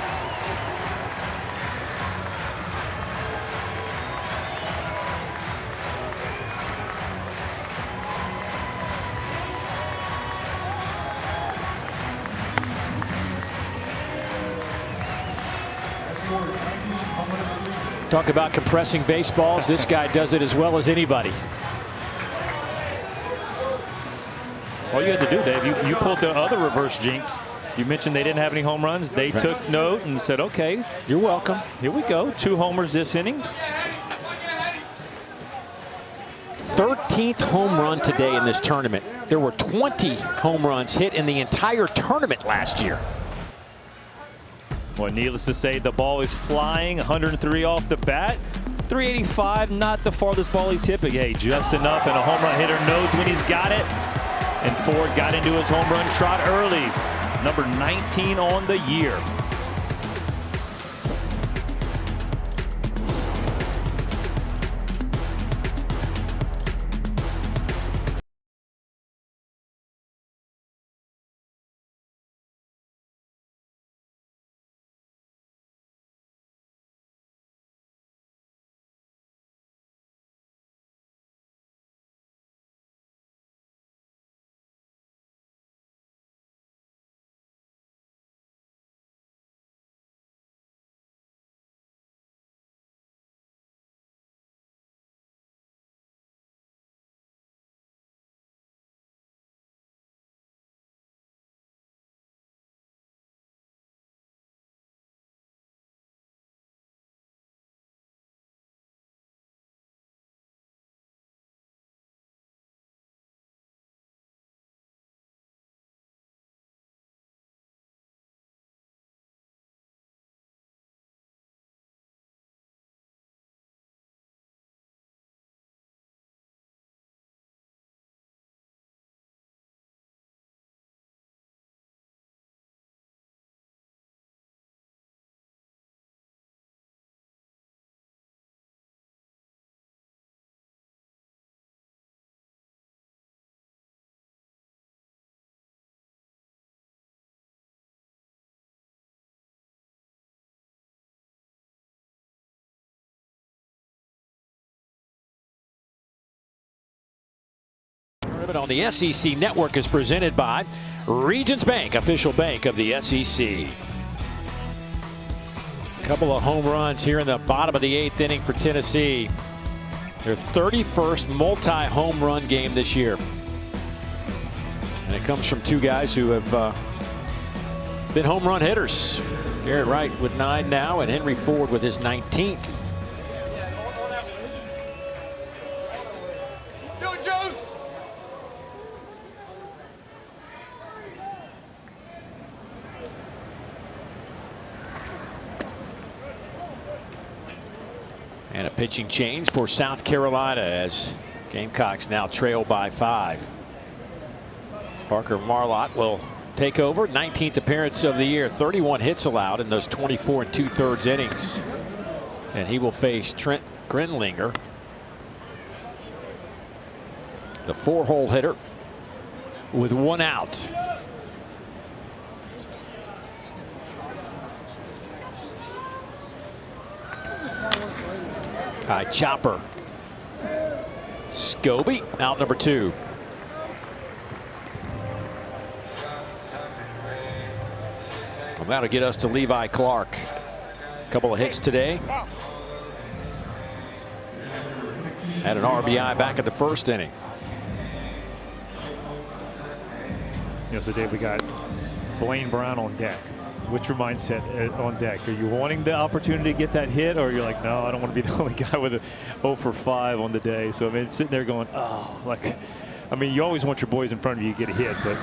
Talk about compressing baseballs. This guy does it as well as anybody. All you had to do, Dave, you pulled the other reverse jinx. You mentioned they didn't have any home runs. They took note and said, okay, you're welcome. Here we go. 2 homers this inning. 13th home run today in this tournament. There were 20 home runs hit in the entire tournament last year. Well, needless to say, the ball is flying. 103 off the bat. 385, not the farthest ball he's hit, but hey, just enough. And a home run hitter knows when he's got it. And Ford got into his home run trot early. Number 19 on the year. On the SEC Network is presented by Regions Bank, official bank of the SEC. A couple of home runs here in the bottom of the 8th inning for Tennessee. Their 31st multi-home run game this year. And it comes from 2 guys who have been home run hitters. Garrett Wright with 9 now, and Henry Ford with his 19th. And a pitching change for South Carolina as Gamecocks now trail by 5. Parker Marlott will take over. 19th appearance of the year. 31 hits allowed in those 24 2/3 innings. And he will face Trent Grenlinger, the 4-hole hitter, with 1 out. High chopper. Scobie out number 2. Well, that'll get us to Levi Clark. A couple of hits today. Had an RBI back at the 1st inning. So Dave, we got Blaine Brown on deck. What's your mindset on deck? Are you wanting the opportunity to get that hit, or you're like, no, I don't want to be the only guy with a 0 for 5 on the day? So I mean, sitting there going, oh, like, I mean, you always want your boys in front of you to get a hit, but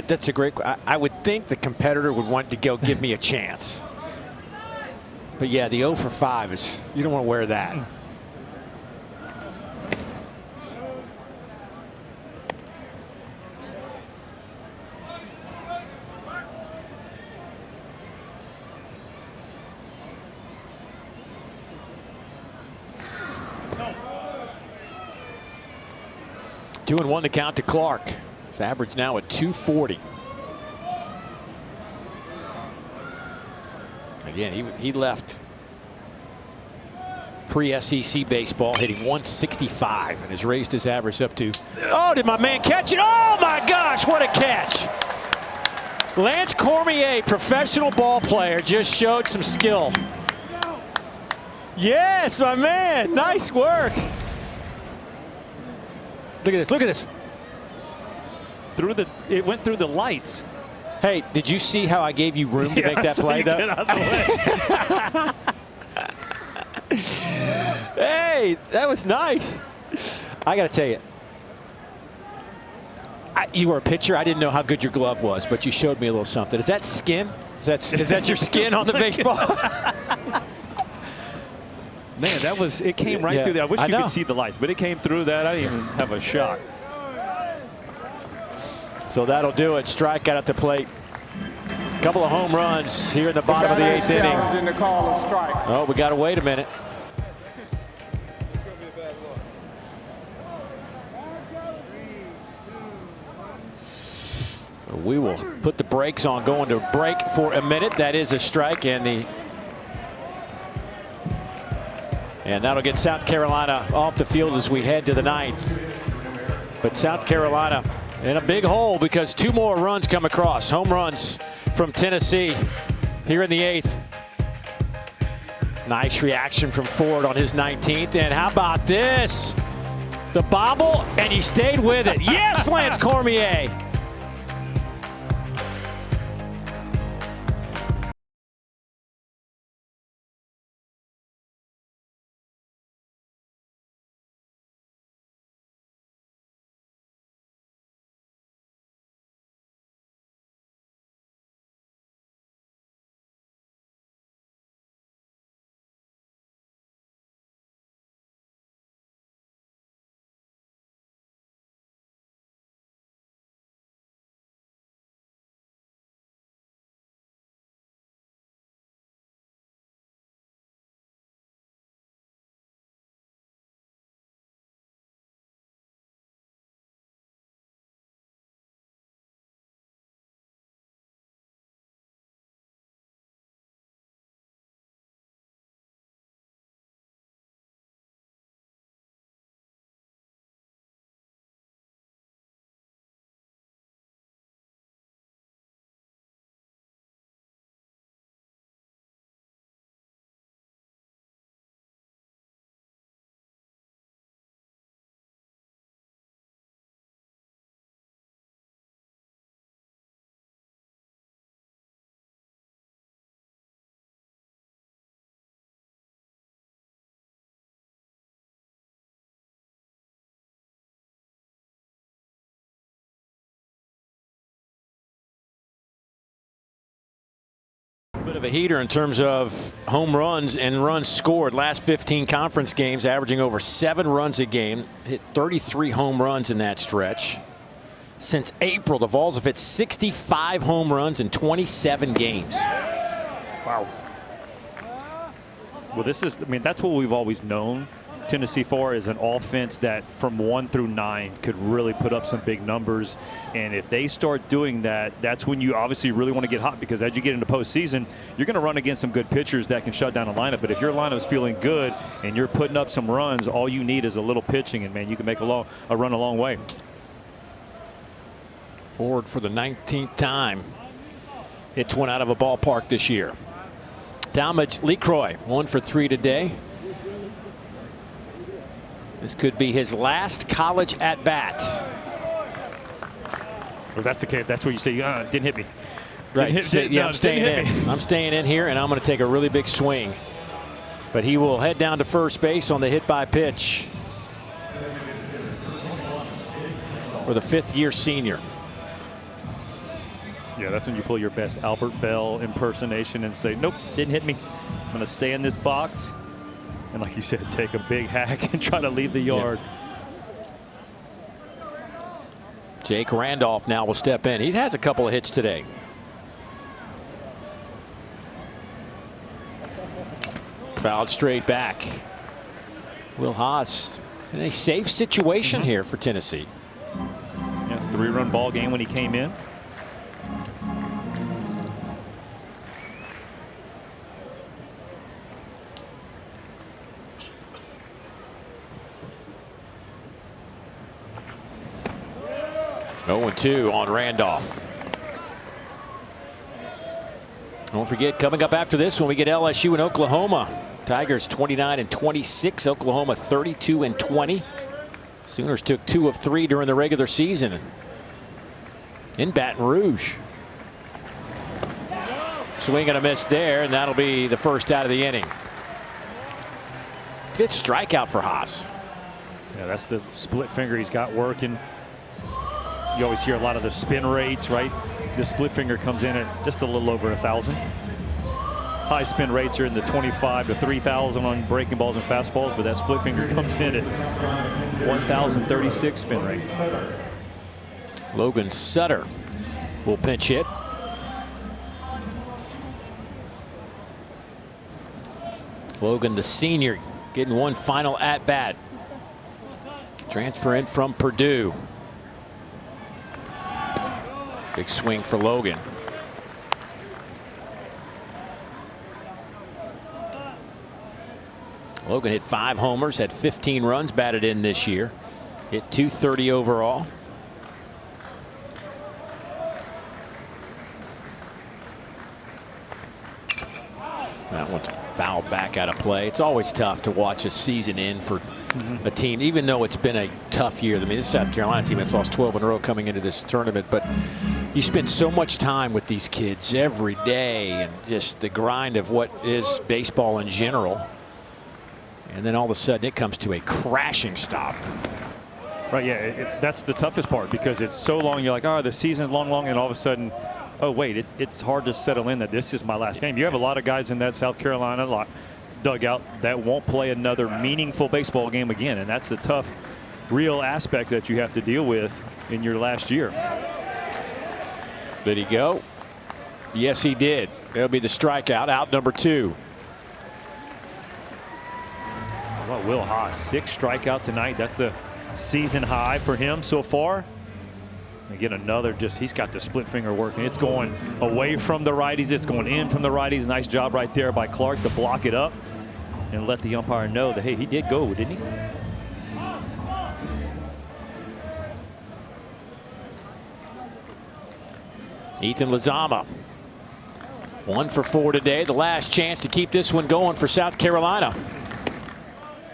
that's a great. I would think the competitor would want to go give me a chance. But yeah, the 0 for 5 is, you don't want to wear that. 2-1 to count to Clark. His average now at 240. Again, he left pre-SEC baseball hitting 165 and has raised his average up to. Oh, did my man catch it? Oh my gosh, what a catch! Lance Cormier, professional ball player, just showed some skill. Yes, my man, nice work. Look at this, look at this. It went through the lights. Hey, did you see how I gave you room to make that play, though? Get out of the way. Hey, that was nice. I got to tell you, you were a pitcher. I didn't know how good your glove was, but you showed me a little something. Is that skin? Is that your skin on the baseball? Man, it came right through there. I wish you could see the lights, but it came through that. I didn't even have a shot. So that'll do it. Strikeout at the plate. A couple of home runs here in the bottom of the 8th inning. In the call of strike. Oh, we got to wait a minute. So we will put the brakes on going to break for a minute. That is a strike, and that'll get South Carolina off the field as we head to the 9th. But South Carolina in a big hole because 2 more runs come across. Home runs from Tennessee here in the 8th. Nice reaction from Ford on his 19th. And how about this? The bobble, and he stayed with it. Yes, Lance Cormier. Bit of a heater in terms of home runs and runs scored. Last 15 conference games, averaging over 7 runs a game. Hit 33 home runs in that stretch. Since April, the Vols have hit 65 home runs in 27 games. Wow. Well, that's what we've always known Tennessee for, is an offense that from 1 through 9 could really put up some big numbers. And if they start doing that, that's when you obviously really want to get hot, because as you get into postseason, you're going to run against some good pitchers that can shut down a lineup. But if your lineup is feeling good and you're putting up some runs, all you need is a little pitching, and man, you can make a run a long way. Ford for the 19th time hits one out of a ballpark this year. Talmadge LeCroy 1 for 3 today. This could be his last college at bat. Well, that's the case. That's what you say. Didn't hit me. Right. I'm staying in. I'm staying in here, and I'm going to take a really big swing. But he will head down to first base on the hit by pitch for the 5th-year senior. Yeah, that's when you pull your best Albert Bell impersonation and say, nope, didn't hit me. I'm going to stay in this box. And like you said, take a big hack and try to leave the yard. Yeah. Jake Randolph now will step in. He has a couple of hits today. Fouled straight back. Will Haas in a safe situation here for Tennessee. 3-run ball game when he came in. Oh, 2 on Randolph. Don't forget, coming up after this one, we get LSU and Oklahoma. Tigers 29-26, Oklahoma 32-20. Sooners took 2 of 3 during the regular season in Baton Rouge. Swing and a miss there, and that'll be the first out of the inning. 5th strikeout for Haas. Yeah, that's the split finger he's got working. You always hear a lot of the spin rates, right? The split finger comes in at just a little over 1,000. High spin rates are in the 25 to 3,000 on breaking balls and fastballs, but that split finger comes in at 1,036 spin rate. Logan Sutter will pinch hit. Logan, the senior, getting one final at bat. Transfer in from Purdue. Big swing for Logan. Logan hit 5 homers, had 15 runs batted in this year. Hit .230 overall. That one's fouled back out of play. It's always tough to watch a season end for a team, even though it's been a tough year. I mean, this South Carolina team that's lost 12 in a row coming into this tournament, but you spend so much time with these kids every day and just the grind of what is baseball in general. And then all of a sudden it comes to a crashing stop. Right, yeah, that's the toughest part because it's so long. You're like, oh, the season's long, and all of a sudden, oh, wait, it's hard to settle in that this is my last game. You have a lot of guys in that South Carolina dugout that won't play another meaningful baseball game again, and that's the tough, real aspect that you have to deal with in your last year. Did he go? Yes, he did. That'll be the strikeout, out number 2. Well, Will Haas, 6 strikeout tonight. That's the season high for him so far. Again, another he's got the split finger working. It's going away from the righties. It's going in from the righties. Nice job right there by Clark to block it up and let the umpire know that, hey, he did go, didn't he? Ethan Lizama, 1 for 4 today. The last chance to keep this one going for South Carolina.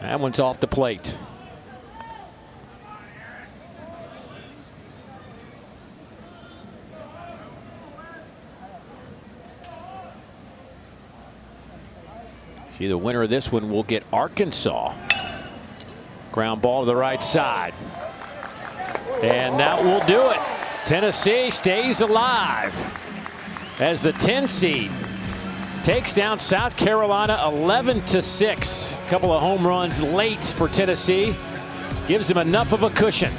That one's off the plate. See, the winner of this one will get Arkansas. Ground ball to the right side. And that will do it. Tennessee stays alive as the 10 seed takes down South Carolina 11-6. A couple of home runs late for Tennessee. Gives them enough of a cushion.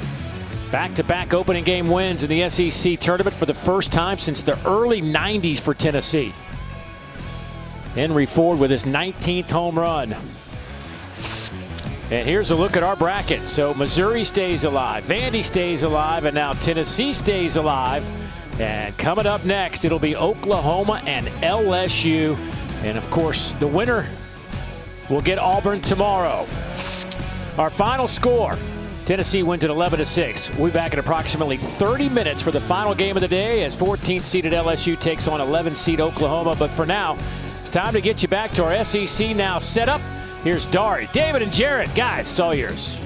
Back-to-back opening game wins in the SEC tournament for the first time since the early 90s for Tennessee. Henry Ford with his 19th home run. And here's a look at our bracket. So Missouri stays alive, Vandy stays alive, and now Tennessee stays alive. And coming up next, it'll be Oklahoma and LSU. And of course, the winner will get Auburn tomorrow. Our final score, Tennessee wins at 11-6. We'll be back in approximately 30 minutes for the final game of the day as 14th seeded LSU takes on 11th seed Oklahoma. But for now, it's time to get you back to our SEC Now setup. Here's Dari, David, and Jared. Guys, it's all yours.